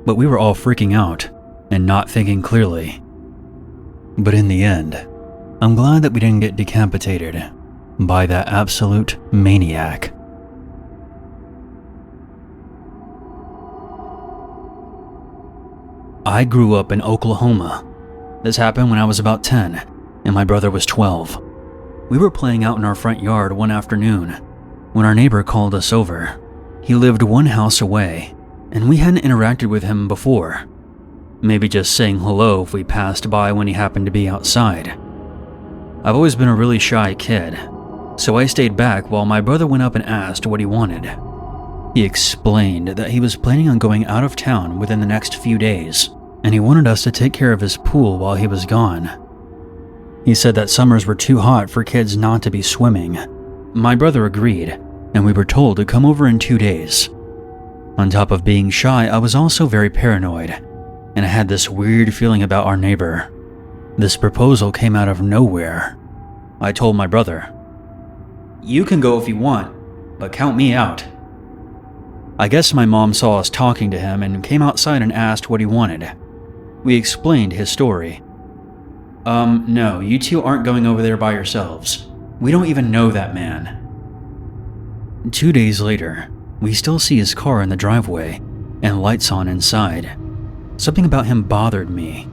but we were all freaking out and not thinking clearly. But in the end, I'm glad that we didn't get decapitated by that absolute maniac. I grew up in Oklahoma. This happened when I was about 10 and my brother was 12. We were playing out in our front yard one afternoon when our neighbor called us over. He lived one house away and we hadn't interacted with him before. Maybe just saying hello if we passed by when he happened to be outside. I've always been a really shy kid, so I stayed back while my brother went up and asked what he wanted. He explained that he was planning on going out of town within the next few days, and he wanted us to take care of his pool while he was gone. He said that summers were too hot for kids not to be swimming. My brother agreed, and we were told to come over in 2 days. On top of being shy, I was also very paranoid, and I had this weird feeling about our neighbor. This proposal came out of nowhere. I told my brother, "You can go if you want, but count me out." I guess my mom saw us talking to him and came outside and asked what he wanted. We explained his story. No, you two aren't going over there by yourselves. We don't even know that man." 2 days later, we still see his car in the driveway and lights on inside. Something about him bothered me.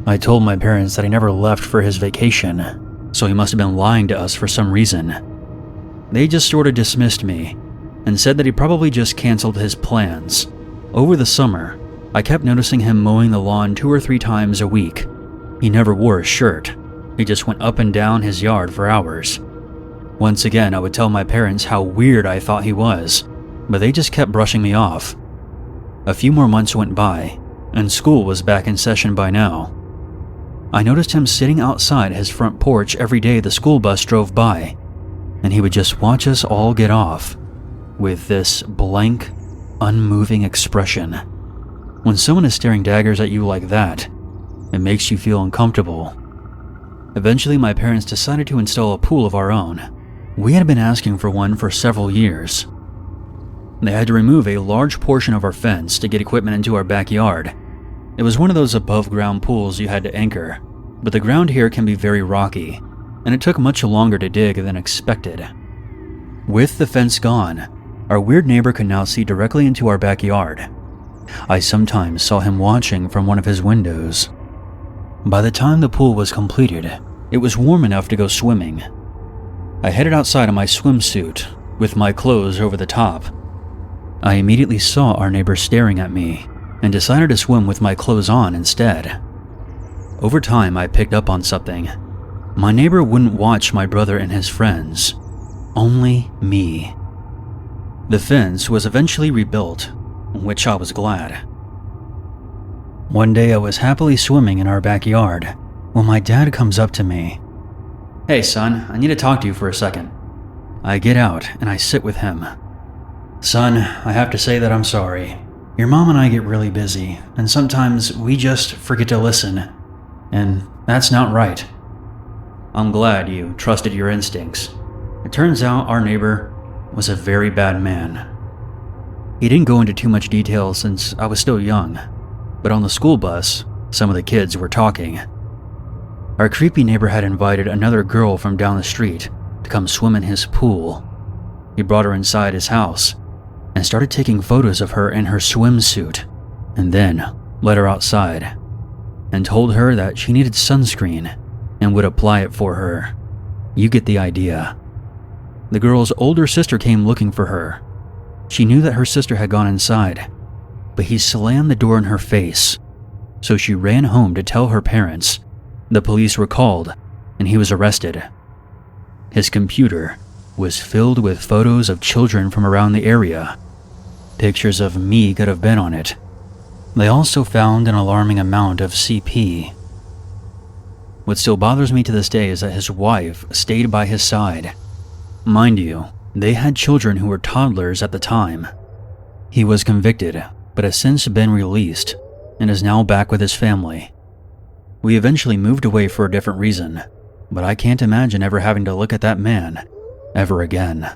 I told my parents that he never left for his vacation, so he must have been lying to us for some reason. They just sort of dismissed me and said that he probably just canceled his plans. Over the summer, I kept noticing him mowing the lawn 2 or 3 times a week. He never wore a shirt. He just went up and down his yard for hours. Once again, I would tell my parents how weird I thought he was, but they just kept brushing me off. A few more months went by, and school was back in session by now. I noticed him sitting outside his front porch every day the school bus drove by, and he would just watch us all get off, with this blank, unmoving expression. When someone is staring daggers at you like that, it makes you feel uncomfortable. Eventually, my parents decided to install a pool of our own. We had been asking for one for several years. They had to remove a large portion of our fence to get equipment into our backyard. It was one of those above-ground pools you had to anchor, but the ground here can be very rocky, and it took much longer to dig than expected. With the fence gone, our weird neighbor could now see directly into our backyard. I sometimes saw him watching from one of his windows. By the time the pool was completed, it was warm enough to go swimming. I headed outside in my swimsuit, with my clothes over the top. I immediately saw our neighbor staring at me, and decided to swim with my clothes on instead. Over time, I picked up on something. My neighbor wouldn't watch my brother and his friends, only me. The fence was eventually rebuilt, which I was glad. One day I was happily swimming in our backyard when my dad comes up to me. "Hey son, I need to talk to you for a second." I get out and I sit with him. "Son, I have to say that I'm sorry. Your mom and I get really busy, and sometimes we just forget to listen, and that's not right." "I'm glad you trusted your instincts." It turns out our neighbor was a very bad man. He didn't go into too much detail since I was still young, but on the school bus, some of the kids were talking. Our creepy neighbor had invited another girl from down the street to come swim in his pool. He brought her inside his house and started taking photos of her in her swimsuit, and then let her outside and told her that she needed sunscreen and would apply it for her. You get the idea. The girl's older sister came looking for her. She knew that her sister had gone inside, but he slammed the door in her face, so she ran home to tell her parents. The police were called, and he was arrested. His computer was filled with photos of children from around the area. Pictures of me could have been on it. They also found an alarming amount of CP. What still bothers me to this day is that his wife stayed by his side. Mind you, they had children who were toddlers at the time. He was convicted, but has since been released and is now back with his family. We eventually moved away for a different reason, but I can't imagine ever having to look at that man ever again.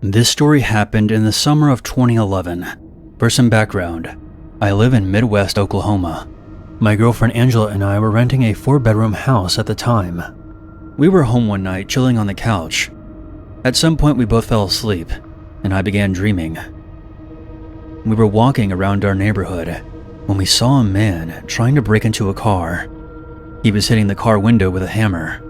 This story happened in the summer of 2011. For some background, I live in Midwest Oklahoma. My girlfriend Angela and I were renting a 4-bedroom house at the time. We were home one night chilling on the couch. At some point we both fell asleep, and I began dreaming. We were walking around our neighborhood when we saw a man trying to break into a car. He was hitting the car window with a hammer.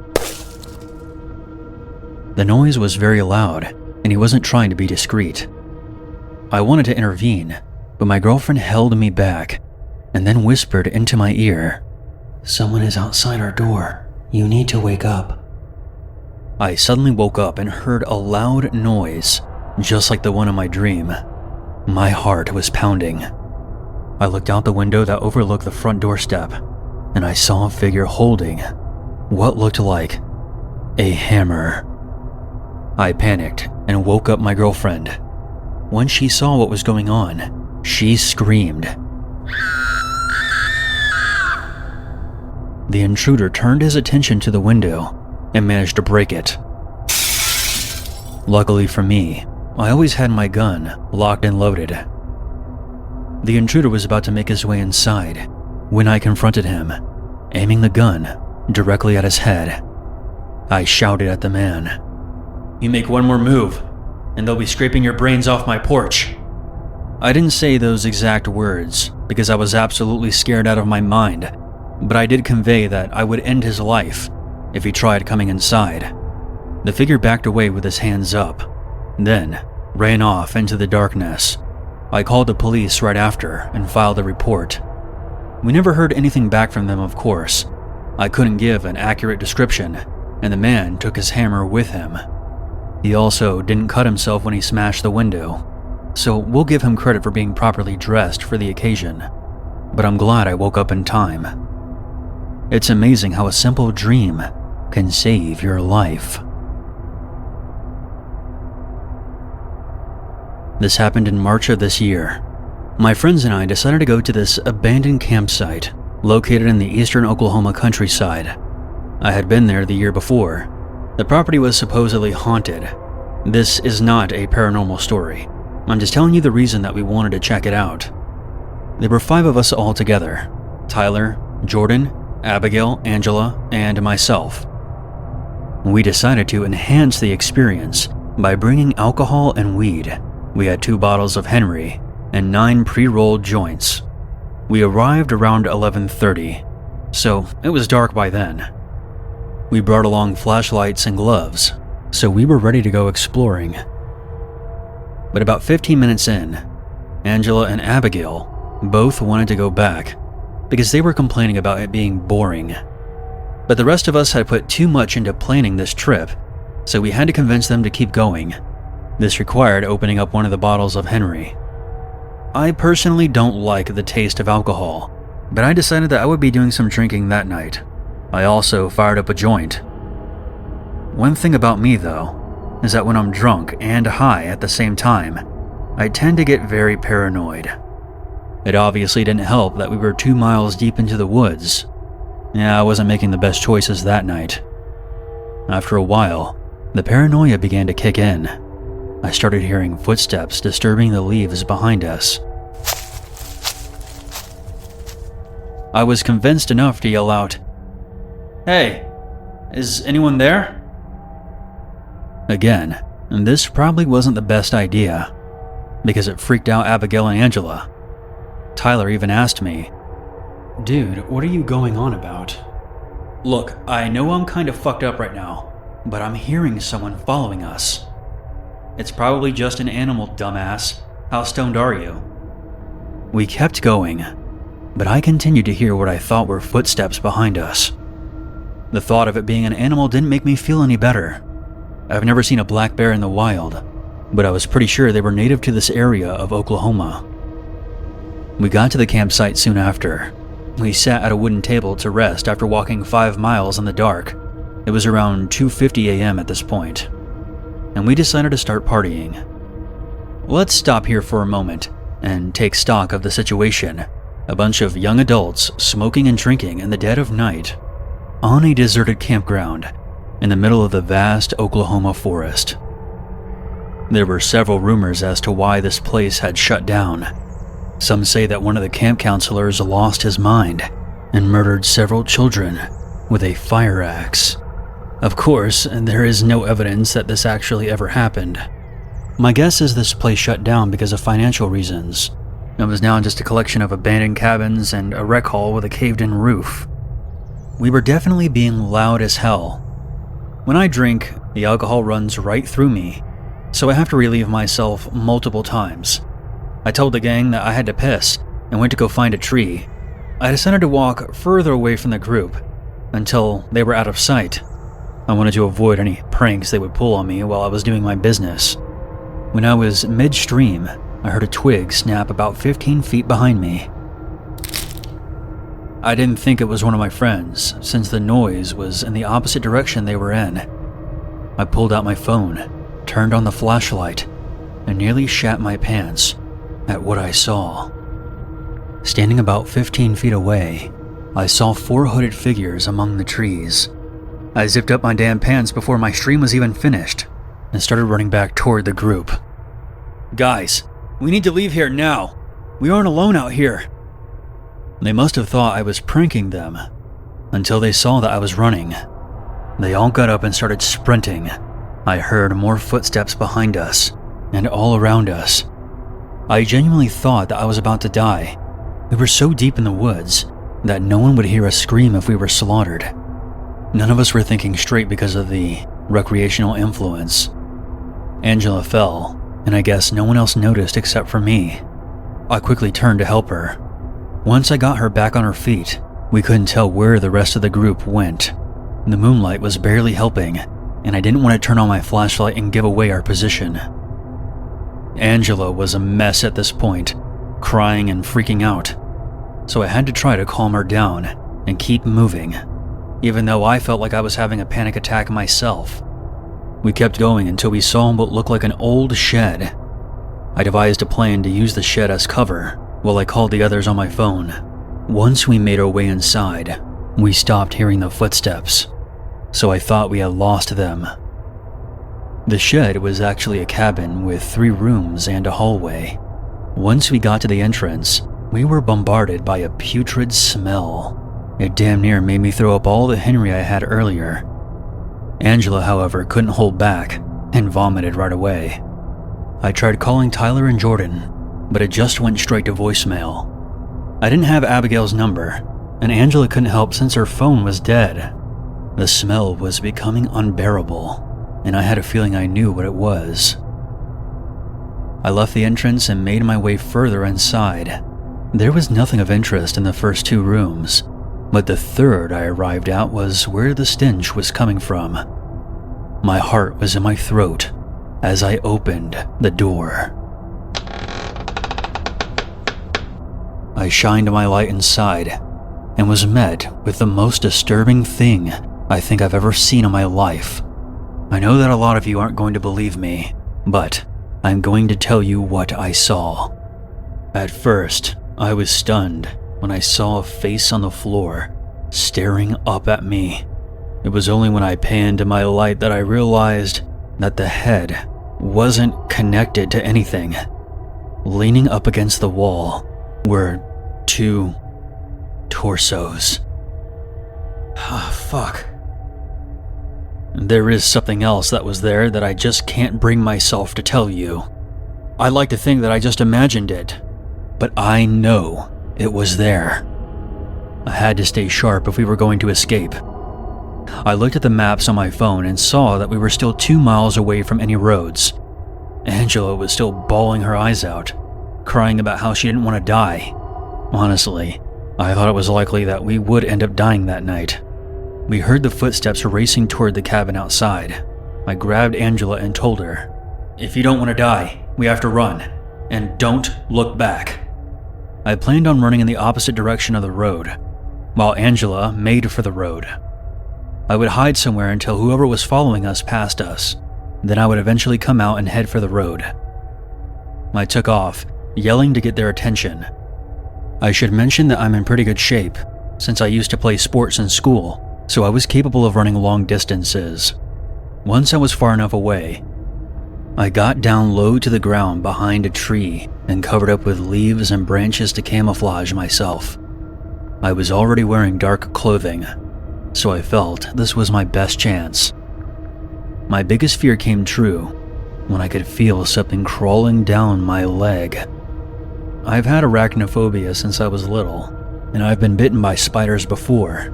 The noise was very loud, and he wasn't trying to be discreet. I wanted to intervene, but my girlfriend held me back and then whispered into my ear, "Someone is outside our door. You need to wake up." I suddenly woke up and heard a loud noise, just like the one in my dream. My heart was pounding. I looked out the window that overlooked the front doorstep, and I saw a figure holding what looked like a hammer. I panicked and woke up my girlfriend. When she saw what was going on, she screamed. The intruder turned his attention to the window and managed to break it. Luckily for me, I always had my gun locked and loaded. The intruder was about to make his way inside when I confronted him, aiming the gun directly at his head. I shouted at the man, "You make one more move, and they'll be scraping your brains off my porch." I didn't say those exact words because I was absolutely scared out of my mind, but I did convey that I would end his life if he tried coming inside. The figure backed away with his hands up, then ran off into the darkness. I called the police right after and filed a report. We never heard anything back from them, of course. I couldn't give an accurate description, and the man took his hammer with him. He also didn't cut himself when he smashed the window, so we'll give him credit for being properly dressed for the occasion. But I'm glad I woke up in time. It's amazing how a simple dream can save your life. This happened in March of this year. My friends and I decided to go to this abandoned campsite located in the eastern Oklahoma countryside. I had been there the year before. The property was supposedly haunted. This is not a paranormal story. I'm just telling you the reason that we wanted to check it out. There were 5 of us all together: Tyler, Jordan, Abigail, Angela, and myself. We decided to enhance the experience by bringing alcohol and weed. We had 2 bottles of Henry and 9 pre-rolled joints. We arrived around 11:30, so it was dark by then. We brought along flashlights and gloves, so we were ready to go exploring. But about 15 minutes in, Angela and Abigail both wanted to go back because they were complaining about it being boring. But the rest of us had put too much into planning this trip, so we had to convince them to keep going. This required opening up one of the bottles of Henry. I personally don't like the taste of alcohol, but I decided that I would be doing some drinking that night. I also fired up a joint. One thing about me, though, is that when I'm drunk and high at the same time, I tend to get very paranoid. It obviously didn't help that we were 2 miles deep into the woods. Yeah, I wasn't making the best choices that night. After a while, the paranoia began to kick in. I started hearing footsteps disturbing the leaves behind us. I was convinced enough to yell out, "Hey, is anyone there?" Again, this probably wasn't the best idea, because it freaked out Abigail and Angela. Tyler even asked me, "Dude, what are you going on about?" "Look, I know I'm kind of fucked up right now, but I'm hearing someone following us." "It's probably just an animal, dumbass. How stoned are you?" We kept going, but I continued to hear what I thought were footsteps behind us. The thought of it being an animal didn't make me feel any better. I've never seen a black bear in the wild, but I was pretty sure they were native to this area of Oklahoma. We got to the campsite soon after. We sat at a wooden table to rest after walking 5 miles in the dark. It was around 2:50 a.m. at this point, and we decided to start partying. Let's stop here for a moment and take stock of the situation. A bunch of young adults smoking and drinking in the dead of night on a deserted campground in the middle of the vast Oklahoma forest. There were several rumors as to why this place had shut down. Some say that one of the camp counselors lost his mind and murdered several children with a fire axe. Of course, there is no evidence that this actually ever happened. My guess is this place shut down because of financial reasons. It was now just a collection of abandoned cabins and a rec hall with a caved-in roof. We were definitely being loud as hell. When I drink, The alcohol runs right through me, so I have to relieve myself multiple times. I told the gang that I had to piss and went to go find a tree. I decided to walk further away from the group until they were out of sight. I wanted to avoid any pranks they would pull on me while I was doing my business. When I was midstream, I heard a twig snap about 15 feet behind me. I didn't think it was one of my friends, since the noise was in the opposite direction they were in. I pulled out my phone, turned on the flashlight, and nearly shat my pants at what I saw. Standing about 15 feet away, I saw 4 hooded figures among the trees. I zipped up my damn pants before my stream was even finished and started running back toward the group. "Guys, we need to leave here now. We aren't alone out here." They must have thought I was pranking them until they saw that I was running. They all got up and started sprinting. I heard more footsteps behind us and all around us. I genuinely thought that I was about to die. We were so deep in the woods that no one would hear us scream if we were slaughtered. None of us were thinking straight because of the recreational influence. Angela fell, and I guess no one else noticed except for me. I quickly turned to help her. Once I got her back on her feet, we couldn't tell where the rest of the group went. The moonlight was barely helping, and I didn't want to turn on my flashlight and give away our position. Angela was a mess at this point, crying and freaking out, so I had to try to calm her down and keep moving, even though I felt like I was having a panic attack myself. We kept going until we saw what looked like an old shed. I devised a plan to use the shed as cover while I called the others on my phone. Once we made our way inside, we stopped hearing the footsteps, so I thought we had lost them. The shed was actually a cabin with 3 rooms and a hallway. Once we got to the entrance, we were bombarded by a putrid smell. It damn near made me throw up all the Henry I had earlier. Angela, however, couldn't hold back and vomited right away. I tried calling Tyler and Jordan, but it just went straight to voicemail. I didn't have Abigail's number, and Angela couldn't help since her phone was dead. The smell was becoming unbearable, and I had a feeling I knew what it was. I left the entrance and made my way further inside. There was nothing of interest in the first 2 rooms, but the third I arrived at was where the stench was coming from. My heart was in my throat as I opened the door. I shined my light inside and was met with the most disturbing thing I think I've ever seen in my life. I know that a lot of you aren't going to believe me, but I'm going to tell you what I saw. At first, I was stunned when I saw a face on the floor staring up at me. It was only when I panned to my light that I realized that the head wasn't connected to anything. Leaning up against the wall were 2 torsos. Ah, fuck. There is something else that was there that I just can't bring myself to tell you. I'd like to think that I just imagined it, but I know it was there. I had to stay sharp if we were going to escape. I looked at the maps on my phone and saw that we were still 2 miles away from any roads. Angela was still bawling her eyes out, crying about how she didn't want to die. Honestly, I thought it was likely that we would end up dying that night. We heard the footsteps racing toward the cabin outside. I grabbed Angela and told her, "If you don't want to die, we have to run, and don't look back." I planned on running in the opposite direction of the road, while Angela made for the road. I would hide somewhere until whoever was following us passed us. Then I would eventually come out and head for the road. I took off, yelling to get their attention. I should mention that I'm in pretty good shape, since I used to play sports in school, so I was capable of running long distances. Once I was far enough away, I got down low to the ground behind a tree and covered up with leaves and branches to camouflage myself. I was already wearing dark clothing, so I felt this was my best chance. My biggest fear came true when I could feel something crawling down my leg. I've had arachnophobia since I was little, and I've been bitten by spiders before.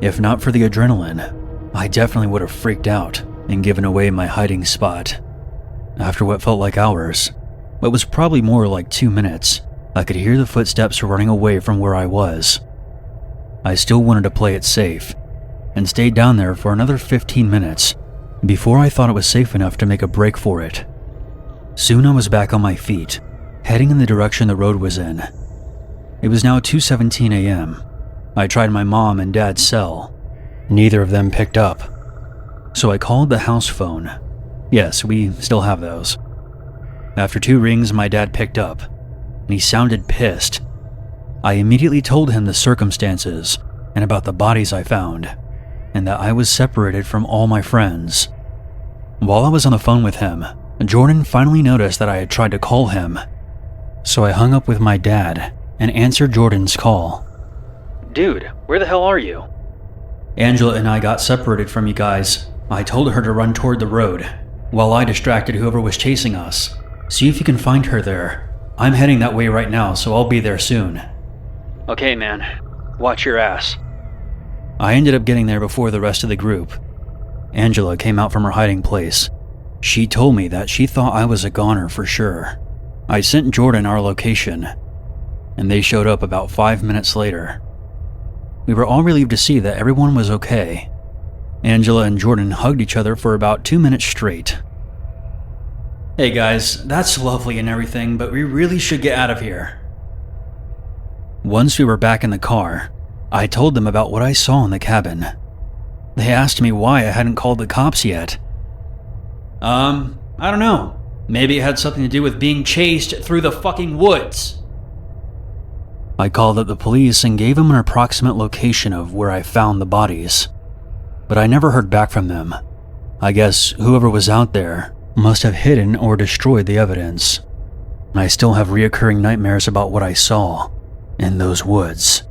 If not for the adrenaline, I definitely would have freaked out. and given away my hiding spot. After what felt like hours, but was probably more like 2 minutes, I could hear the footsteps running away from where I was. I still wanted to play it safe, and stayed down there for another 15 minutes before I thought it was safe enough to make a break for it. Soon I was back on my feet, heading in the direction the road was in. It was now 2:17 a.m. I tried my mom and dad's cell. Neither of them picked up. So I called the house phone. Yes, we still have those. After 2 rings, my dad picked up, and he sounded pissed. I immediately told him the circumstances and about the bodies I found, and that I was separated from all my friends. While I was on the phone with him, Jordan finally noticed that I had tried to call him. So I hung up with my dad and answered Jordan's call. Dude, where the hell are you? Angela and I got separated from you guys. I told her to run toward the road, while I distracted whoever was chasing us. See if you can find her there. I'm heading that way right now, so I'll be there soon. Okay, man. Watch your ass. I ended up getting there before the rest of the group. Angela came out from her hiding place. She told me that she thought I was a goner for sure. I sent Jordan our location, and they showed up about 5 minutes later. We were all relieved to see that everyone was okay. Angela and Jordan hugged each other for about 2 minutes straight. Hey guys, that's lovely and everything, but we really should get out of here. Once we were back in the car, I told them about what I saw in the cabin. They asked me why I hadn't called the cops yet. I don't know. Maybe it had something to do with being chased through the fucking woods. I called up the police and gave them an approximate location of where I found the bodies, but I never heard back from them. I guess whoever was out there must have hidden or destroyed the evidence. I still have reoccurring nightmares about what I saw in those woods.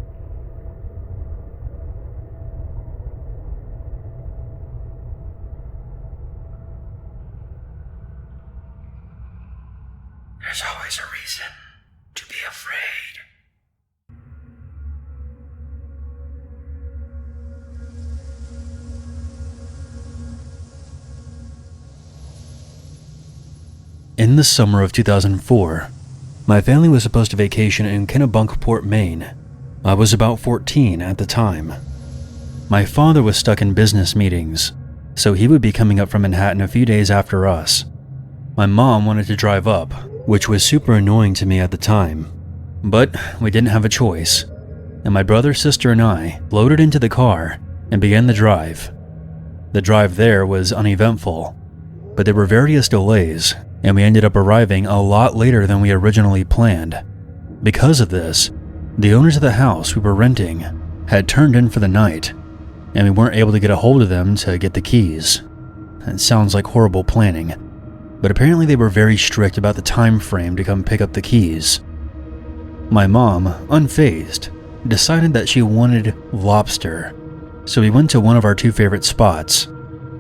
There's always a reason to be afraid. In the summer of 2004, my family was supposed to vacation in Kennebunkport, Maine. I was about 14 at the time. My father was stuck in business meetings, so he would be coming up from Manhattan a few days after us. My mom wanted to drive up, which was super annoying to me at the time, but we didn't have a choice, and my brother, sister, and I loaded into the car and began the drive. The drive there was uneventful, but there were various delays, and we ended up arriving a lot later than we originally planned. Because of this, the owners of the house we were renting had turned in for the night, and we weren't able to get a hold of them to get the keys. It sounds like horrible planning, but apparently they were very strict about the time frame to come pick up the keys. My mom, unfazed, decided that she wanted lobster, so we went to one of our 2 favorite spots.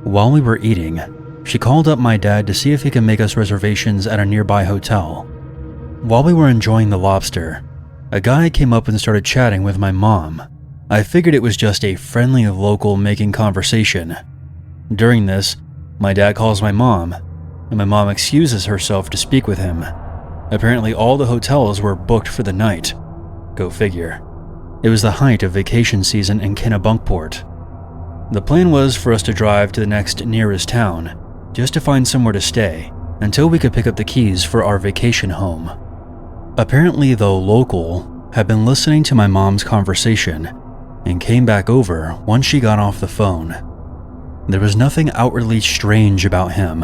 While we were eating, she called up my dad to see if he could make us reservations at a nearby hotel. While we were enjoying the lobster, a guy came up and started chatting with my mom. I figured it was just a friendly local making conversation. During this, my dad calls my mom, and my mom excuses herself to speak with him. Apparently all the hotels were booked for the night. Go figure. It was the height of vacation season in Kennebunkport. The plan was for us to drive to the next nearest town, just to find somewhere to stay, until we could pick up the keys for our vacation home. Apparently the local had been listening to my mom's conversation and came back over once she got off the phone. There was nothing outwardly strange about him.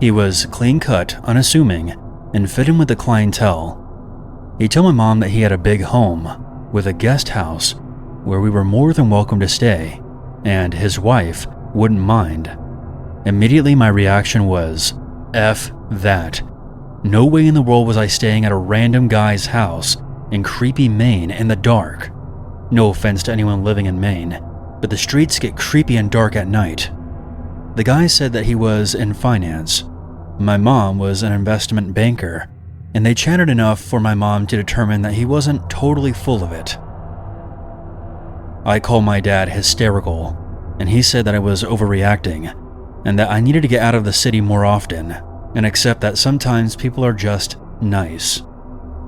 He was clean-cut, unassuming, and fit in with the clientele. He told my mom that he had a big home with a guest house where we were more than welcome to stay, and his wife wouldn't mind. Immediately my reaction was, F that. No way in the world was I staying at a random guy's house in creepy Maine in the dark. No offense to anyone living in Maine, but the streets get creepy and dark at night. The guy said that he was in finance. My mom was an investment banker, and they chatted enough for my mom to determine that he wasn't totally full of it. I called my dad hysterical, and he said that I was overreacting, and that I needed to get out of the city more often and accept that sometimes people are just nice.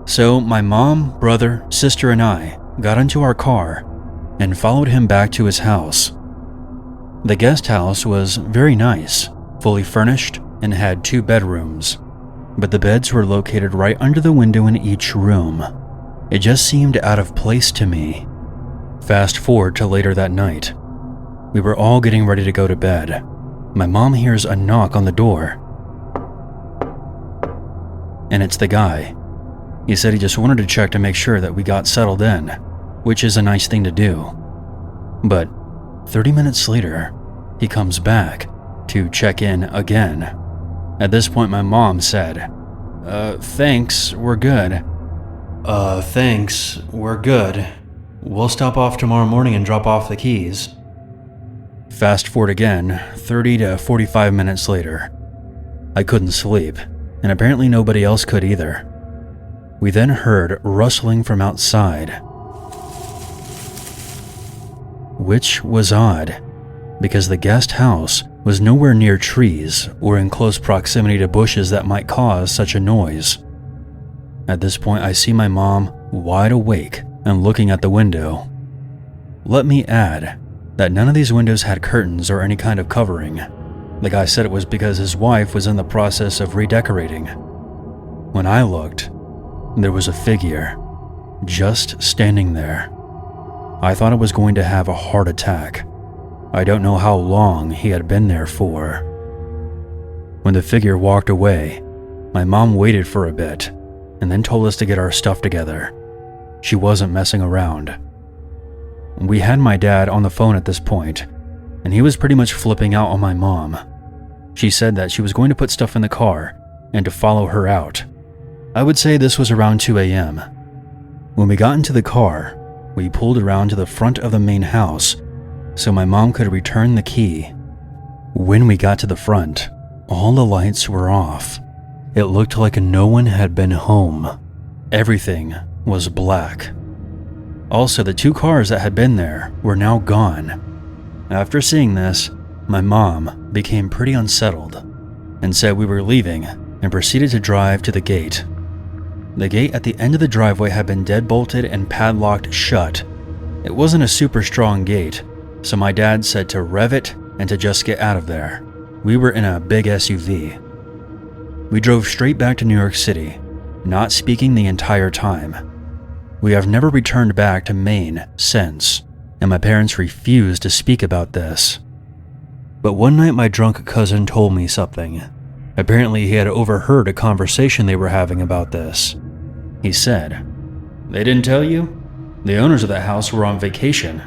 So my mom, brother, sister, and I got into our car and followed him back to his house. The guest house was very nice, fully furnished, and had 2 bedrooms, but the beds were located right under the window in each room. It just seemed out of place to me. Fast forward to later that night. We were all getting ready to go to bed. My mom hears a knock on the door, and it's the guy. He said he just wanted to check to make sure that we got settled in, which is a nice thing to do. But 30 minutes later, he comes back to check in again. At this point, my mom said, thanks, we're good. Thanks, we're good. We'll stop off tomorrow morning and drop off the keys. Fast forward again, 30 to 45 minutes later. I couldn't sleep, and apparently nobody else could either. We then heard rustling from outside, which was odd, because the guest house was nowhere near trees or in close proximity to bushes that might cause such a noise. At this point, I see my mom wide awake and looking at the window. Let me add that none of these windows had curtains or any kind of covering. The guy said it was because his wife was in the process of redecorating. When I looked, there was a figure just standing there. I thought I was going to have a heart attack. I don't know how long he had been there for. When the figure walked away, my mom waited for a bit and then told us to get our stuff together. She wasn't messing around. We had my dad on the phone at this point, and he was pretty much flipping out on my mom. She said that she was going to put stuff in the car and to follow her out. I would say this was around 2 a.m. When we got into the car, we pulled around to the front of the main house so my mom could return the key. When we got to the front, all the lights were off. It looked like no one had been home. Everything was black. Also, the 2 cars that had been there were now gone. After seeing this, my mom became pretty unsettled and said we were leaving and proceeded to drive to the gate. The gate at the end of the driveway had been deadbolted and padlocked shut. It wasn't a super strong gate, so my dad said to rev it and to just get out of there. We were in a big SUV. We drove straight back to New York City, not speaking the entire time. We have never returned back to Maine since, and my parents refused to speak about this. But one night my drunk cousin told me something. Apparently he had overheard a conversation they were having about this. He said, "They didn't tell you? The owners of that house were on vacation."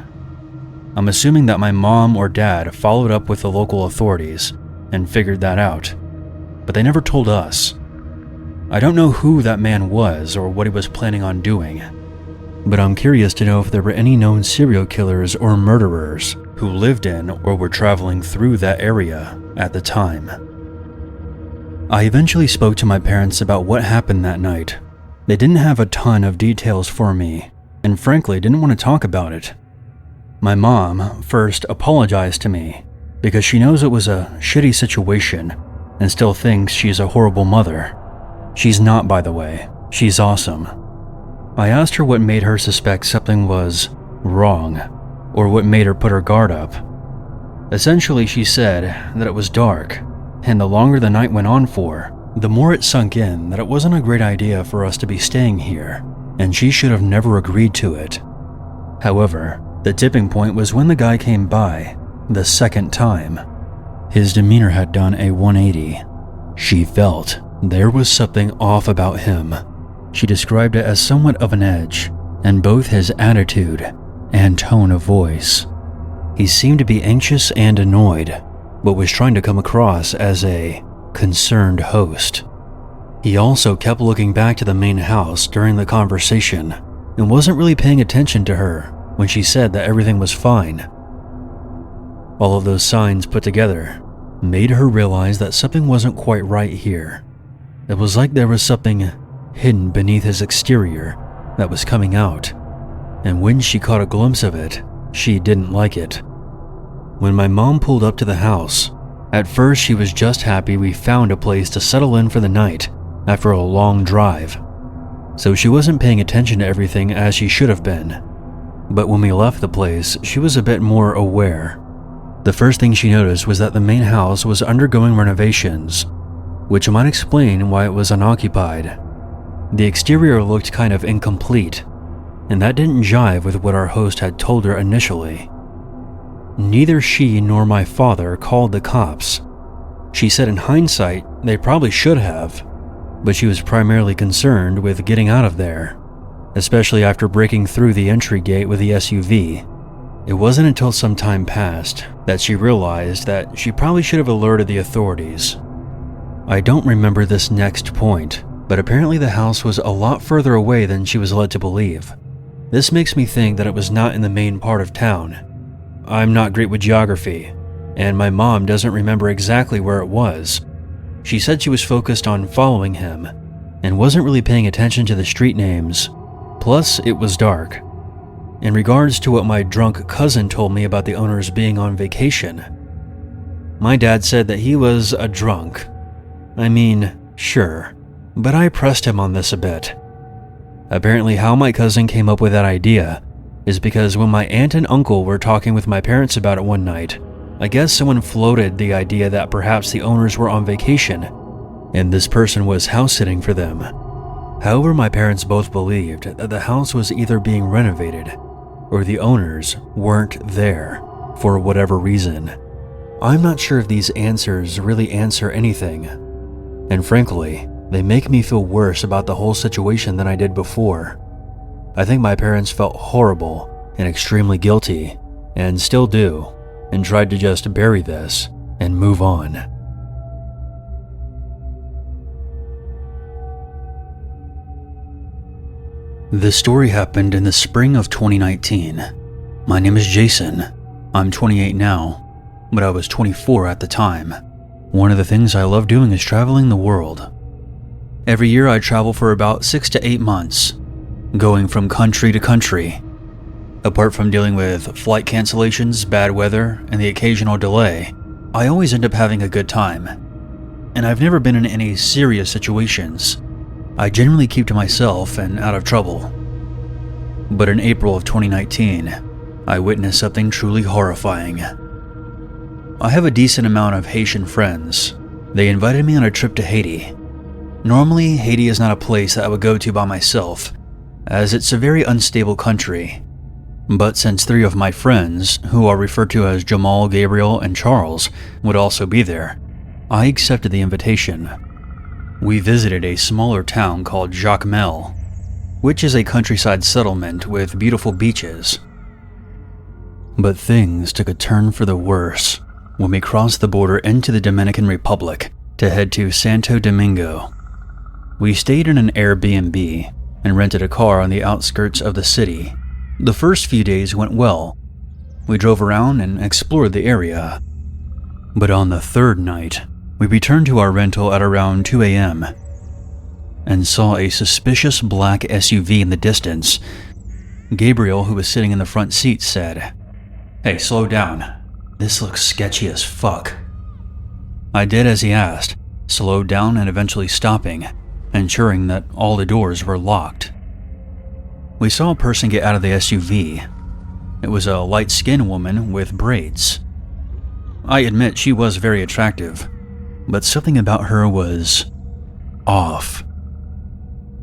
I'm assuming that my mom or dad followed up with the local authorities and figured that out, but they never told us. I don't know who that man was or what he was planning on doing, but I'm curious to know if there were any known serial killers or murderers who lived in or were traveling through that area at the time. I eventually spoke to my parents about what happened that night. They didn't have a ton of details for me, and frankly didn't want to talk about it. My mom first apologized to me because she knows it was a shitty situation and still thinks she's a horrible mother. She's not, by the way. She's awesome. I asked her what made her suspect something was wrong, or what made her put her guard up. Essentially, she said that it was dark, and the longer the night went on for, the more it sunk in that it wasn't a great idea for us to be staying here, and she should have never agreed to it. However, the tipping point was when the guy came by the second time. His demeanor had done a 180. She felt there was something off about him. She described it as somewhat of an edge in both his attitude and tone of voice. He seemed to be anxious and annoyed, but was trying to come across as a concerned host. He also kept looking back to the main house during the conversation and wasn't really paying attention to her when she said that everything was fine. All of those signs put together made her realize that something wasn't quite right here. It was like there was something hidden beneath his exterior that was coming out, and when she caught a glimpse of it, she didn't like it. When my mom pulled up to the house, At first, she was just happy we found a place to settle in for the night after a long drive, so she wasn't paying attention to everything as she should have been. But when we left the place, she was a bit more aware. The first thing she noticed was that the main house was undergoing renovations, which might explain why it was unoccupied. The exterior looked kind of incomplete, and that didn't jive with what our host had told her initially. Neither she nor my father called the cops. She said in hindsight they probably should have, but she was primarily concerned with getting out of there, especially after breaking through the entry gate with the SUV. It wasn't until some time passed that she realized that she probably should have alerted the authorities. I don't remember this next point, but apparently the house was a lot further away than she was led to believe. This makes me think that it was not in the main part of town. I'm not great with geography, and my mom doesn't remember exactly where it was. She said she was focused on following him and wasn't really paying attention to the street names. Plus, it was dark. In regards to what my drunk cousin told me about the owners being on vacation, my dad said that he was a drunk. I mean, sure, but I pressed him on this a bit. Apparently, how my cousin came up with that idea is because when my aunt and uncle were talking with my parents about it one night, I guess someone floated the idea that perhaps the owners were on vacation and this person was house sitting for them. However, my parents both believed that the house was either being renovated or the owners weren't there for whatever reason. I'm not sure if these answers really answer anything, and frankly, they make me feel worse about the whole situation than I did before. I think my parents felt horrible and extremely guilty, and still do, and tried to just bury this and move on. This story happened in the spring of 2019. My name is Jason. I'm 28 now, but I was 24 at the time. One of the things I love doing is traveling the world. Every year I travel for about 6 to 8 months, going from country to country. Apart from dealing with flight cancellations, bad weather, and the occasional delay, I always end up having a good time. And I've never been in any serious situations. I generally keep to myself and out of trouble. But in April of 2019, I witnessed something truly horrifying. I have a decent amount of Haitian friends. They invited me on a trip to Haiti. Normally, Haiti is not a place that I would go to by myself, as it's a very unstable country. But since 3 of my friends, who are referred to as Jamal, Gabriel, and Charles, would also be there, I accepted the invitation. We visited a smaller town called Jacmel, which is a countryside settlement with beautiful beaches. But things took a turn for the worse when we crossed the border into the Dominican Republic to head to Santo Domingo. We stayed in an Airbnb and rented a car on the outskirts of the city. The first few days went well. We drove around and explored the area. But on the 3rd night, we returned to our rental at around 2 a.m. and saw a suspicious black SUV in the distance. Gabriel, who was sitting in the front seat, said, "Hey, slow down. This looks sketchy as fuck." I did as he asked, slowed down and eventually stopping, ensuring that all the doors were locked. We saw a person get out of the SUV. It was a light-skinned woman with braids. I admit she was very attractive, but something about her was off.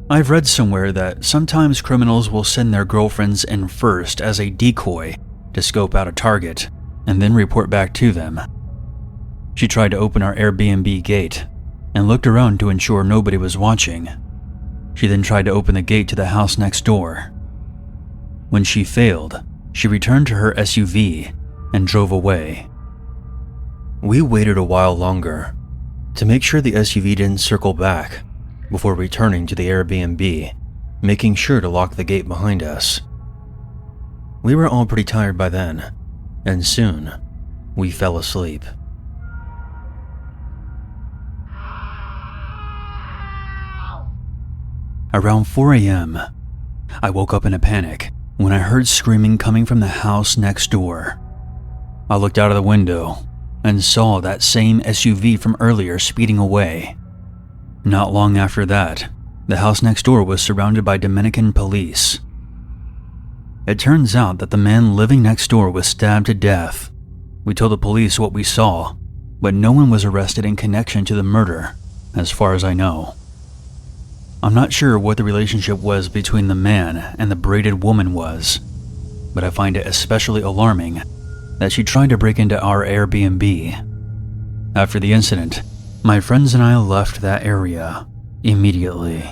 I've read somewhere that sometimes criminals will send their girlfriends in first as a decoy to scope out a target and then report back to them. She tried to open our Airbnb gate and looked around to ensure nobody was watching. She then tried to open the gate to the house next door. When she failed, she returned to her SUV and drove away. We waited a while longer to make sure the SUV didn't circle back before returning to the Airbnb, making sure to lock the gate behind us. We were all pretty tired by then, and soon we fell asleep. Around 4 a.m., I woke up in a panic when I heard screaming coming from the house next door. I looked out of the window and saw that same SUV from earlier speeding away. Not long after that, the house next door was surrounded by Dominican police. It turns out that the man living next door was stabbed to death. We told the police what we saw, but no one was arrested in connection to the murder, as far as I know. I'm not sure what the relationship was between the man and the braided woman was, but I find it especially alarming that she tried to break into our Airbnb. After the incident, my friends and I left that area immediately.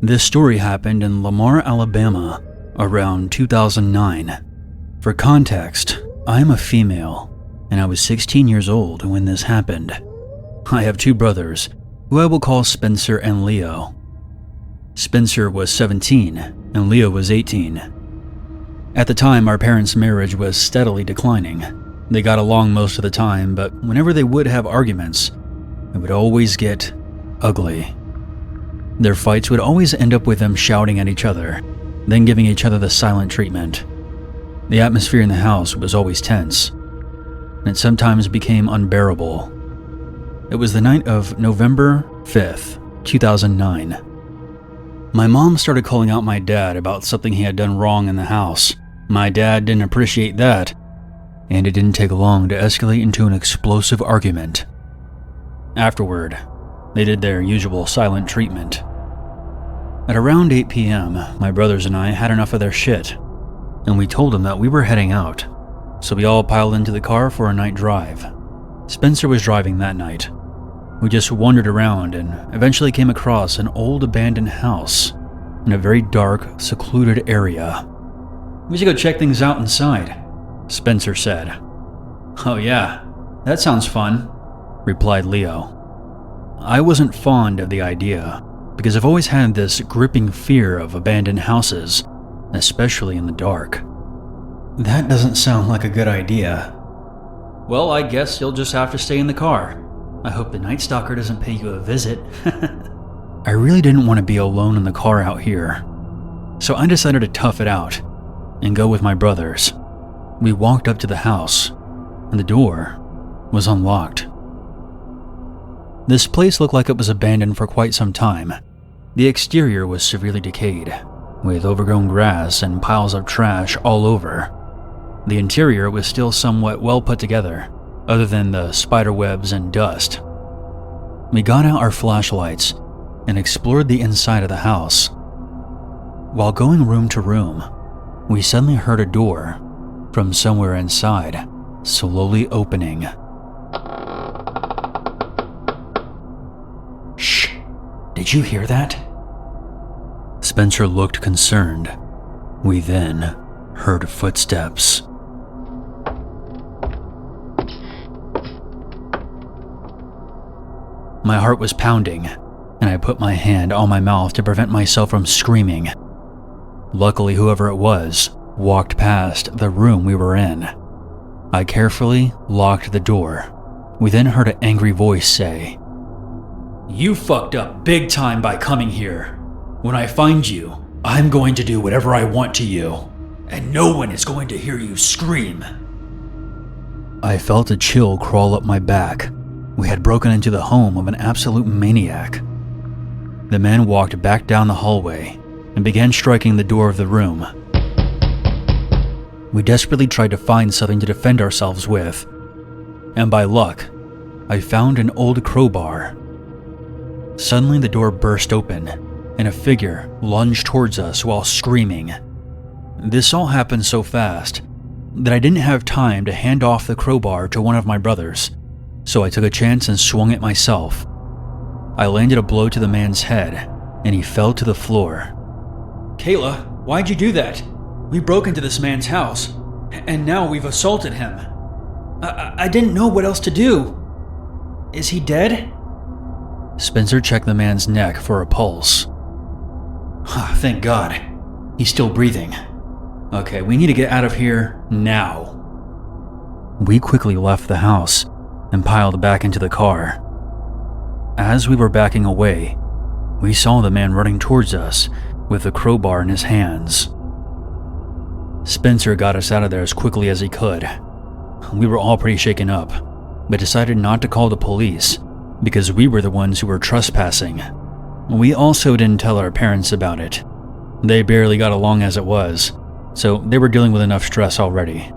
This story happened in Lamar, Alabama, around 2009. For context, I am a female, and I was 16 years old when this happened. I have two brothers, who I will call Spencer and Leo. Spencer was 17, and Leo was 18. At the time, our parents' marriage was steadily declining. They got along most of the time, but whenever they would have arguments, it would always get ugly. Their fights would always end up with them shouting at each other, then giving each other the silent treatment. The atmosphere in the house was always tense, and it sometimes became unbearable. It was the night of November 5th, 2009. My mom started calling out my dad about something he had done wrong in the house. My dad didn't appreciate that, and it didn't take long to escalate into an explosive argument. Afterward, they did their usual silent treatment. At around 8 p.m., my brothers and I had enough of their shit, and we told them that we were heading out, so we all piled into the car for a night drive. Spencer was driving that night. We just wandered around and eventually came across an old abandoned house in a very dark, secluded area. "We should go check things out inside," Spencer said. "Oh yeah, that sounds fun," replied Leo. I wasn't fond of the idea, because I've always had this gripping fear of abandoned houses, especially in the dark. "That doesn't sound like a good idea." "Well, I guess you'll just have to stay in the car. I hope the Night Stalker doesn't pay you a visit." I really didn't want to be alone in the car out here, so I decided to tough it out and go with my brothers. We walked up to the house, and the door was unlocked. This place looked like it was abandoned for quite some time. The exterior was severely decayed, with overgrown grass and piles of trash all over. The interior was still somewhat well put together, other than the spider webs and dust. We got out our flashlights and explored the inside of the house. While going room to room, we suddenly heard a door from somewhere inside slowly opening. "Shh! Did you hear that?" Spencer looked concerned. We then heard footsteps. My heart was pounding, and I put my hand on my mouth to prevent myself from screaming. Luckily, whoever it was walked past the room we were in. I carefully locked the door. We then heard an angry voice say, "You fucked up big time by coming here. When I find you, I'm going to do whatever I want to you, and no one is going to hear you scream." I felt a chill crawl up my back. We had broken into the home of an absolute maniac. The man walked back down the hallway and began striking the door of the room. We desperately tried to find something to defend ourselves with, and by luck, I found an old crowbar. Suddenly the door burst open, and a figure lunged towards us while screaming. This all happened so fast that I didn't have time to hand off the crowbar to one of my brothers, so I took a chance and swung it myself. I landed a blow to the man's head, and he fell to the floor. "Kayla, why'd you do that? We broke into this man's house, and now we've assaulted him. I didn't know what else to do. Is he dead?" Spencer checked the man's neck for a pulse. "Thank God. He's still breathing. Okay, we need to get out of here now." We quickly left the house and piled back into the car. As we were backing away, we saw the man running towards us with the crowbar in his hands. Spencer got us out of there as quickly as he could. We were all pretty shaken up, but decided not to call the police because we were the ones who were trespassing. We also didn't tell our parents about it. They barely got along as it was, so they were dealing with enough stress already.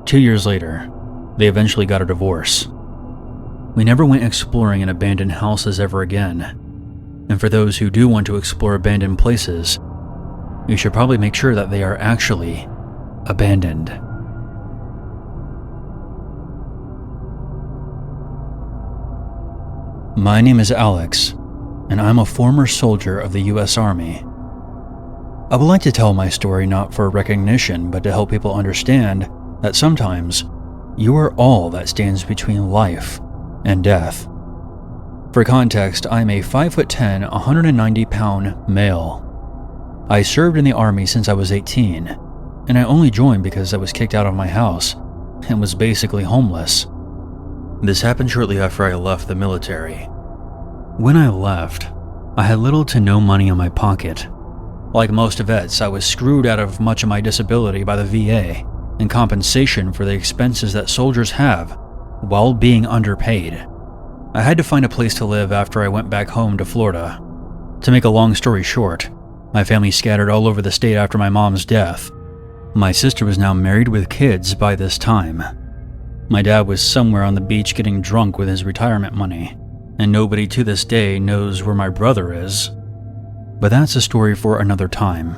2 years later, they eventually got a divorce. We never went exploring in abandoned houses ever again. And for those who do want to explore abandoned places, you should probably make sure that they are actually abandoned. My name is Alex, and I'm a former soldier of the US Army. I would like to tell my story not for recognition, but to help people understand that sometimes you are all that stands between life and death. For context, I'm a 5'10", 190-pound male. I served in the Army since I was 18, and I only joined because I was kicked out of my house and was basically homeless. This happened shortly after I left the military. When I left, I had little to no money in my pocket. Like most vets, I was screwed out of much of my disability by the VA in compensation for the expenses that soldiers have while being underpaid. I had to find a place to live after I went back home to Florida. To make a long story short, my family scattered all over the state after my mom's death. My sister was now married with kids by this time. My dad was somewhere on the beach getting drunk with his retirement money, and nobody to this day knows where my brother is. But that's a story for another time.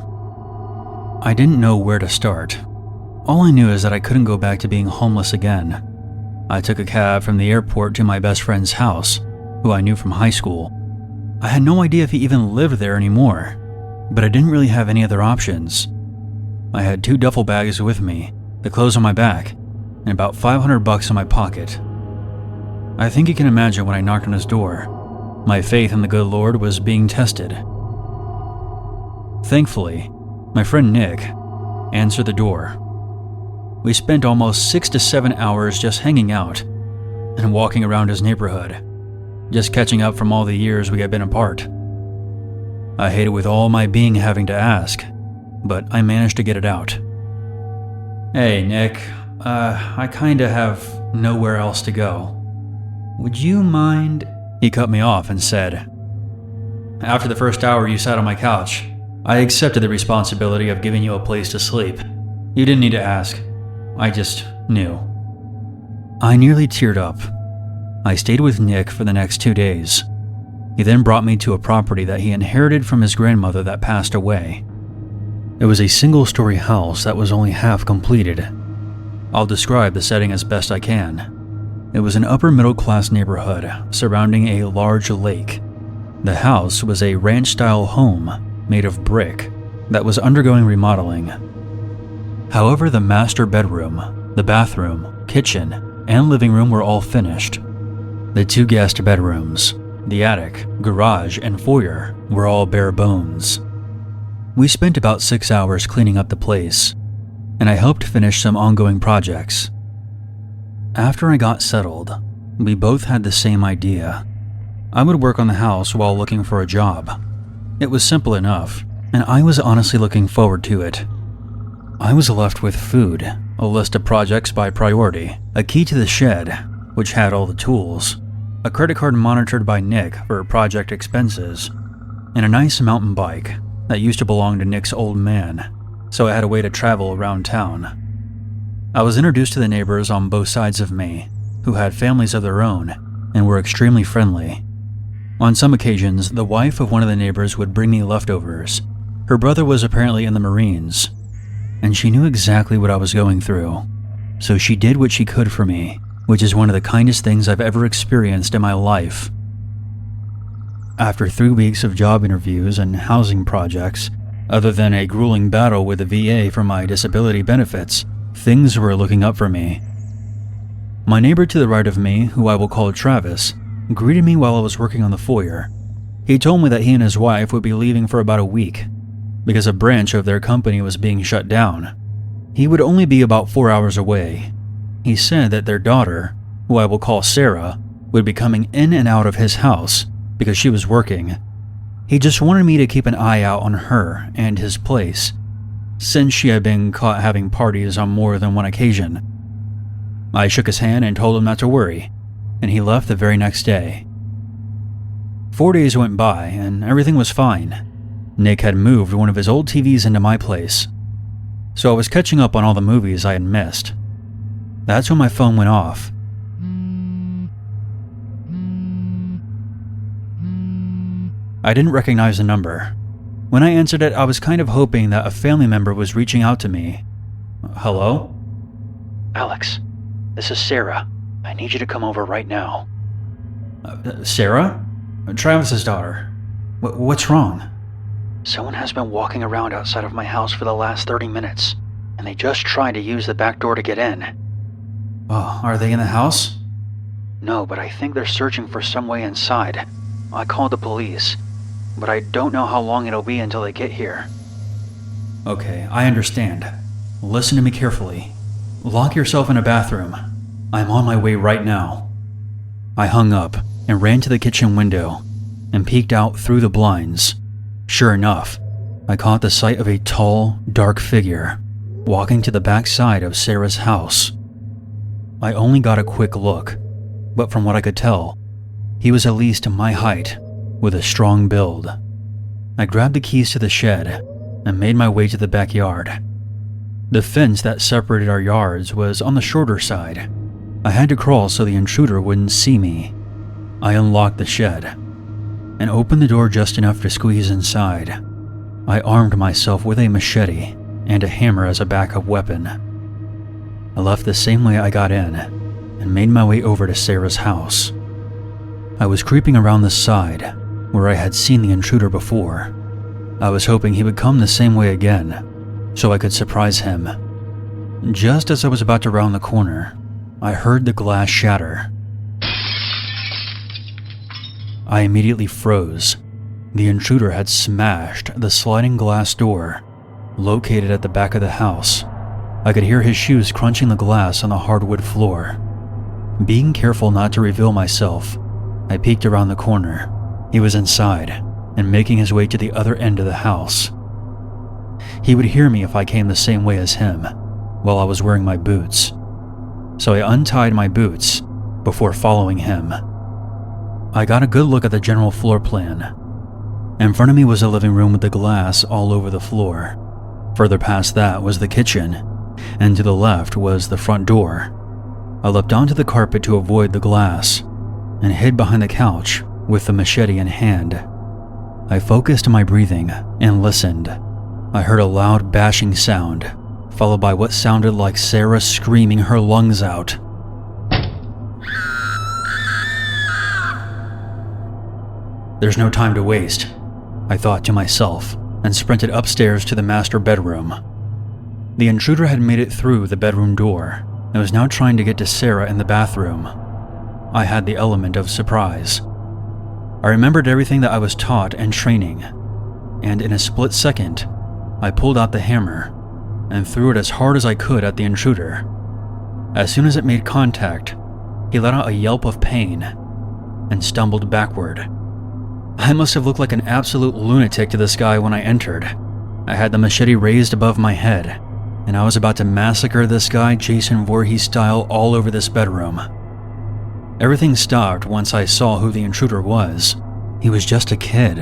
I didn't know where to start. All I knew is that I couldn't go back to being homeless again. I took a cab from the airport to my best friend's house, who I knew from high school. I had no idea if he even lived there anymore, but I didn't really have any other options. I had 2 duffel bags with me, the clothes on my back, and about $500 in my pocket. I think you can imagine when I knocked on his door, my faith in the good Lord was being tested. Thankfully, my friend Nick answered the door. We spent almost 6 to 7 hours just hanging out and walking around his neighborhood, just catching up from all the years we had been apart. I hated with all my being having to ask, but I managed to get it out. "Hey, Nick, I kinda have nowhere else to go. Would you mind?" He cut me off and said, "After the first hour you sat on my couch, I accepted the responsibility of giving you a place to sleep. You didn't need to ask. I just knew." I nearly teared up. I stayed with Nick for the next 2 days. He then brought me to a property that he inherited from his grandmother that passed away. It was a single-story house that was only half completed. I'll describe the setting as best I can. It was an upper-middle-class neighborhood surrounding a large lake. The house was a ranch-style home made of brick that was undergoing remodeling. However, the master bedroom, the bathroom, kitchen, and living room were all finished. The 2 guest bedrooms, the attic, garage, and foyer were all bare bones. We spent about 6 hours cleaning up the place, and I helped finish some ongoing projects. After I got settled, we both had the same idea. I would work on the house while looking for a job. It was simple enough, and I was honestly looking forward to it. I was left with food, a list of projects by priority, a key to the shed, which had all the tools, a credit card monitored by Nick for project expenses, and a nice mountain bike that used to belong to Nick's old man, so I had a way to travel around town. I was introduced to the neighbors on both sides of me, who had families of their own and were extremely friendly. On some occasions, the wife of one of the neighbors would bring me leftovers. Her brother was apparently in the Marines, and she knew exactly what I was going through, so she did what she could for me, which is one of the kindest things I've ever experienced in my life. After 3 weeks of job interviews and housing projects, other than a grueling battle with the VA for my disability benefits, things were looking up for me. My neighbor to the right of me, who I will call Travis, greeted me while I was working on the foyer. He told me that he and his wife would be leaving for about a week, because a branch of their company was being shut down. He would only be about 4 hours away. He said that their daughter, who I will call Sarah, would be coming in and out of his house because she was working. He just wanted me to keep an eye out on her and his place, since she had been caught having parties on more than one occasion. I shook his hand and told him not to worry, and he left the very next day. 4 days went by, and everything was fine. Nick had moved one of his old TVs into my place, so I was catching up on all the movies I had missed. That's when my phone went off. I didn't recognize the number. When I answered it, I was kind of hoping that a family member was reaching out to me. Hello? Alex, this is Sarah. I need you to come over right now. Sarah? Travis's daughter. What's wrong? Someone has been walking around outside of my house for the last 30 minutes, and they just tried to use the back door to get in. Oh, are they in the house? No, but I think they're searching for some way inside. I called the police, but I don't know how long it'll be until they get here. Okay, I understand. Listen to me carefully. Lock yourself in a bathroom. I'm on my way right now. I hung up and ran to the kitchen window and peeked out through the blinds. Sure enough, I caught the sight of a tall, dark figure walking to the back side of Sarah's house. I only got a quick look, but from what I could tell, he was at least my height, with a strong build. I grabbed the keys to the shed and made my way to the backyard. The fence that separated our yards was on the shorter side. I had to crawl so the intruder wouldn't see me. I unlocked the shed and opened the door just enough to squeeze inside. I armed myself with a machete and a hammer as a backup weapon. I left the same way I got in and made my way over to Sarah's house. I was creeping around the side where I had seen the intruder before. I was hoping he would come the same way again so I could surprise him. Just as I was about to round the corner, I heard the glass shatter. I immediately froze. The intruder had smashed the sliding glass door located at the back of the house. I could hear his shoes crunching the glass on the hardwood floor. Being careful not to reveal myself, I peeked around the corner. He was inside and making his way to the other end of the house. He would hear me if I came the same way as him while I was wearing my boots. So I untied my boots before following him. I got a good look at the general floor plan. In front of me was a living room with the glass all over the floor. Further past that was the kitchen, and to the left was the front door. I leapt onto the carpet to avoid the glass and hid behind the couch with the machete in hand. I focused my breathing and listened. I heard a loud bashing sound, followed by what sounded like Sarah screaming her lungs out. There's no time to waste, I thought to myself, and sprinted upstairs to the master bedroom. The intruder had made it through the bedroom door and was now trying to get to Sarah in the bathroom. I had the element of surprise. I remembered everything that I was taught and training, and in a split second, I pulled out the hammer and threw it as hard as I could at the intruder. As soon as it made contact, he let out a yelp of pain and stumbled backward. I must have looked like an absolute lunatic to this guy when I entered. I had the machete raised above my head, and I was about to massacre this guy Jason Voorhees style all over this bedroom. Everything stopped once I saw who the intruder was. He was just a kid.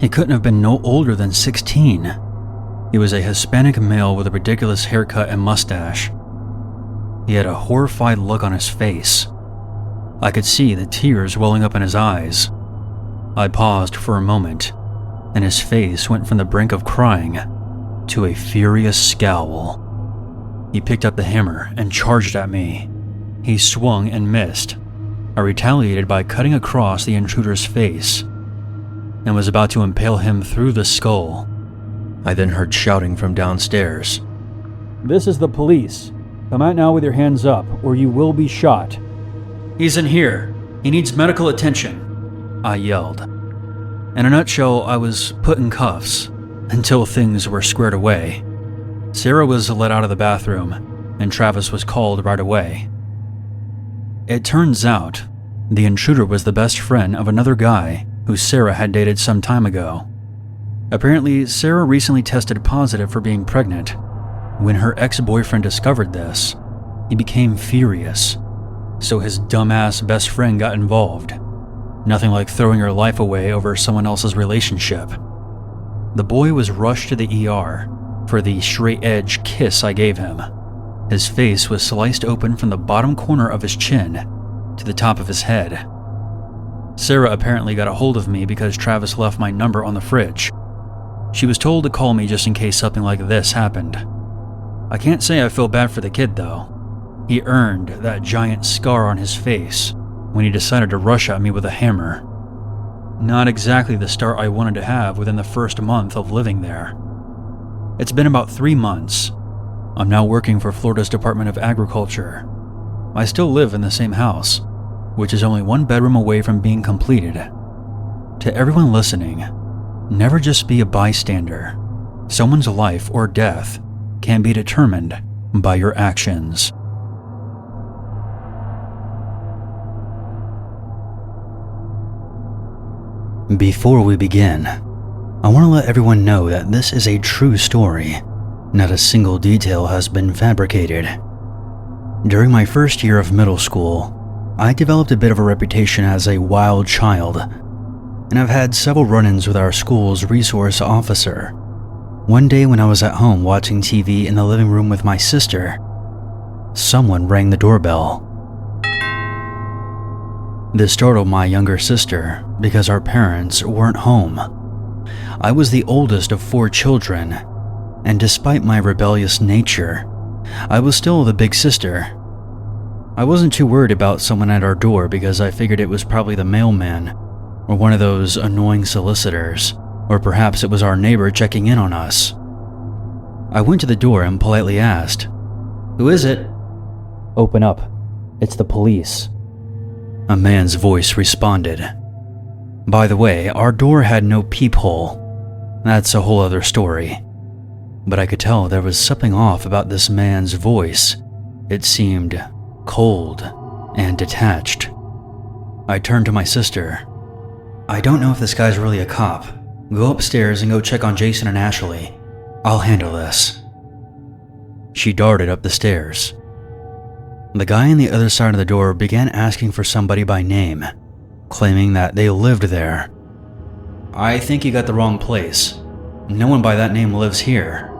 He couldn't have been no older than 16. He was a Hispanic male with a ridiculous haircut and mustache. He had a horrified look on his face. I could see the tears welling up in his eyes. I paused for a moment, and his face went from the brink of crying to a furious scowl. He picked up the hammer and charged at me. He swung and missed. I retaliated by cutting across the intruder's face and was about to impale him through the skull. I then heard shouting from downstairs. This is the police. Come out now with your hands up, or you will be shot. He's in here. He needs medical attention, I yelled. In a nutshell, I was put in cuffs until things were squared away. Sarah was let out of the bathroom, and Travis was called right away. It turns out, the intruder was the best friend of another guy who Sarah had dated some time ago. Apparently, Sarah recently tested positive for being pregnant. When her ex-boyfriend discovered this, he became furious. So his dumbass best friend got involved. Nothing like throwing her life away over someone else's relationship. The boy was rushed to the ER for the straight-edge kiss I gave him. His face was sliced open from the bottom corner of his chin to the top of his head. Sarah apparently got a hold of me because Travis left my number on the fridge. She was told to call me just in case something like this happened. I can't say I feel bad for the kid though. He earned that giant scar on his face when he decided to rush at me with a hammer. Not exactly the start I wanted to have within the first month of living there. It's been about 3 months. I'm now working for Florida's Department of Agriculture. I still live in the same house, which is only 1 bedroom away from being completed. To everyone listening, never just be a bystander. Someone's life or death can be determined by your actions. Before we begin, I want to let everyone know that this is a true story. Not a single detail has been fabricated. During my first year of middle school, I developed a bit of a reputation as a wild child, and I've had several run-ins with our school's resource officer. One day when I was at home watching TV in the living room with my sister, someone rang the doorbell. This startled my younger sister because our parents weren't home. I was the oldest of 4 children, and despite my rebellious nature, I was still the big sister. I wasn't too worried about someone at our door because I figured it was probably the mailman or one of those annoying solicitors, or perhaps it was our neighbor checking in on us. I went to the door and politely asked, "Who is it?" "Open up. It's the police." A man's voice responded. By the way, our door had no peephole. That's a whole other story. But I could tell there was something off about this man's voice. It seemed cold and detached. I turned to my sister. "I don't know if this guy's really a cop. Go upstairs and go check on Jason and Ashley. I'll handle this." She darted up the stairs. The guy on the other side of the door began asking for somebody by name, claiming that they lived there. "I think you got the wrong place. No one by that name lives here."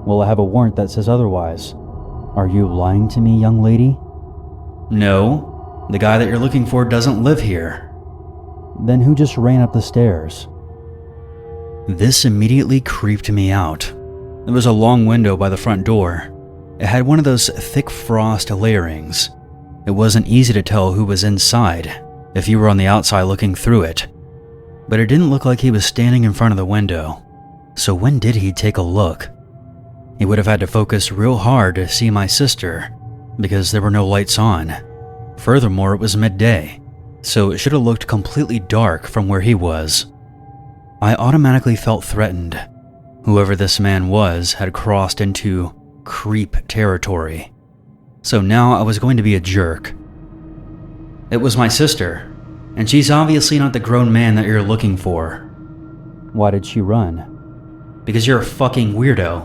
"Well, I have a warrant that says otherwise. Are you lying to me, young lady?" "No, the guy that you're looking for doesn't live here." "Then who just ran up the stairs?" This immediately creeped me out. There was a long window by the front door. It had one of those thick frost layerings. It wasn't easy to tell who was inside if you were on the outside looking through it. But it didn't look like he was standing in front of the window. So when did he take a look? He would have had to focus real hard to see my sister, because there were no lights on. Furthermore, it was midday, so it should have looked completely dark from where he was. I automatically felt threatened. Whoever this man was had crossed into creep territory. So now I was going to be a jerk. "It was my sister, and she's obviously not the grown man that you're looking for." "Why did she run?" "Because you're a fucking weirdo."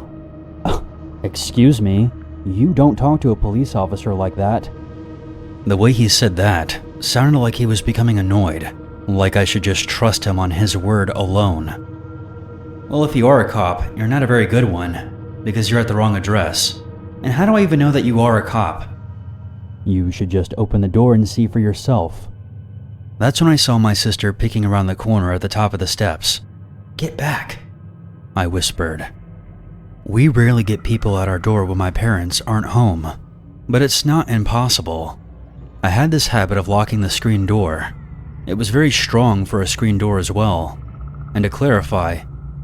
"Excuse me, you don't talk to a police officer like that." The way he said that sounded like he was becoming annoyed, like I should just trust him on his word alone. "Well, if you are a cop, you're not a very good one, because you're at the wrong address. And how do I even know that you are a cop?" "You should just open the door and see for yourself." That's when I saw my sister peeking around the corner at the top of the steps. "Get back," I whispered. We rarely get people at our door when my parents aren't home, but it's not impossible. I had this habit of locking the screen door. It was very strong for a screen door as well. And to clarify,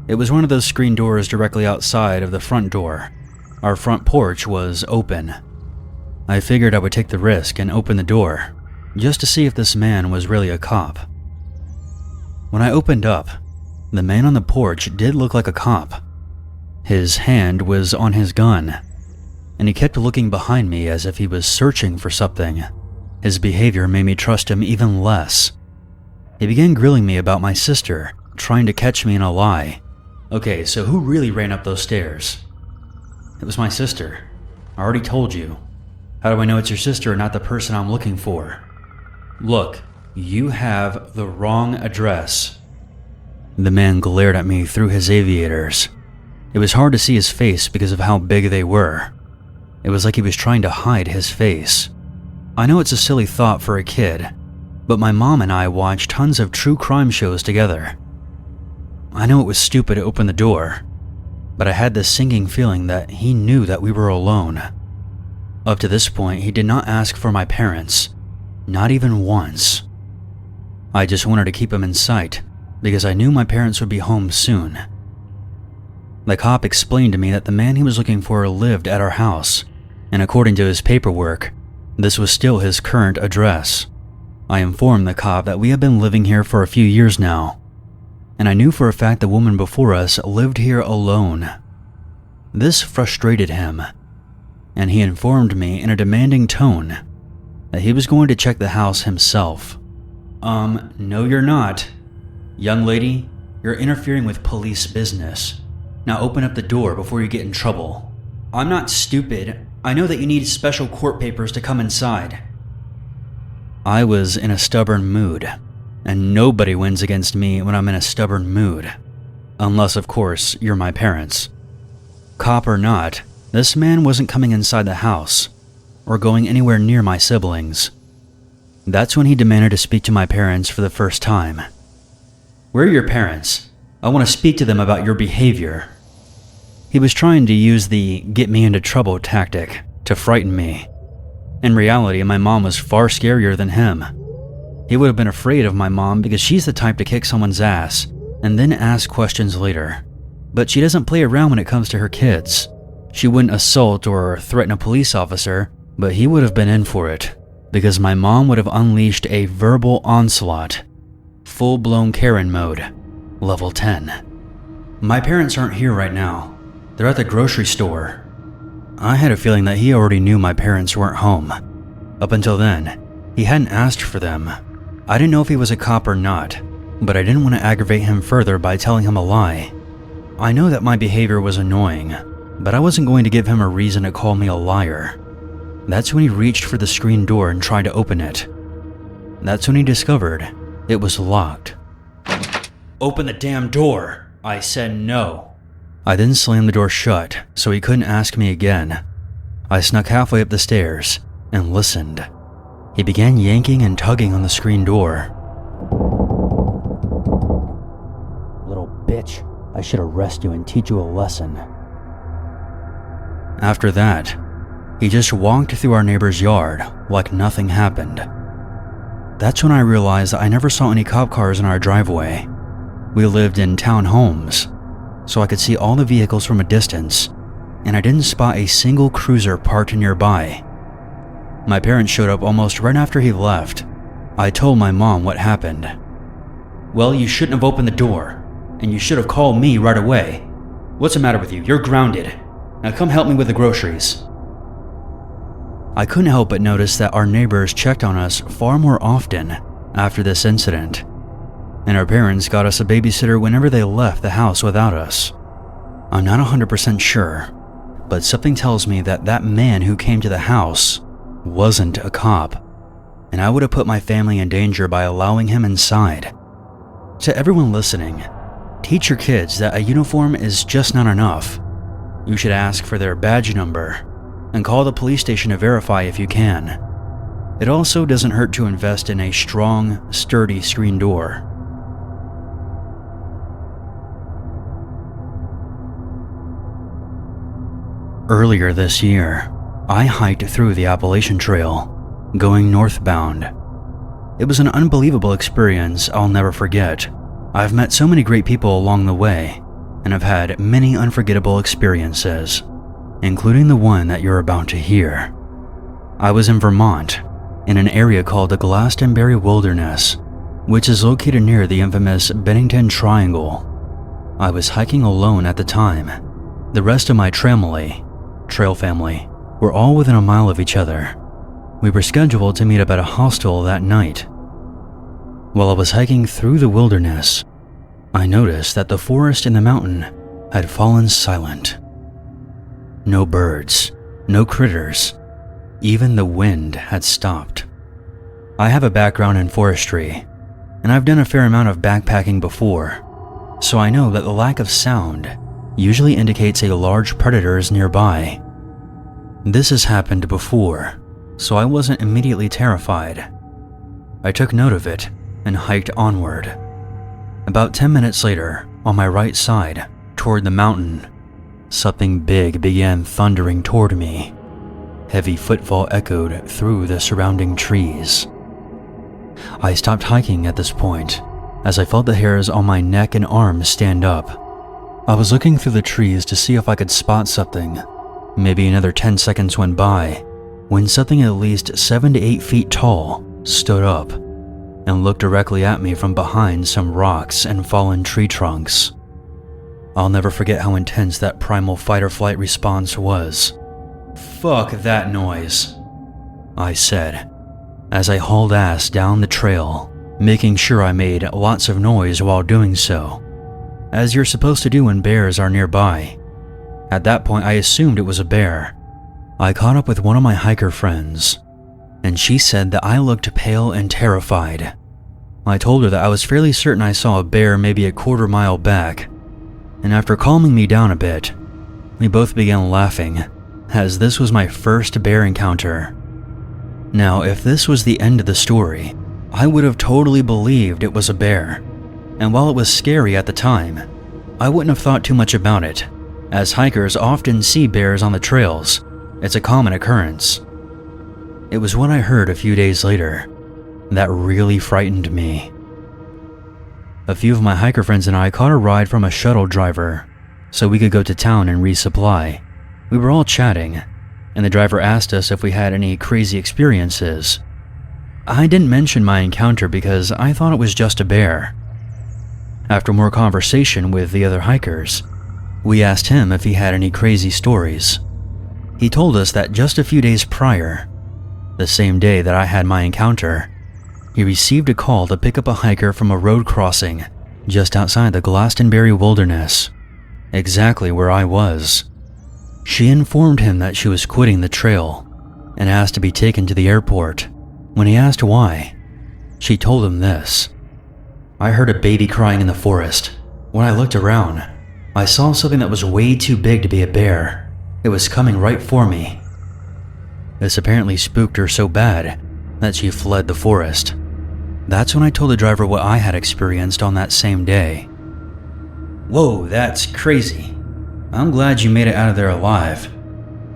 it was one of those screen doors directly outside of the front door. Our front porch was open. I figured I would take the risk and open the door, just to see if this man was really a cop. When I opened up, the man on the porch did look like a cop. His hand was on his gun, and he kept looking behind me as if he was searching for something. His behavior made me trust him even less. He began grilling me about my sister, trying to catch me in a lie. Okay, so who really ran up those stairs? It was my sister. I already told you. How do I know it's your sister and not the person I'm looking for? Look, you have the wrong address. The man glared at me through his aviators. It was hard to see his face because of how big they were. It was like he was trying to hide his face. I know it's a silly thought for a kid, but my mom and I watched tons of true crime shows together. I know it was stupid to open the door, but I had this sinking feeling that he knew that we were alone. Up to this point, he did not ask for my parents, not even once. I just wanted to keep him in sight because I knew my parents would be home soon. The cop explained to me that the man he was looking for lived at our house, and according to his paperwork, this was still his current address. I informed the cop that we had been living here for a few years now, and I knew for a fact the woman before us lived here alone. This frustrated him, and he informed me in a demanding tone that he was going to check the house himself. No you're not. Young lady, you're interfering with police business. Now open up the door before you get in trouble. I'm not stupid. I know that you need special court papers to come inside. I was in a stubborn mood, and nobody wins against me when I'm in a stubborn mood. Unless, of course, you're my parents. Cop or not, this man wasn't coming inside the house, or going anywhere near my siblings. That's when he demanded to speak to my parents for the first time. Where are your parents? I want to speak to them about your behavior. He was trying to use the get me into trouble tactic to frighten me. In reality, my mom was far scarier than him. He would have been afraid of my mom because she's the type to kick someone's ass and then ask questions later. But she doesn't play around when it comes to her kids. She wouldn't assault or threaten a police officer, but he would have been in for it because my mom would have unleashed a verbal onslaught. Full-blown Karen mode. Level 10. My parents aren't here right now. They're at the grocery store. I had a feeling that he already knew my parents weren't home. Up until then, he hadn't asked for them. I didn't know if he was a cop or not, but I didn't want to aggravate him further by telling him a lie. I know that my behavior was annoying, but I wasn't going to give him a reason to call me a liar. That's when he reached for the screen door and tried to open it. That's when he discovered it was locked. Open the damn door! I said no. I then slammed the door shut so he couldn't ask me again. I snuck halfway up the stairs and listened. He began yanking and tugging on the screen door. Little bitch, I should arrest you and teach you a lesson. After that, he just walked through our neighbor's yard like nothing happened. That's when I realized that I never saw any cop cars in our driveway. We lived in town homes, so I could see all the vehicles from a distance, and I didn't spot a single cruiser parked nearby. My parents showed up almost right after he left. I told my mom what happened. Well, you shouldn't have opened the door, and you should have called me right away. What's the matter with you? You're grounded. Now come help me with the groceries. I couldn't help but notice that our neighbors checked on us far more often after this incident, and our parents got us a babysitter whenever they left the house without us. I'm not 100% sure, but something tells me that that man who came to the house wasn't a cop, and I would have put my family in danger by allowing him inside. To everyone listening, teach your kids that a uniform is just not enough. You should ask for their badge number and call the police station to verify if you can. It also doesn't hurt to invest in a strong, sturdy screen door. Earlier this year, I hiked through the Appalachian Trail, going northbound. It was an unbelievable experience I'll never forget. I've met so many great people along the way, and I've had many unforgettable experiences, including the one that you're about to hear. I was in Vermont, in an area called the Glastonbury Wilderness, which is located near the infamous Bennington Triangle. I was hiking alone at the time. The rest of my trail family, were all within a mile of each other. We were scheduled to meet up at a hostel that night. While I was hiking through the wilderness, I noticed that the forest and the mountain had fallen silent. No birds, no critters, even the wind had stopped. I have a background in forestry, and I've done a fair amount of backpacking before, so I know that the lack of sound usually indicates a large predator is nearby. This has happened before, so I wasn't immediately terrified. I took note of it and hiked onward. About 10 minutes later, on my right side, toward the mountain, something big began thundering toward me. Heavy footfall echoed through the surrounding trees. I stopped hiking at this point, as I felt the hairs on my neck and arms stand up. I was looking through the trees to see if I could spot something. Maybe another 10 seconds went by, when something at least 7 to 8 feet tall stood up and looked directly at me from behind some rocks and fallen tree trunks. I'll never forget how intense that primal fight-or-flight response was. "Fuck that noise," I said, as I hauled ass down the trail, making sure I made lots of noise while doing so, as you're supposed to do when bears are nearby. At that point, I assumed it was a bear. I caught up with one of my hiker friends, and she said that I looked pale and terrified. I told her that I was fairly certain I saw a bear maybe a quarter mile back, and after calming me down a bit, we both began laughing, as this was my first bear encounter. Now, if this was the end of the story, I would have totally believed it was a bear, and while it was scary at the time, I wouldn't have thought too much about it, as hikers often see bears on the trails. It's a common occurrence. It was what I heard a few days later that really frightened me. A few of my hiker friends and I caught a ride from a shuttle driver so we could go to town and resupply. We were all chatting, and the driver asked us if we had any crazy experiences. I didn't mention my encounter because I thought it was just a bear. After more conversation with the other hikers, we asked him if he had any crazy stories. He told us that just a few days prior, the same day that I had my encounter, he received a call to pick up a hiker from a road crossing just outside the Glastonbury Wilderness, exactly where I was. She informed him that she was quitting the trail and asked to be taken to the airport. When he asked why, she told him this: "I heard a baby crying in the forest. When I looked around, I saw something that was way too big to be a bear. It was coming right for me." This apparently spooked her so bad that she fled the forest. That's when I told the driver what I had experienced on that same day. "Whoa, that's crazy. I'm glad you made it out of there alive.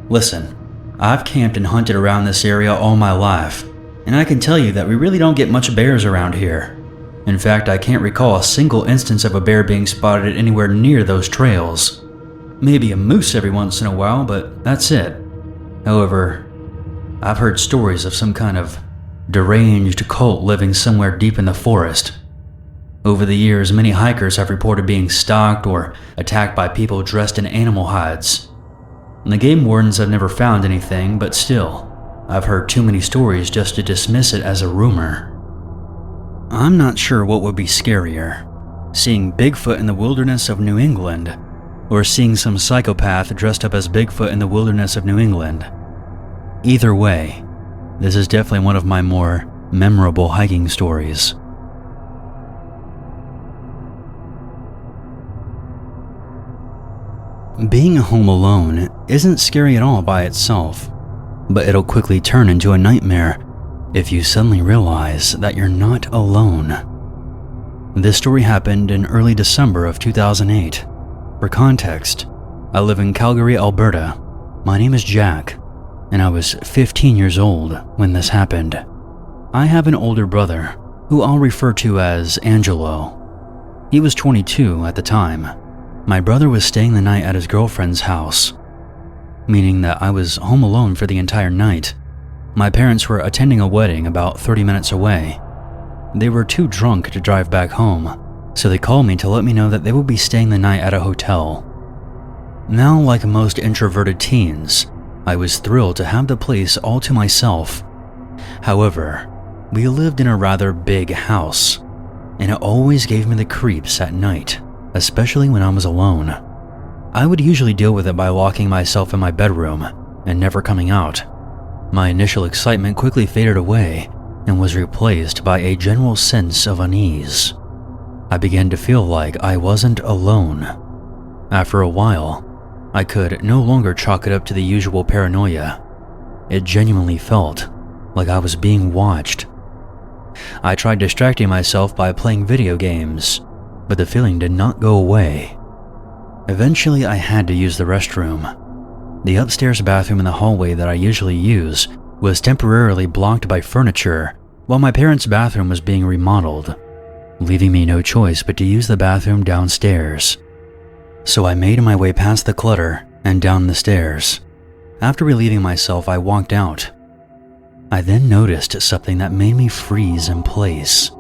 Listen, I've camped and hunted around this area all my life, and I can tell you that we really don't get much bears around here. In fact, I can't recall a single instance of a bear being spotted anywhere near those trails. Maybe a moose every once in a while, but that's it. However, I've heard stories of some kind of deranged cult living somewhere deep in the forest. Over the years, many hikers have reported being stalked or attacked by people dressed in animal hides. And the game wardens have never found anything, but still, I've heard too many stories just to dismiss it as a rumor." I'm not sure what would be scarier, seeing Bigfoot in the wilderness of New England, or seeing some psychopath dressed up as Bigfoot in the wilderness of New England. Either way, this is definitely one of my more memorable hiking stories. Being home alone isn't scary at all by itself, but it'll quickly turn into a nightmare if you suddenly realize that you're not alone. This story happened in early December of 2008. For context, I live in Calgary, Alberta. My name is Jack, and I was 15 years old when this happened. I have an older brother, who I'll refer to as Angelo. He was 22 at the time. My brother was staying the night at his girlfriend's house, meaning that I was home alone for the entire night. My parents were attending a wedding about 30 minutes away. They were too drunk to drive back home, so they called me to let me know that they would be staying the night at a hotel. Now, like most introverted teens, I was thrilled to have the place all to myself. However, we lived in a rather big house, and it always gave me the creeps at night, especially when I was alone. I would usually deal with it by locking myself in my bedroom and never coming out. My initial excitement quickly faded away and was replaced by a general sense of unease. I began to feel like I wasn't alone. After a while, I could no longer chalk it up to the usual paranoia. It genuinely felt like I was being watched. I tried distracting myself by playing video games, but the feeling did not go away. Eventually, I had to use the restroom. The upstairs bathroom in the hallway that I usually use was temporarily blocked by furniture while my parents' bathroom was being remodeled, leaving me no choice but to use the bathroom downstairs. So I made my way past the clutter and down the stairs. After relieving myself, I walked out. I then noticed something that made me freeze in place.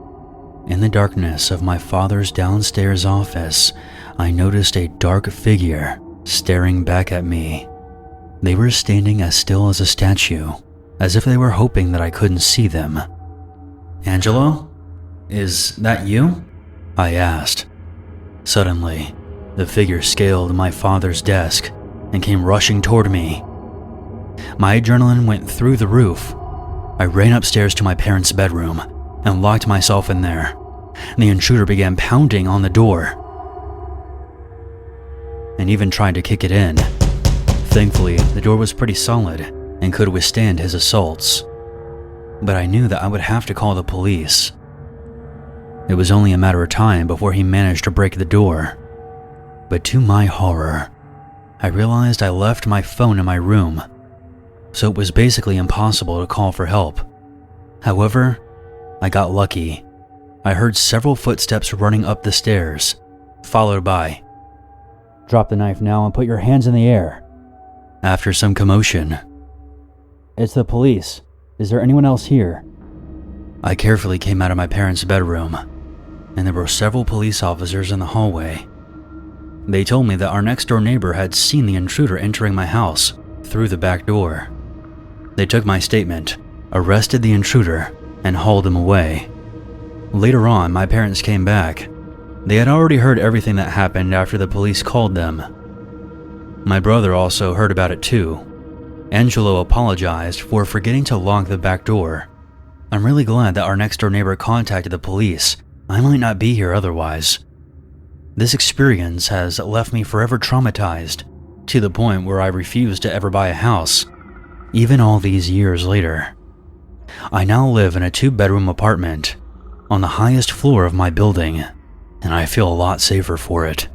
In the darkness of my father's downstairs office, I noticed a dark figure staring back at me. They were standing as still as a statue, as if they were hoping that I couldn't see them. "Angelo? Is that you?" I asked. Suddenly, the figure scaled my father's desk and came rushing toward me. My adrenaline went through the roof. I ran upstairs to my parents' bedroom and locked myself in there. The intruder began pounding on the door and even tried to kick it in. Thankfully, the door was pretty solid and could withstand his assaults, but I knew that I would have to call the police. It was only a matter of time before he managed to break the door. But to my horror, I realized I left my phone in my room, so it was basically impossible to call for help. However, I got lucky. I heard several footsteps running up the stairs, followed by, "Drop the knife now and put your hands in the air." After some commotion, "It's the police. Is there anyone else here?" I carefully came out of my parents' bedroom, and there were several police officers in the hallway. They told me that our next-door neighbor had seen the intruder entering my house through the back door. They took my statement, arrested the intruder, and hauled him away. Later on, my parents came back. They had already heard everything that happened after the police called them. My brother also heard about it too. Angelo apologized for forgetting to lock the back door. I'm really glad that our next-door neighbor contacted the police. I might not be here otherwise. This experience has left me forever traumatized, to the point where I refuse to ever buy a house, even all these years later. I now live in a 2-bedroom apartment on the highest floor of my building, and I feel a lot safer for it.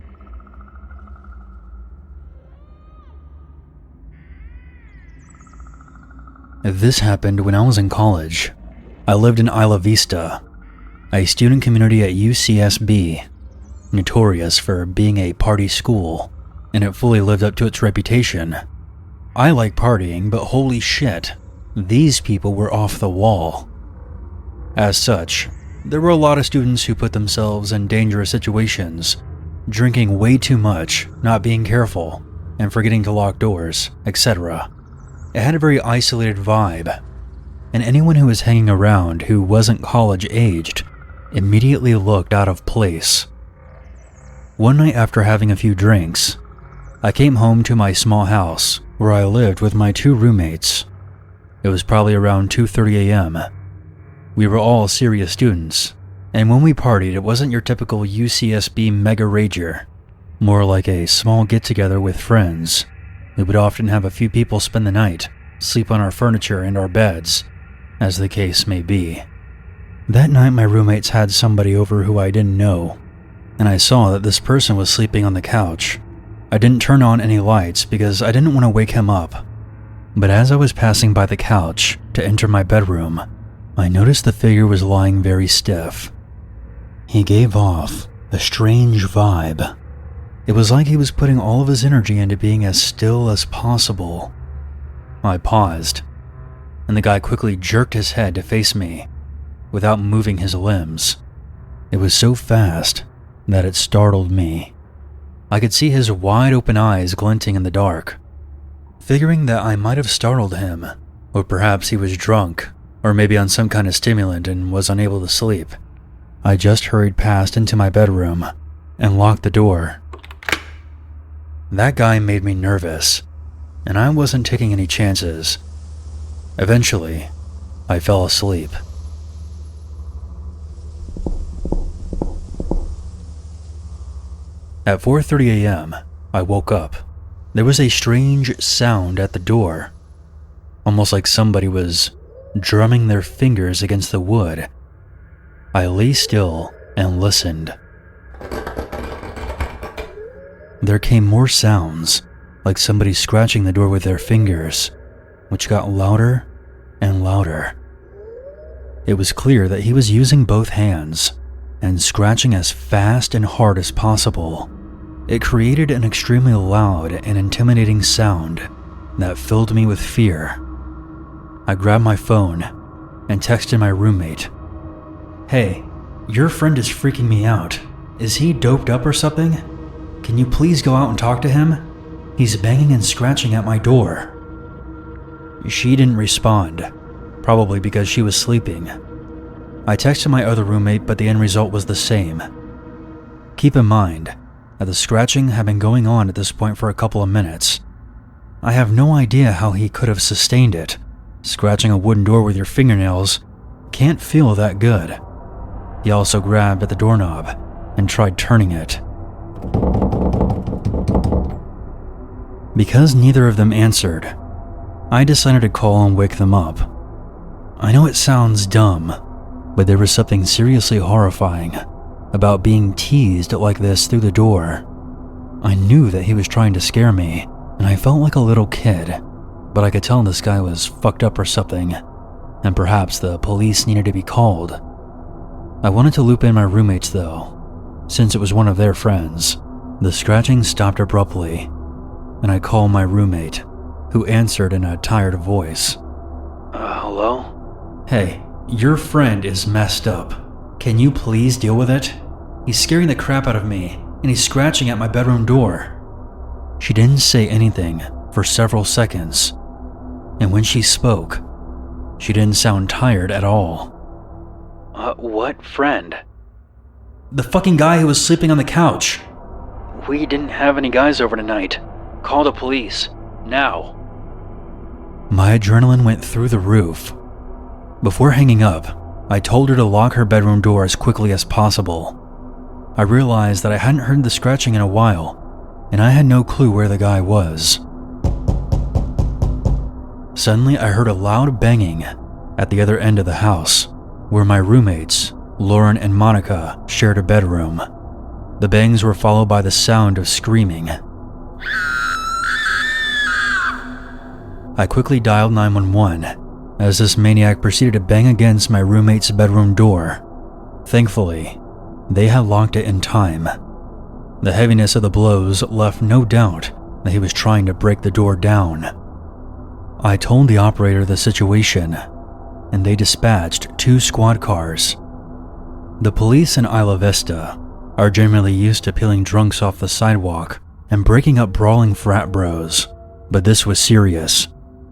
This happened when I was in college. I lived in Isla Vista, a student community at UCSB, notorious for being a party school, and it fully lived up to its reputation. I like partying, but holy shit, these people were off the wall. As such, there were a lot of students who put themselves in dangerous situations, drinking way too much, not being careful, and forgetting to lock doors, etc. It had a very isolated vibe, and anyone who was hanging around who wasn't college-aged immediately looked out of place. One night after having a few drinks, I came home to my small house where I lived with my 2 roommates. It was probably around 2:30 a.m. We were all serious students, and when we partied, it wasn't your typical UCSB mega rager, more like a small get-together with friends. We would often have a few people spend the night, sleep on our furniture and our beds, as the case may be. That night my roommates had somebody over who I didn't know, and I saw that this person was sleeping on the couch. I didn't turn on any lights because I didn't want to wake him up, but as I was passing by the couch to enter my bedroom, I noticed the figure was lying very stiff. He gave off a strange vibe. It was like he was putting all of his energy into being as still as possible. I paused, and the guy quickly jerked his head to face me, without moving his limbs. It was so fast that it startled me. I could see his wide open eyes glinting in the dark. Figuring that I might have startled him, or perhaps he was drunk, or maybe on some kind of stimulant and was unable to sleep, I just hurried past into my bedroom and locked the door. That guy made me nervous, and I wasn't taking any chances. Eventually, I fell asleep. At 4:30 a.m., I woke up. There was a strange sound at the door, almost like somebody was drumming their fingers against the wood. I lay still and listened. There came more sounds, like somebody scratching the door with their fingers, which got louder and louder. It was clear that he was using both hands and scratching as fast and hard as possible. It created an extremely loud and intimidating sound that filled me with fear. I grabbed my phone and texted my roommate, "Hey, your friend is freaking me out. Is he doped up or something? Can you please go out and talk to him? He's banging and scratching at my door." She didn't respond, probably because she was sleeping. I texted my other roommate, but the end result was the same. Keep in mind that the scratching had been going on at this point for a couple of minutes. I have no idea how he could have sustained it. Scratching a wooden door with your fingernails can't feel that good. He also grabbed at the doorknob and tried turning it. Because neither of them answered, I decided to call and wake them up. I know it sounds dumb, but there was something seriously horrifying about being teased like this through the door. I knew that he was trying to scare me, and I felt like a little kid, but I could tell this guy was fucked up or something, and perhaps the police needed to be called. I wanted to loop in my roommates though, since it was one of their friends. The scratching stopped abruptly, and I called my roommate, who answered in a tired voice. Hello? Hey, your friend is messed up. Can you please deal with it? He's scaring the crap out of me, and he's scratching at my bedroom door. She didn't say anything for several seconds, and when she spoke, she didn't sound tired at all. What friend? The fucking guy who was sleeping on the couch. We didn't have any guys over tonight. Call the police, now. My adrenaline went through the roof. Before hanging up, I told her to lock her bedroom door as quickly as possible. I realized that I hadn't heard the scratching in a while, and I had no clue where the guy was. Suddenly, I heard a loud banging at the other end of the house, where my roommates, Lauren and Monica, shared a bedroom. The bangs were followed by the sound of screaming. I quickly dialed 911 as this maniac proceeded to bang against my roommate's bedroom door. Thankfully, they had locked it in time. The heaviness of the blows left no doubt that he was trying to break the door down. I told the operator the situation, and they dispatched 2 squad cars. The police in Isla Vista are generally used to peeling drunks off the sidewalk and breaking up brawling frat bros, but this was serious,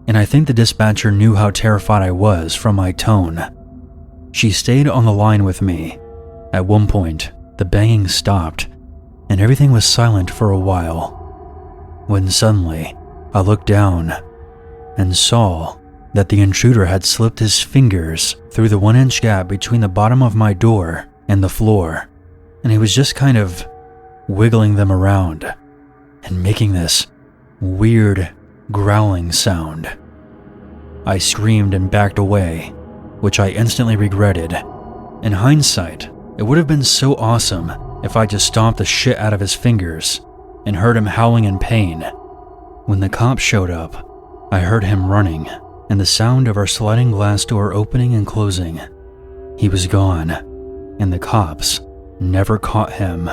and I think the dispatcher knew how terrified I was from my tone. She stayed on the line with me. At one point, the banging stopped, and everything was silent for a while, when suddenly I looked down and saw that the intruder had slipped his fingers through the 1-inch gap between the bottom of my door and the floor, and he was just kind of wiggling them around and making this weird growling sound. I screamed and backed away, which I instantly regretted. In hindsight, it would have been so awesome if I just stomped the shit out of his fingers and heard him howling in pain. When the cops showed up, I heard him running and the sound of our sliding glass door opening and closing. He was gone, and the cops never caught him.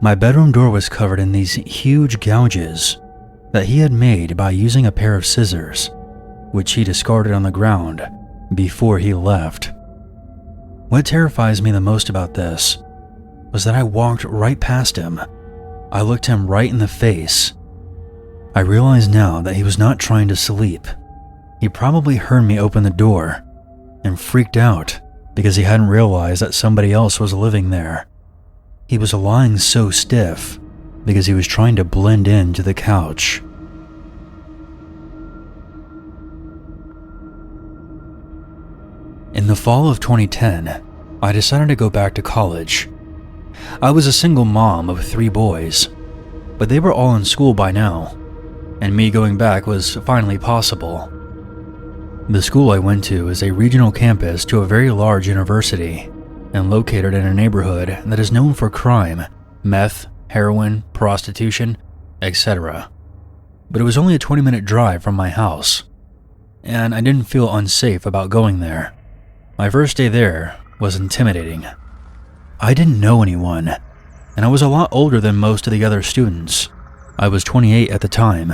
My bedroom door was covered in these huge gouges that he had made by using a pair of scissors, which he discarded on the ground before he left. What terrifies me the most about this was that I walked right past him. I looked him right in the face. I realize now that he was not trying to sleep. He probably heard me open the door and freaked out because he hadn't realized that somebody else was living there. He was lying so stiff because he was trying to blend into the couch. In the fall of 2010, I decided to go back to college. I was a single mom of 3 boys, but they were all in school by now, and me going back was finally possible. The school I went to is a regional campus to a very large university, and located in a neighborhood that is known for crime, meth, heroin, prostitution, etc. But it was only a 20-minute drive from my house, and I didn't feel unsafe about going there. My first day there was intimidating. I didn't know anyone, and I was a lot older than most of the other students. I was 28 at the time.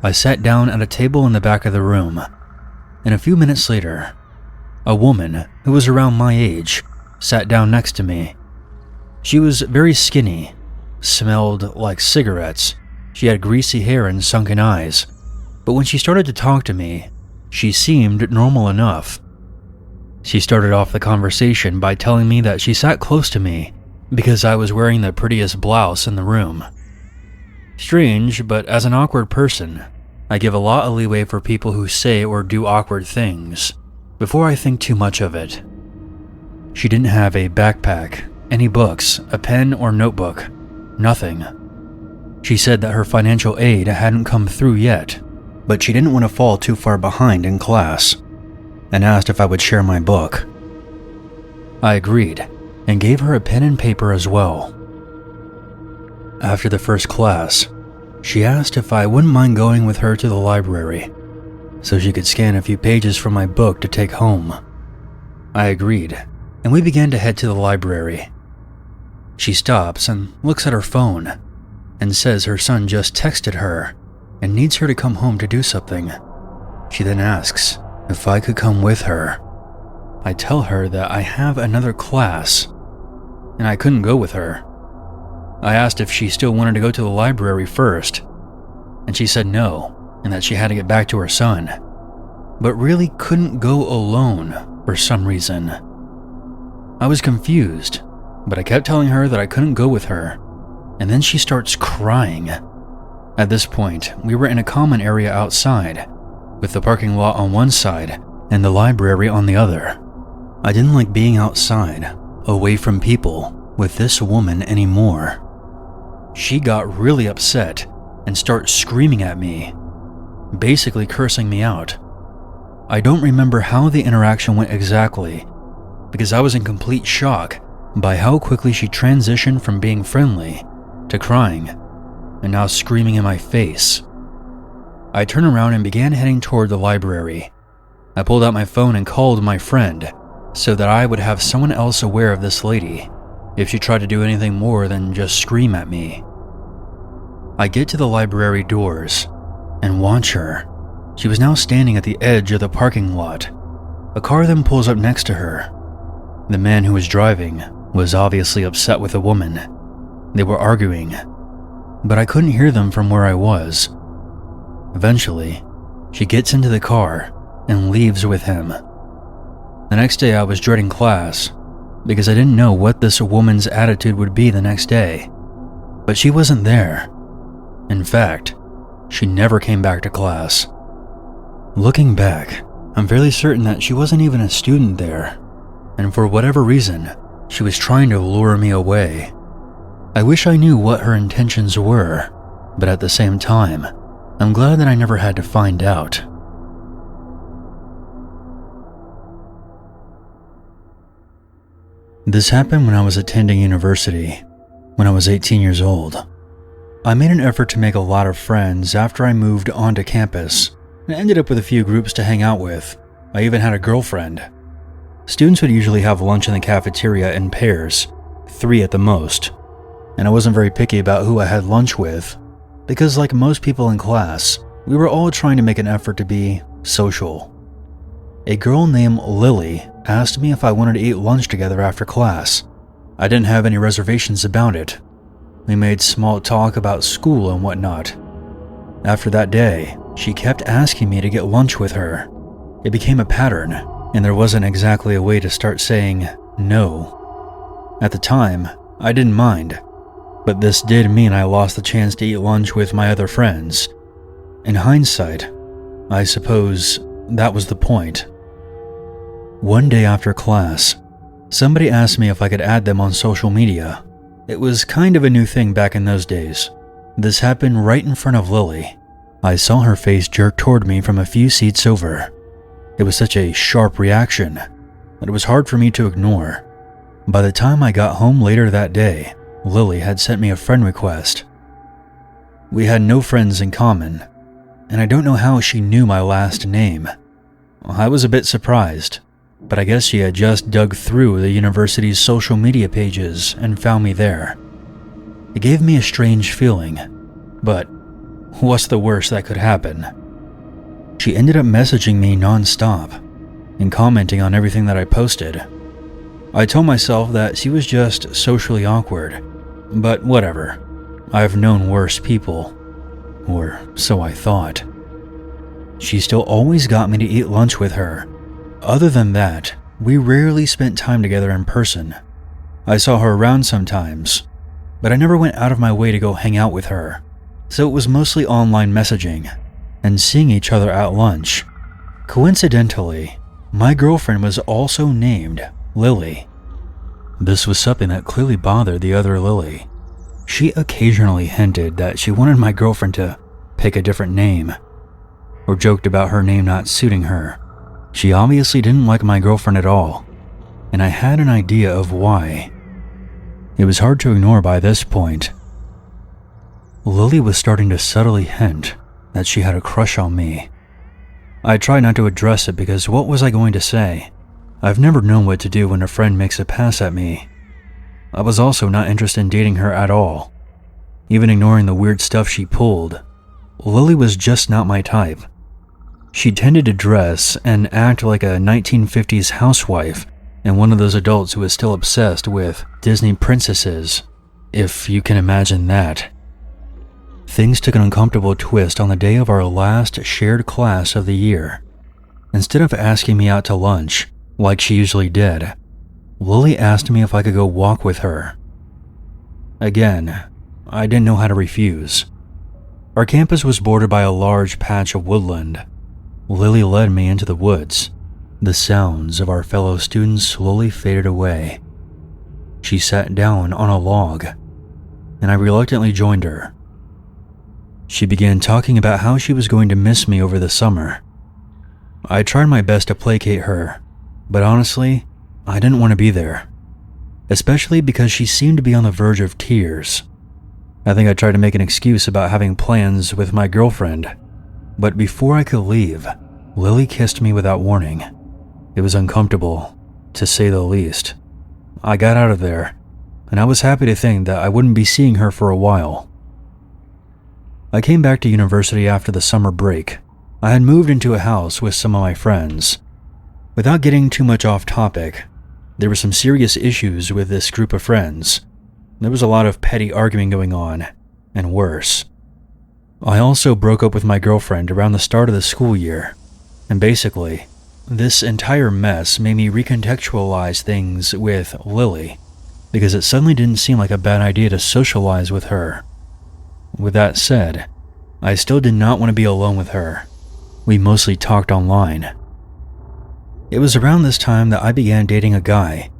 I sat down at a table in the back of the room, and a few minutes later, a woman who was around my age sat down next to me. She was very skinny, smelled like cigarettes. She had greasy hair and sunken eyes, but when she started to talk to me, she seemed normal enough. She started off the conversation by telling me that she sat close to me because I was wearing the prettiest blouse in the room. Strange, but as an awkward person, I give a lot of leeway for people who say or do awkward things before I think too much of it. She didn't have a backpack, any books, a pen or notebook, nothing. She said that her financial aid hadn't come through yet, but she didn't want to fall too far behind in class, and asked if I would share my book. I agreed, and gave her a pen and paper as well. After the first class, she asked if I wouldn't mind going with her to the library, so she could scan a few pages from my book to take home. I agreed, and we began to head to the library. She stops and looks at her phone, and says her son just texted her and needs her to come home to do something. She then asks if I could come with her. I tell her that I have another class, and I couldn't go with her. I asked if she still wanted to go to the library first, and she said no, and that she had to get back to her son, but really couldn't go alone for some reason. I was confused, but I kept telling her that I couldn't go with her, and then she starts crying. At this point, we were in a common area outside, with the parking lot on one side and the library on the other. I didn't like being outside, away from people, with this woman anymore. She got really upset and started screaming at me, basically cursing me out. I don't remember how the interaction went exactly, because I was in complete shock by how quickly she transitioned from being friendly to crying, and now screaming in my face. I turned around and began heading toward the library. I pulled out my phone and called my friend so that I would have someone else aware of this lady if she tried to do anything more than just scream at me. I get to the library doors and watch her. She was now standing at the edge of the parking lot. A car then pulls up next to her. The man who was driving was obviously upset with the woman. They were arguing, but I couldn't hear them from where I was. Eventually, she gets into the car and leaves with him. The next day I was dreading class because I didn't know what this woman's attitude would be the next day, but she wasn't there. In fact, she never came back to class. Looking back, I'm fairly certain that she wasn't even a student there, and for whatever reason, she was trying to lure me away. I wish I knew what her intentions were, but at the same time, I'm glad that I never had to find out. This happened when I was attending university, when I was 18 years old. I made an effort to make a lot of friends after I moved onto campus, and ended up with a few groups to hang out with. I even had a girlfriend. Students would usually have lunch in the cafeteria in pairs, 3 at the most, and I wasn't very picky about who I had lunch with, because like most people in class, we were all trying to make an effort to be social. A girl named Lily asked me if I wanted to eat lunch together after class. I didn't have any reservations about it. We made small talk about school and whatnot. After that day, she kept asking me to get lunch with her. It became a pattern, and there wasn't exactly a way to start saying no. At the time, I didn't mind, but this did mean I lost the chance to eat lunch with my other friends. In hindsight, I suppose that was the point. One day after class, somebody asked me if I could add them on social media. It was kind of a new thing back in those days. This happened right in front of Lily. I saw her face jerk toward me from a few seats over. It was such a sharp reaction that it was hard for me to ignore. By the time I got home later that day, Lily had sent me a friend request. We had no friends in common, and I don't know how she knew my last name. I was a bit surprised, but I guess she had just dug through the university's social media pages and found me there. It gave me a strange feeling, but what's the worst that could happen? She ended up messaging me non-stop and commenting on everything that I posted. I told myself that she was just socially awkward, but whatever. I've known worse people, or so I thought. She still always got me to eat lunch with her. Other than that, we rarely spent time together in person. I saw her around sometimes, but I never went out of my way to go hang out with her, so it was mostly online messaging and seeing each other at lunch. Coincidentally, my girlfriend was also named Lily. This was something that clearly bothered the other Lily. She occasionally hinted that she wanted my girlfriend to pick a different name, or joked about her name not suiting her. She obviously didn't like my girlfriend at all, and I had an idea of why. It was hard to ignore by this point. Lily was starting to subtly hint that she had a crush on me. I tried not to address it because what was I going to say? I've never known what to do when a friend makes a pass at me. I was also not interested in dating her at all. Even ignoring the weird stuff she pulled, Lily was just not my type. She tended to dress and act like a 1950s housewife and one of those adults who is still obsessed with Disney princesses, if you can imagine that. Things took an uncomfortable twist on the day of our last shared class of the year. Instead of asking me out to lunch, like she usually did, Lily asked me if I could go walk with her. Again, I didn't know how to refuse. Our campus was bordered by a large patch of woodland. Lily led me into the woods. The sounds of our fellow students slowly faded away. She sat down on a log, and I reluctantly joined her. She began talking about how she was going to miss me over the summer. I tried my best to placate her, but honestly, I didn't want to be there, especially because she seemed to be on the verge of tears. I think I tried to make an excuse about having plans with my girlfriend, but before I could leave, Lily kissed me without warning. It was uncomfortable, to say the least. I got out of there, and I was happy to think that I wouldn't be seeing her for a while. I came back to university after the summer break. I had moved into a house with some of my friends. Without getting too much off topic, there were some serious issues with this group of friends. There was a lot of petty arguing going on, and worse. I also broke up with my girlfriend around the start of the school year, and basically, this entire mess made me recontextualize things with Lily, because it suddenly didn't seem like a bad idea to socialize with her. With that said, I still did not want to be alone with her. We mostly talked online. It was around this time that I began dating a guy.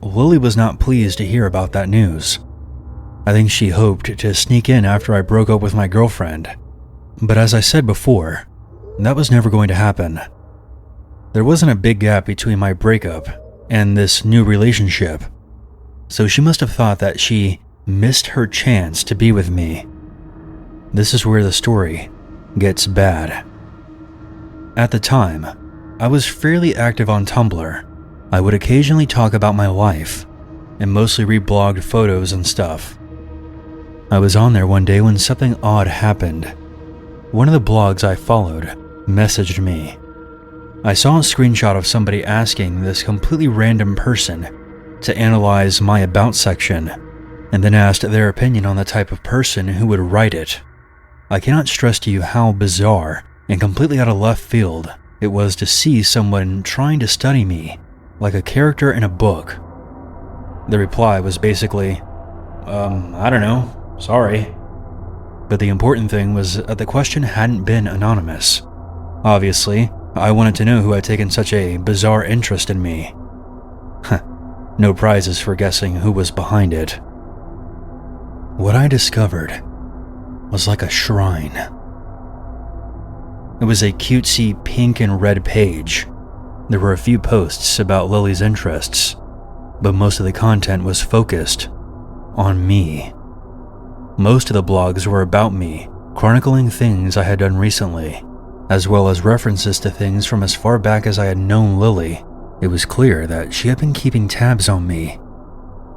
Lily was not pleased to hear about that news. I think she hoped to sneak in after I broke up with my girlfriend. But as I said before, that was never going to happen. There wasn't a big gap between my breakup and this new relationship, so she must have thought that she missed her chance to be with me. This is where the story gets bad. At the time, I was fairly active on Tumblr. I would occasionally talk about my life, and mostly reblogged photos and stuff. I was on there one day when something odd happened. One of the blogs I followed messaged me. I saw a screenshot of somebody asking this completely random person to analyze my about section, and then asked their opinion on the type of person who would write it. I cannot stress to you how bizarre and completely out of left field it was to see someone trying to study me like a character in a book. The reply was basically, I don't know. Sorry. But the important thing was that the question hadn't been anonymous. Obviously, I wanted to know who had taken such a bizarre interest in me. No prizes for guessing who was behind it. What I discovered was like a shrine. It was a cutesy pink and red page. There were a few posts about Lily's interests, but most of the content was focused on me. Most of the blogs were about me, chronicling things I had done recently, as well as references to things from as far back as I had known Lily. It was clear that she had been keeping tabs on me,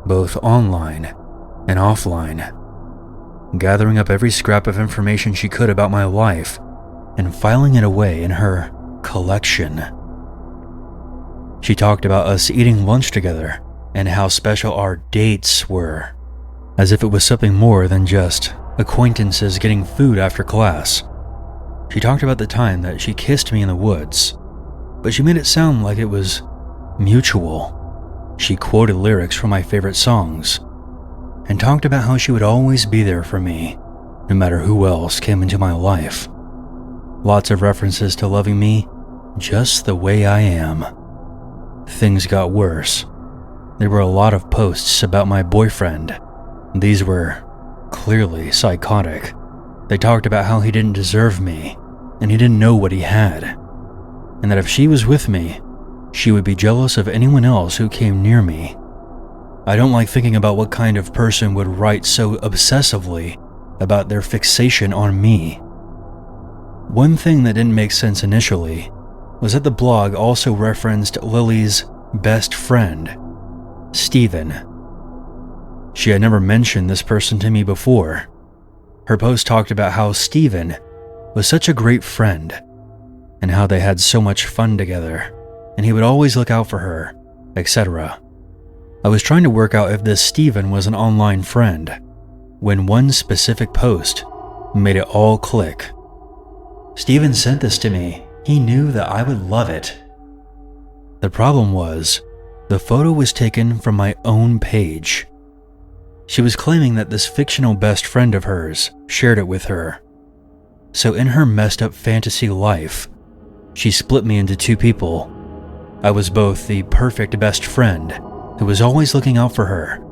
both online and offline, gathering up every scrap of information she could about my life and filing it away in her collection. She talked about us eating lunch together and how special our dates were, as if it was something more than just acquaintances getting food after class. She talked about the time that she kissed me in the woods, but she made it sound like it was mutual. She quoted lyrics from my favorite songs and talked about how she would always be there for me, no matter who else came into my life. Lots of references to loving me just the way I am. Things got worse. There were a lot of posts about my boyfriend. These were clearly psychotic. They talked about how he didn't deserve me, and he didn't know what he had, and that if she was with me, she would be jealous of anyone else who came near me. I don't like thinking about what kind of person would write so obsessively about their fixation on me. One thing that didn't make sense initially was that the blog also referenced Lily's best friend, Steven. She had never mentioned this person to me before. Her post talked about how Steven was such a great friend and how they had so much fun together and he would always look out for her, etc. I was trying to work out if this Steven was an online friend when one specific post made it all click. Steven sent this to me. He knew that I would love it. The problem was, the photo was taken from my own page. She was claiming that this fictional best friend of hers shared it with her. So in her messed up fantasy life, she split me into two people. I was both the perfect best friend who was always looking out for her,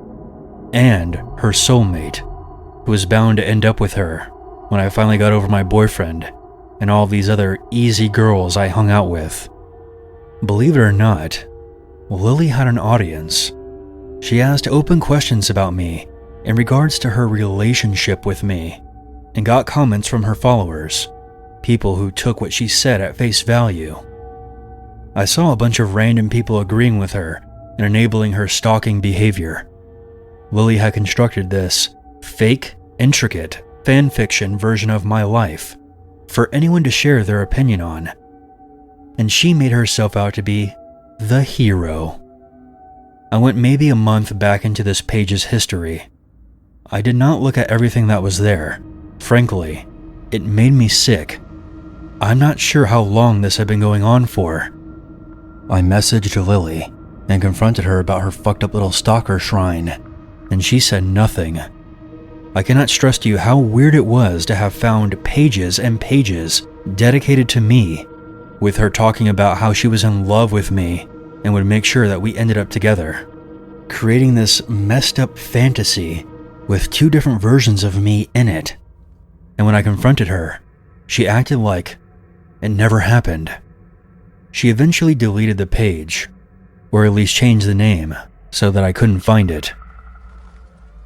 and her soulmate who was bound to end up with her when I finally got over my boyfriend and all these other easy girls I hung out with. Believe it or not, Lily had an audience. She asked open questions about me in regards to her relationship with me and got comments from her followers, people who took what she said at face value. I saw a bunch of random people agreeing with her and enabling her stalking behavior. Lily had constructed this fake, intricate fanfiction version of my life for anyone to share their opinion on, and she made herself out to be the hero. I went maybe a month back into this page's history. I did not look at everything that was there. Frankly, it made me sick. I'm not sure how long this had been going on for. I messaged Lily and confronted her about her fucked up little stalker shrine, and she said nothing. I cannot stress to you how weird it was to have found pages and pages dedicated to me, with her talking about how she was in love with me and would make sure that we ended up together, creating this messed up fantasy with two different versions of me in it. And when I confronted her, she acted like it never happened. She eventually deleted the page, or at least changed the name so that I couldn't find it.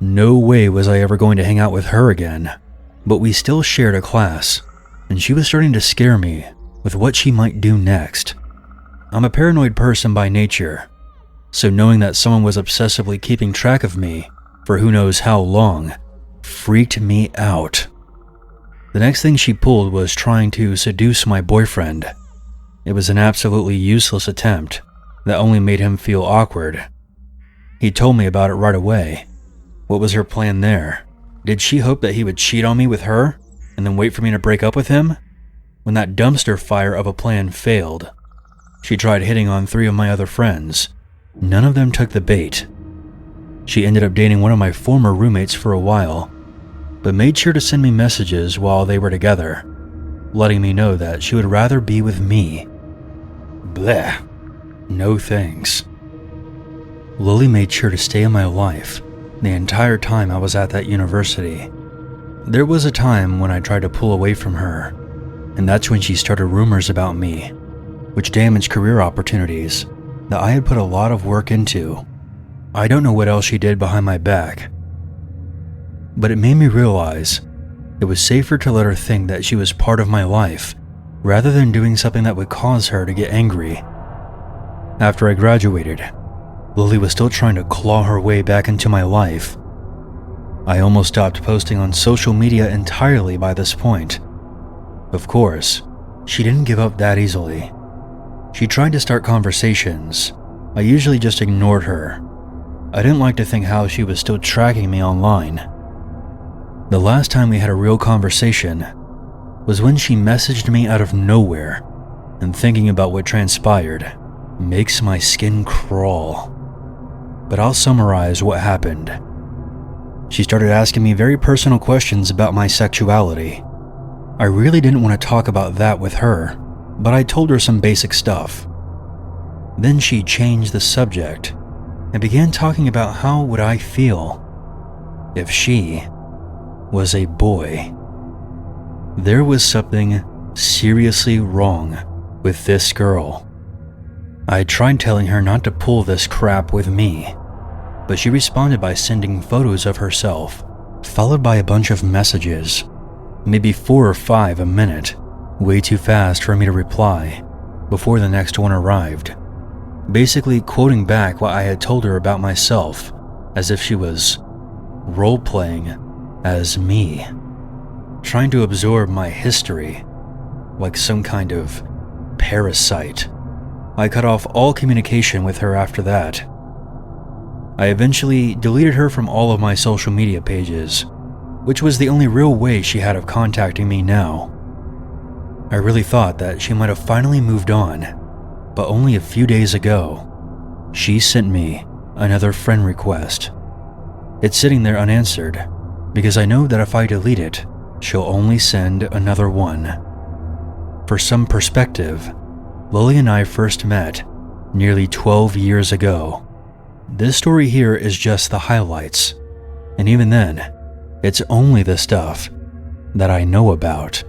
No way was I ever going to hang out with her again, but we still shared a class, and she was starting to scare me with what she might do next. I'm a paranoid person by nature, so knowing that someone was obsessively keeping track of me for who knows how long freaked me out. The next thing she pulled was trying to seduce my boyfriend. It was an absolutely useless attempt that only made him feel awkward. He told me about it right away. What was her plan there? Did she hope that he would cheat on me with her and then wait for me to break up with him? When that dumpster fire of a plan failed, she tried hitting on 3 of my other friends. None of them took the bait. She ended up dating one of my former roommates for a while, but made sure to send me messages while they were together, letting me know that she would rather be with me. Bleh. No thanks. Lily made sure to stay in my life the entire time I was at that university. There was a time when I tried to pull away from her, and that's when she started rumors about me, which damaged career opportunities that I had put a lot of work into. I don't know what else she did behind my back, but it made me realize it was safer to let her think that she was part of my life rather than doing something that would cause her to get angry. After I graduated, Lily was still trying to claw her way back into my life. I almost stopped posting on social media entirely by this point. Of course, she didn't give up that easily. She tried to start conversations. I usually just ignored her. I didn't like to think how she was still tracking me online. The last time we had a real conversation was when she messaged me out of nowhere, and thinking about what transpired makes my skin crawl. But I'll summarize what happened. She started asking me very personal questions about my sexuality. I really didn't want to talk about that with her, but I told her some basic stuff. Then she changed the subject and began talking about how would I feel if she was a boy. There was something seriously wrong with this girl. I tried telling her not to pull this crap with me, but she responded by sending photos of herself, followed by a bunch of messages, maybe 4 or 5 a minute, way too fast for me to reply before the next one arrived, basically quoting back what I had told her about myself as if she was role-playing as me, trying to absorb my history like some kind of parasite. I cut off all communication with her after that. I eventually deleted her from all of my social media pages, which was the only real way she had of contacting me now. I really thought that she might have finally moved on, but only a few days ago, she sent me another friend request. It's sitting there unanswered, because I know that if I delete it, she'll only send another one. For some perspective, Lily and I first met nearly 12 years ago. This story here is just the highlights, and even then, it's only the stuff that I know about.